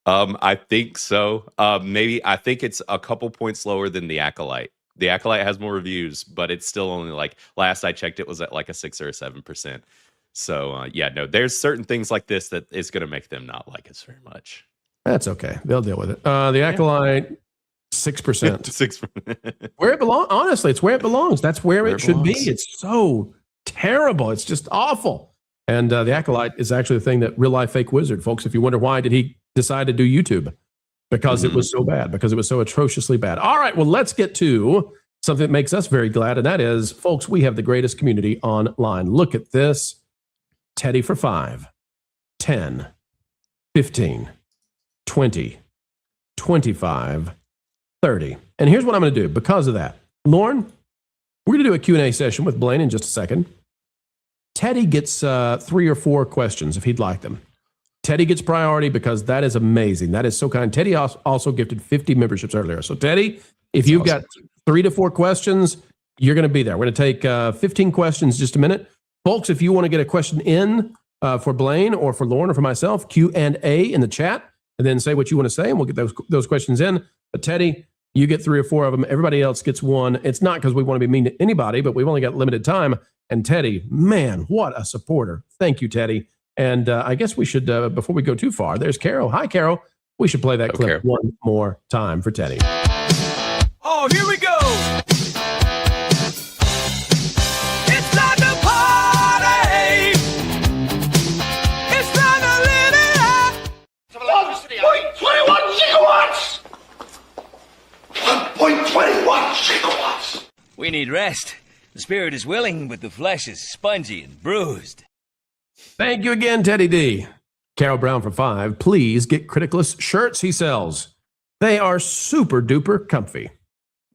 I think so. Maybe I think it's a couple points lower than the Acolyte. The Acolyte has more reviews, but it's still only like, last I checked, it was at like a 6 or a 7%. So no, there's certain things like this that is going to make them not like us very much. That's okay. They'll deal with it. The Acolyte, 6%. 6%. Where it belongs. Honestly, it's where it belongs. That's where it should be. It's so terrible. It's just awful. And the Acolyte is actually the thing that Real Life Fake Wizard, folks, if you wonder why did he decide to do YouTube, because it was so bad, because it was so atrociously bad. All right, well, let's get to something that makes us very glad, and that is, folks, we have the greatest community online. Look at this. Teddy for 5, 10, 15, 20, 25, 30. And here's what I'm going to do because of that. Lauren, we're going to do a Q&A session with Blaine in just a second. Teddy gets 3 or 4 questions if he'd like them. Teddy gets priority because that is amazing. That is so kind. Teddy also gifted 50 memberships earlier. So Teddy, if you've got 3 to 4 questions, you're going to be there. We're going to take 15 questions in just a minute. Folks, if you want to get a question in for Blaine or for Lauren or for myself, Q&A in the chat, and then say what you want to say, and we'll get those questions in. But Teddy, you get 3 or 4 of them. Everybody else gets 1. It's not because we want to be mean to anybody, but we've only got limited time. And Teddy, man, what a supporter. Thank you, Teddy. And I guess we should, before we go too far, there's Carol. Hi, Carol. We should play that clip one more time for Teddy. Oh, here we go. It's time to party. It's time to live it up. 1.21 gigawatts! 1.21 gigawatts! We need rest. The spirit is willing, but the flesh is spongy and bruised. Thank you again, Teddy D. Carol Brown for 5. Please get Criticless shirts he sells. They are super duper comfy.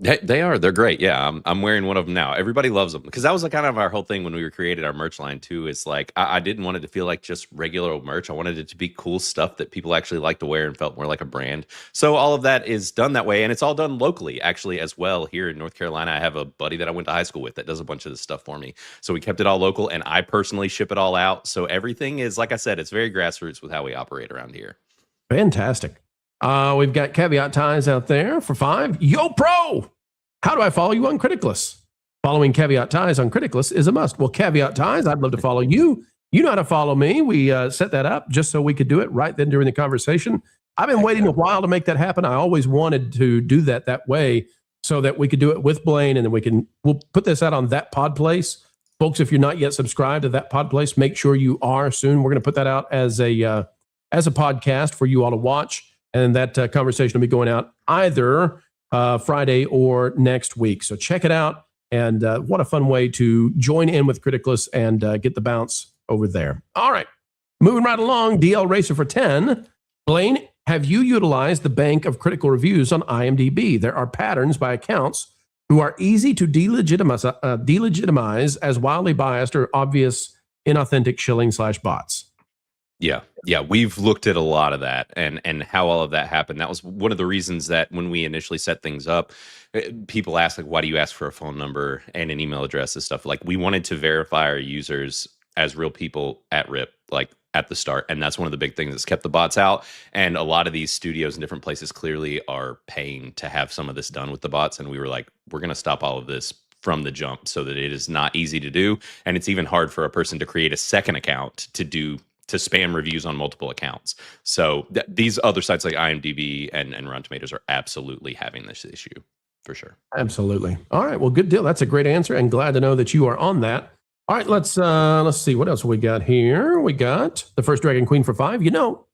They are. They're great. Yeah, I'm wearing one of them now. Everybody loves them because that was kind of our whole thing when we created our merch line too. Is like I didn't want it to feel like just regular old merch. I wanted it to be cool stuff that people actually like to wear and felt more like a brand. So all of that is done that way, and it's all done locally actually as well. Here in North Carolina, I have a buddy that I went to high school with that does a bunch of this stuff for me. So we kept it all local, and I personally ship it all out. So everything is, like I said, it's very grassroots with how we operate around here. Fantastic. We've got Caveat Ties out there for 5. Yo, Pro! How do I follow you on Criticless? Following Caveat Ties on Criticless is a must. Well, Caveat Ties, I'd love to follow you. You know how to follow me. We set that up just so we could do it right then during the conversation. I've been waiting a while to make that happen. I always wanted to do that way so that we could do it with Blaine, and then we'll put this out on That Pod Place. Folks, if you're not yet subscribed to That Pod Place, make sure you are soon. We're going to put that out as a podcast for you all to watch. And that conversation will be going out either Friday or next week. So check it out. And what a fun way to join in with Criticless and get the bounce over there. All right. Moving right along, DL Racer for 10. Blaine, have you utilized the bank of critical reviews on IMDb? There are patterns by accounts who are easy to delegitimize as wildly biased or obvious, inauthentic shilling/bots. Yeah, we've looked at a lot of that and how all of that happened. That was one of the reasons that when we initially set things up, people ask, like, why do you ask for a phone number and an email address and stuff? Like, we wanted to verify our users as real people at RIP, like at the start. And that's one of the big things that's kept the bots out. And a lot of these studios in different places clearly are paying to have some of this done with the bots. And we were like, we're going to stop all of this from the jump so that it is not easy to do. And it's even hard for a person to create a second account to spam reviews on multiple accounts. So these other sites like IMDb and Rotten Tomatoes are absolutely having this issue for sure. Absolutely. All right. Well, good deal. That's a great answer, and glad to know that you are on that. All right. Let's see what else we got here. We got The First Dragon Queen for 5. You know,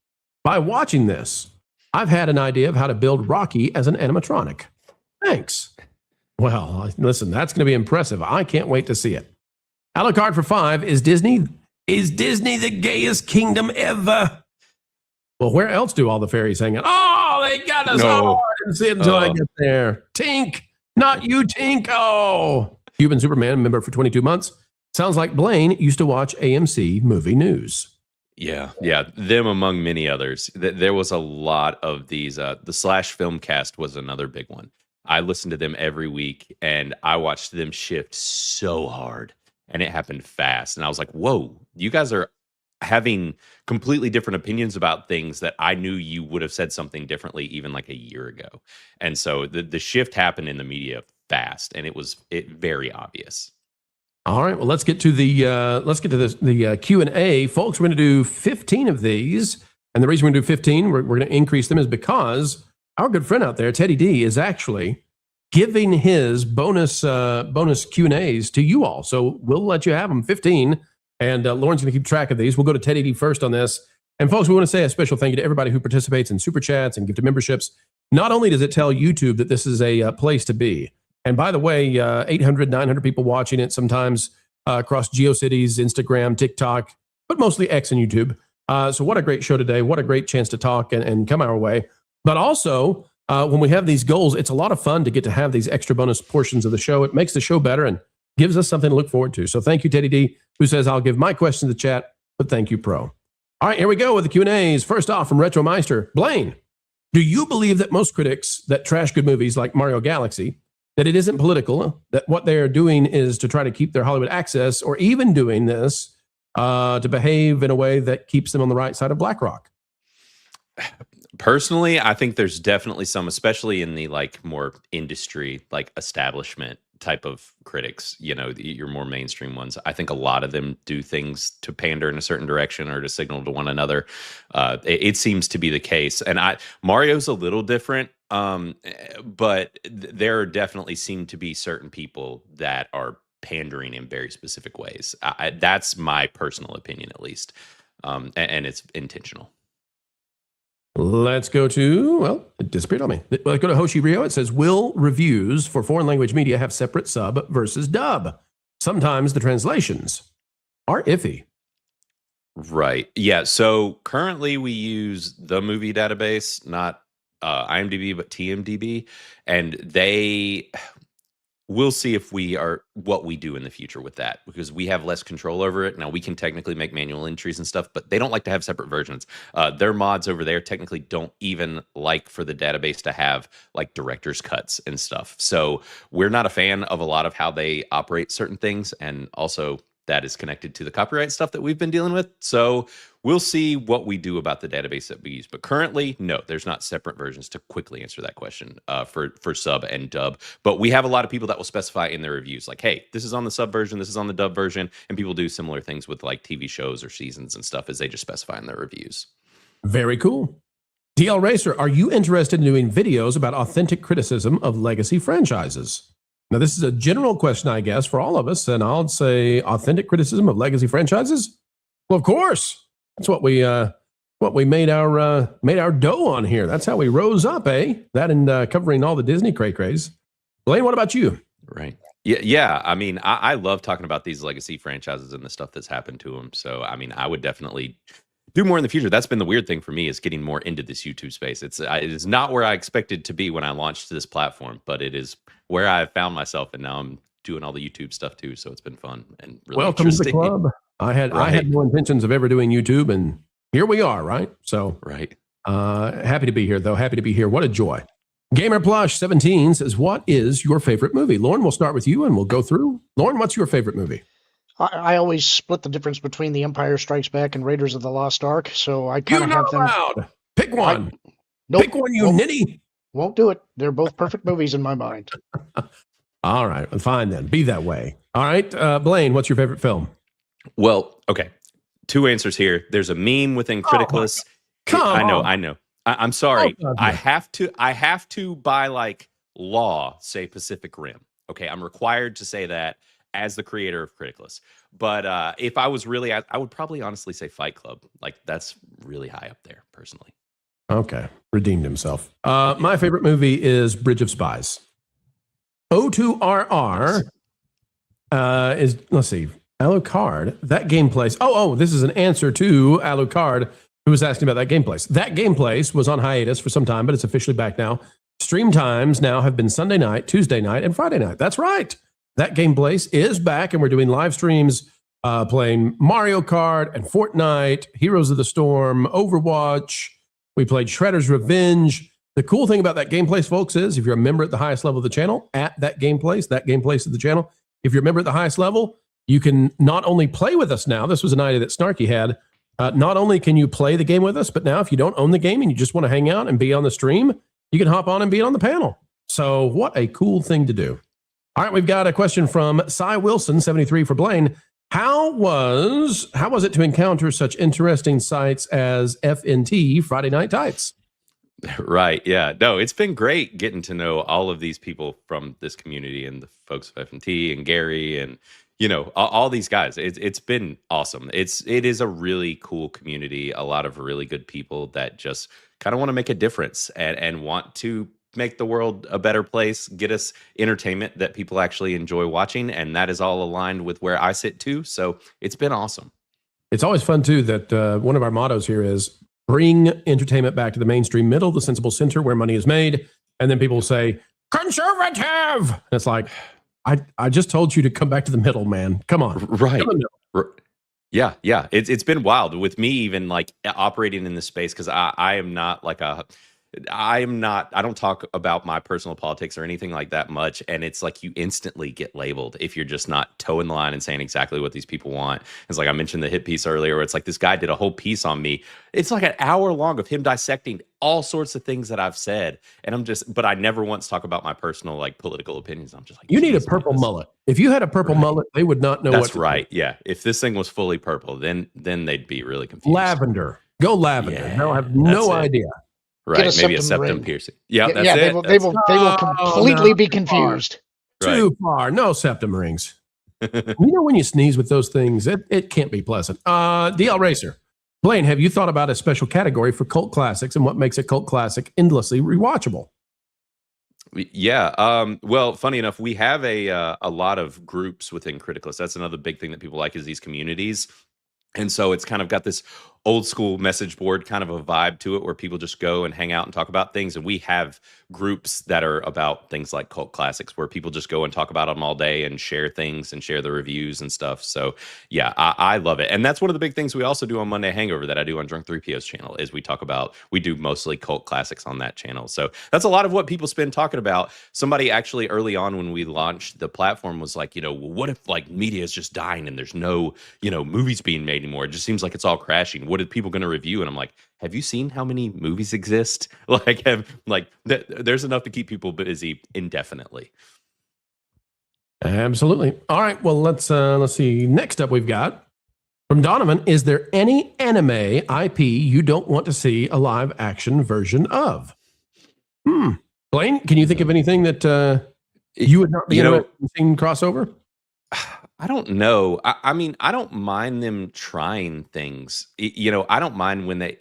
by watching this, I've had an idea of how to build Rocky as an animatronic. Thanks. Well, listen, that's going to be impressive. I can't wait to see it. Alucard for 5. Is Disney the gayest kingdom ever? Well, where else do all the fairies hang out? Oh, they got us. Oh, I didn't see it until I get there. Tink, not you, Tink. Oh, Cuban Superman member for 22 months. Sounds like Blaine used to watch AMC Movie News. Yeah, them among many others. There was a lot of these. The Slash Filmcast was another big one. I listened to them every week, and I watched them shift so hard. And it happened fast. And I was like, whoa, you guys are having completely different opinions about things that I knew you would have said something differently even like a year ago. And so the shift happened in the media fast, and it was very obvious. All right, well, let's get to the Q&A. Folks, we're going to do 15 of these. And the reason we're going to do 15, we're going to increase them, is because our good friend out there, Teddy D, is actually giving his bonus Q&As to you all. So we'll let you have them, 15. And Lauren's going to keep track of these. We'll go to Teddy D first on this. And folks, we want to say a special thank you to everybody who participates in Super Chats and gifted memberships. Not only does it tell YouTube that this is a place to be, and by the way, 800, 900 people watching it sometimes across GeoCities, Instagram, TikTok, but mostly X and YouTube. So what a great show today. What a great chance to talk and come our way. But also, when we have these goals, it's a lot of fun to get to have these extra bonus portions of the show. It makes the show better and gives us something to look forward to. So thank you, Teddy D, who says, I'll give my question to the chat, but thank you, Pro. All right, here we go with the Q&As. First off, from Retromeister. Blaine, do you believe that most critics that trash good movies like Mario Galaxy, that it isn't political, that what they're doing is to try to keep their Hollywood access, or even doing this to behave in a way that keeps them on the right side of BlackRock? Personally, I think there's definitely some, especially in the more industry, establishment type of critics, your more mainstream ones. I think a lot of them do things to pander in a certain direction or to signal to one another. It seems to be the case. And Mario's a little different, but there definitely seem to be certain people that are pandering in very specific ways. That's my personal opinion, at least. And it's intentional. Let's go to, well, it disappeared on me. Let's go to Hoshi Rio. It says, will reviews for foreign language media have separate sub versus dub? Sometimes the translations are iffy. Right. Yeah. So currently we use the movie database, not IMDb, but TMDB. And we'll see if what we do in the future with that, because we have less control over it. Now we can technically make manual entries and stuff, but they don't like to have separate versions. Their mods over there technically don't even like for the database to have like director's cuts and stuff. So we're not a fan of a lot of how they operate certain things. And also that is connected to the copyright stuff that we've been dealing with. So we'll see what we do about the database that we use. But currently, no, there's not separate versions to quickly answer that question for sub and dub. But we have a lot of people that will specify in their reviews, like, hey, this is on the sub version, this is on the dub version. And people do similar things with like TV shows or seasons and stuff, as they just specify in their reviews. Very cool. DL Racer, are you interested in doing videos about authentic criticism of legacy franchises? Now, this is a general question, I guess, for all of us, and I'll say authentic criticism of legacy franchises. Well, of course, that's what we made our dough on here. That's how we rose up, eh? That and covering all the Disney craze. Blaine, what about you? Right. Yeah. I mean, I love talking about these legacy franchises and the stuff that's happened to them. So, I mean, I would definitely do more in the future. That's been the weird thing for me, is getting more into this YouTube space. It is not where I expected to be when I launched this platform, but it is where I found myself, and now I'm doing all the YouTube stuff too. So it's been fun and really welcome to the club. I had no intentions of ever doing YouTube, and here we are, right? So happy to be here, though. Happy to be here. What a joy. Gamer Plush 17 says, what is your favorite movie? Lauren, we'll start with you and we'll go through. Lauren, what's your favorite movie? I always split the difference between The Empire Strikes Back and Raiders of the Lost Ark, so I kind of have them. Allowed. Pick one. Pick one, you nitty. Won't do it. They're both perfect movies in my mind. All right, fine then. Be that way. All right, Blaine, what's your favorite film? Well, okay. Two answers here. There's a meme within Criticless. I know. I'm sorry. I have to by like law say Pacific Rim. Okay, I'm required to say that as the creator of Criticless. But if I was really, I would probably honestly say Fight Club. Like, that's really high up there, personally. Okay, redeemed himself. My favorite movie is Bridge of Spies. O2RR is, let's see, Alucard. That game place. This is an answer to Alucard, who was asking about that game place. That game place was on hiatus for some time, but it's officially back now. Stream times now have been Sunday night, Tuesday night, and Friday night. That's right. That game place is back, and we're doing live streams playing Mario Kart and Fortnite, Heroes of the Storm, Overwatch. We played Shredder's Revenge. The cool thing about that game place, folks, is if you're a member at the highest level of the channel, at that game place is the channel. If you're a member at the highest level, you can not only play with us now. This was an idea that Snarky had. Not only can you play the game with us, but now if you don't own the game and you just want to hang out and be on the stream, you can hop on and be on the panel. So what a cool thing to do. All right, we've got a question from Cy Wilson, 73 for Blaine. How was it to encounter such interesting sites as FNT Friday Night Tights? Right. Yeah. No, it's been great getting to know all of these people from this community and the folks of FNT and Gary and, you know, all these guys. It's been awesome. It is a really cool community. A lot of really good people that just kind of want to make a difference and want to make the world a better place, get us entertainment that people actually enjoy watching. And that is all aligned with where I sit too. So it's been awesome. It's always fun too that one of our mottos here is bring entertainment back to the mainstream middle, the sensible center where money is made. And then people say, conservative. And it's like, I just told you to come back to the middle, man. Come on. Right. Yeah. Yeah. It's been wild with me even like operating in this space. Cause I am not like I don't talk about my personal politics or anything like that much. And it's like you instantly get labeled if you're just not toeing the line and saying exactly what these people want. It's like I mentioned the hit piece earlier where it's like this guy did a whole piece on me. It's like an hour long of him dissecting all sorts of things that I've said. And but I never once talk about my personal like political opinions. I'm just like, you need a purple mullet. If you had a purple mullet, they would not know what to do. Yeah. If this thing was fully purple, then they'd be really confused. Lavender. Go lavender. Yeah, they'll have no idea. Right, maybe a septum piercing. Yeah, that's yeah, it. They will completely be confused. Too far. No septum rings. You know when you sneeze with those things, it can't be pleasant. DL Racer. Blaine, have you thought about a special category for cult classics and what makes a cult classic endlessly rewatchable? Yeah. Well, funny enough, we have a lot of groups within Criticless. That's another big thing that people like is these communities. And so it's kind of got this old school message board kind of a vibe to it where people just go and hang out and talk about things. And we have groups that are about things like cult classics where people just go and talk about them all day and share things and share the reviews and stuff. So yeah, I love it. And that's one of the big things we also do on Monday Hangover that I do on Drunk 3PO's channel is we do mostly cult classics on that channel. So that's a lot of what people spend talking about. Somebody actually early on when we launched the platform was like, well, what if like media is just dying and there's no, movies being made anymore? It just seems like it's all crashing. What are people going to review? And I'm like, have you seen how many movies exist? There's enough to keep people busy indefinitely. Absolutely. All right. Well, let's see. Next up, we've got from Donovan. Is there any anime IP you don't want to see a live action version of? Blaine, can you think of anything that you would not be interested in seeing crossover? I don't know. I mean, I don't mind them trying things. I don't mind when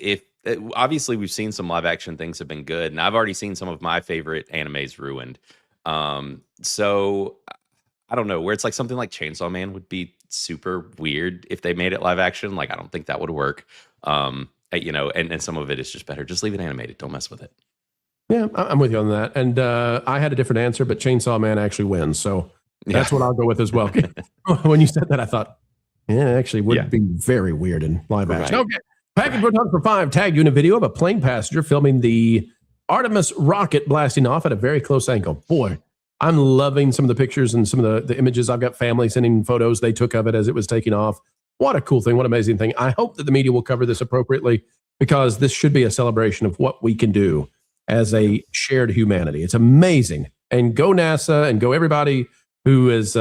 obviously we've seen some live action things have been good, and I've already seen some of my favorite animes ruined. So I don't know, where it's like something like Chainsaw Man would be super weird if they made it live action. Like, I don't think that would work. And some of it is just better. Just leave it animated. Don't mess with it. Yeah, I'm with you on that. And I had a different answer, but Chainsaw Man actually wins. So that's what I'll go with as well. When you said that, I thought, actually would be very weird in live action. Okay. Package Protons for 5 tagged you in a video of a plane passenger filming the Artemis rocket blasting off at a very close angle. Boy, I'm loving some of the pictures and some of the images. I've got family sending photos they took of it as it was taking off. What a cool thing. What an amazing thing. I hope that the media will cover this appropriately because this should be a celebration of what we can do as a shared humanity. It's amazing. And go NASA and go everybody who has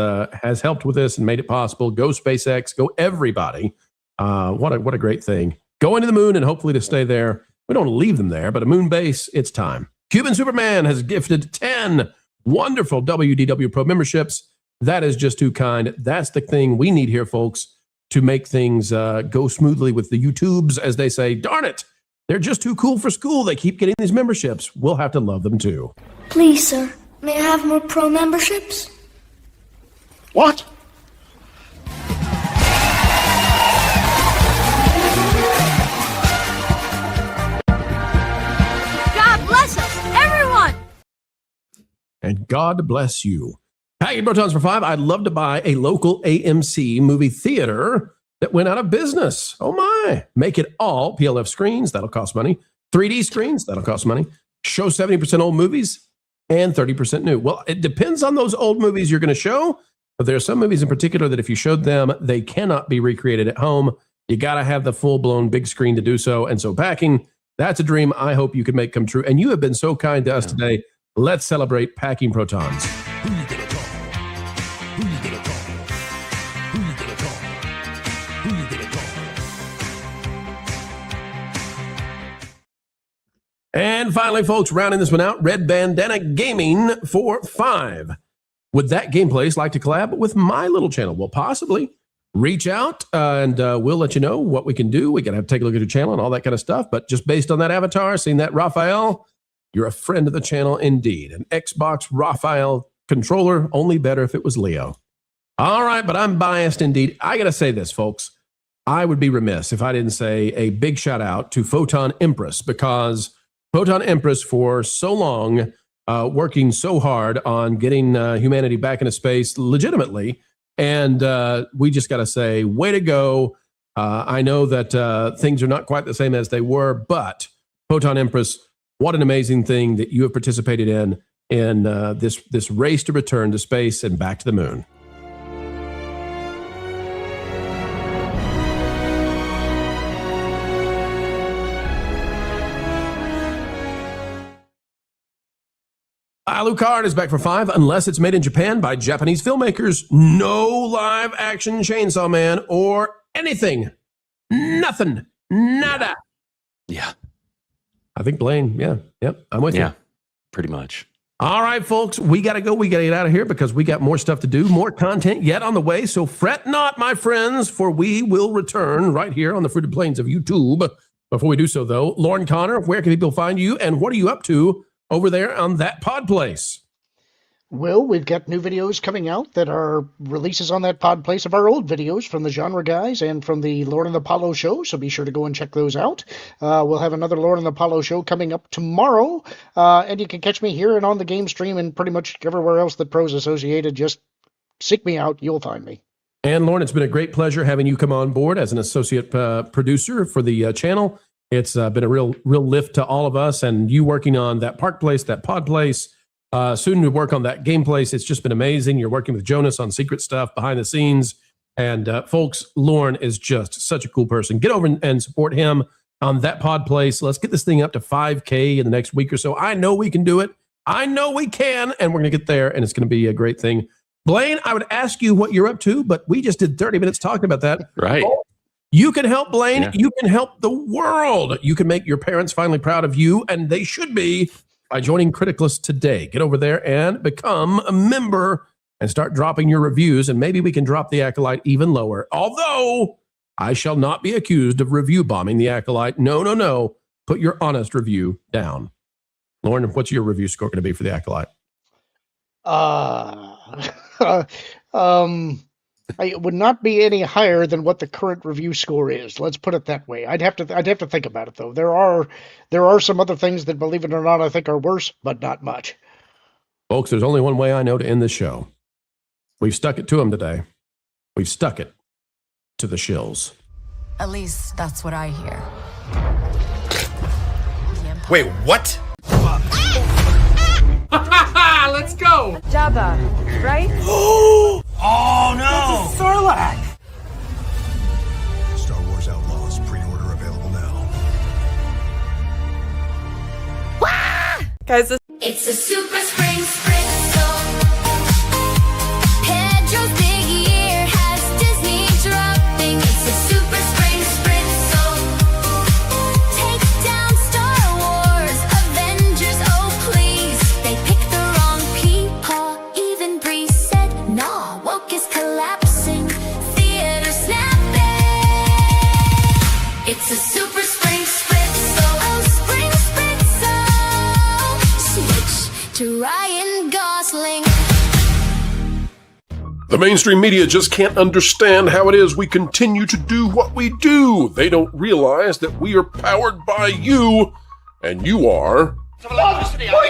helped with this and made it possible. Go SpaceX, go everybody. What a great thing. Go into the moon and hopefully to stay there. We don't leave them there, but a moon base, it's time. Cuban Superman has gifted 10 wonderful WDW Pro memberships. That is just too kind. That's the thing we need here, folks, to make things go smoothly with the YouTubes, as they say. Darn it, they're just too cool for school. They keep getting these memberships. We'll have to love them too. Please, sir, may I have more pro memberships? What? God bless us, everyone! And God bless you. Package Protons for 5. I'd love to buy a local AMC movie theater that went out of business. Oh my. Make it all PLF screens. That'll cost money. 3D screens. That'll cost money. Show 70% old movies and 30% new. Well, it depends on those old movies you're going to show. But there are some movies in particular that if you showed them, they cannot be recreated at home. You got to have the full-blown big screen to do so. And so packing, that's a dream I hope you can make come true. And you have been so kind to us today. Let's celebrate Packing Protons. And finally, folks, rounding this one out, Red Bandana Gaming for 5. Would that game place like to collab with my little channel? Well, possibly. Reach out and we'll let you know what we can do. We got to take a look at your channel and all that kind of stuff. But just based on that avatar, seeing that Raphael, you're a friend of the channel indeed. An Xbox Raphael controller, only better if it was Leo. All right, but I'm biased indeed. I got to say this, folks. I would be remiss if I didn't say a big shout out to Photon Empress, because Photon Empress for so long working so hard on getting humanity back into space legitimately. And we just got to say, way to go. I know that things are not quite the same as they were, but Photon Empress, what an amazing thing that you have participated in this race to return to space and back to the moon. Alucard is back for 5, unless it's made in Japan by Japanese filmmakers. No live action Chainsaw Man or anything. Nothing. Nada. Yeah. I think Blaine, yep, I'm with you. Yeah, pretty much. All right, folks, we got to go. We got to get out of here because we got more stuff to do, more content yet on the way. So fret not, my friends, for we will return right here on the fruited plains of YouTube. Before we do so, though, Lauren Connor, where can people find you and what are you up to over there on that pod place? Well, we've got new videos coming out that are releases on that pod place of our old videos from the Genre Guys and from the Lord and the Apollo show, so be sure to go and check those out. We'll have another Lord and the Apollo show coming up tomorrow, and you can catch me here and on the game stream and pretty much everywhere else that Pro's associated. Just seek me out, you'll find me. And Lauren, it's been a great pleasure having you come on board as an associate producer for the channel. It's been a real lift to all of us, and you working on that park place, that pod place, soon to work on that game place. It's just been amazing. You're working with Jonas on secret stuff behind the scenes. And folks, Lauren is just such a cool person. Get over and support him on that pod place. Let's get this thing up to 5K in the next week or so. I know we can do it. I know we can. And we're going to get there, and it's going to be a great thing. Blaine, I would ask you what you're up to, but we just did 30 minutes talking about that. Right. You can help, Blaine. Yeah. You can help the world. You can make your parents finally proud of you, and they should be, by joining Criticless today. Get over there and become a member and start dropping your reviews, and maybe we can drop the Acolyte even lower. Although, I shall not be accused of review bombing the Acolyte. No, no, no. Put your honest review down. Lauren, what's your review score going to be for the Acolyte? It would not be any higher than what the current review score is. Let's put it that way. I'd have to think about it though. There are some other things that, believe it or not, I think are worse, but not much. Folks, there's only one way I know to end this show. We've stuck it to them today. We've stuck it to the shills. At least that's what I hear. Wait, what? Let's go! Jabba, right? Oh no! It's a Sarlacc! Star Wars Outlaws pre-order available now. Guys, this It's a super spring spritzel. Pedro's big year has Disney dropping. It's a super spring spritzel. Take down Star Wars, Avengers, oh please. They picked the wrong people. Even Bree said, nah, woke is collapsing. Theater snapping. It's a super spring spritzel. Oh, spring spritzel. Switch to Ryan Gosling. The mainstream media just can't understand how it is we continue to do what we do. They don't realize that we are powered by you, and you are... 1.21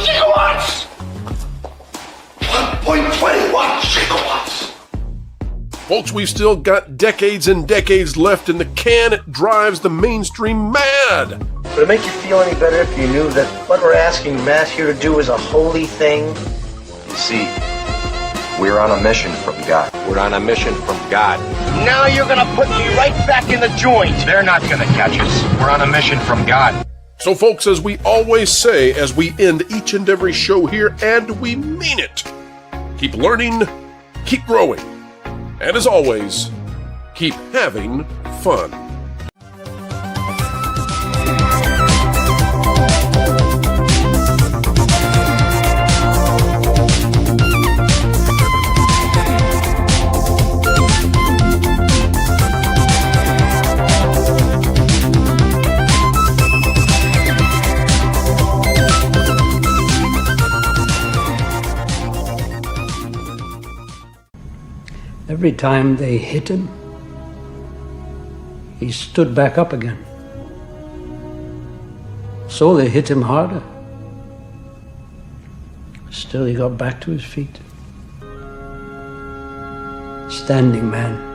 gigawatts! 1.21 gigawatts! Folks, we've still got decades and decades left in the can. It drives the mainstream mad. Would it make you feel any better if you knew that what we're asking Matt here to do is a holy thing? You see, we're on a mission from God. We're on a mission from God. Now you're gonna put me right back in the joint. They're not gonna catch us. We're on a mission from God. So, folks, as we always say as we end each and every show here, and we mean it, keep learning, keep growing, and as always, keep having fun. Every time they hit him, he stood back up again. So they hit him harder. Still, he got back to his feet. Standing man.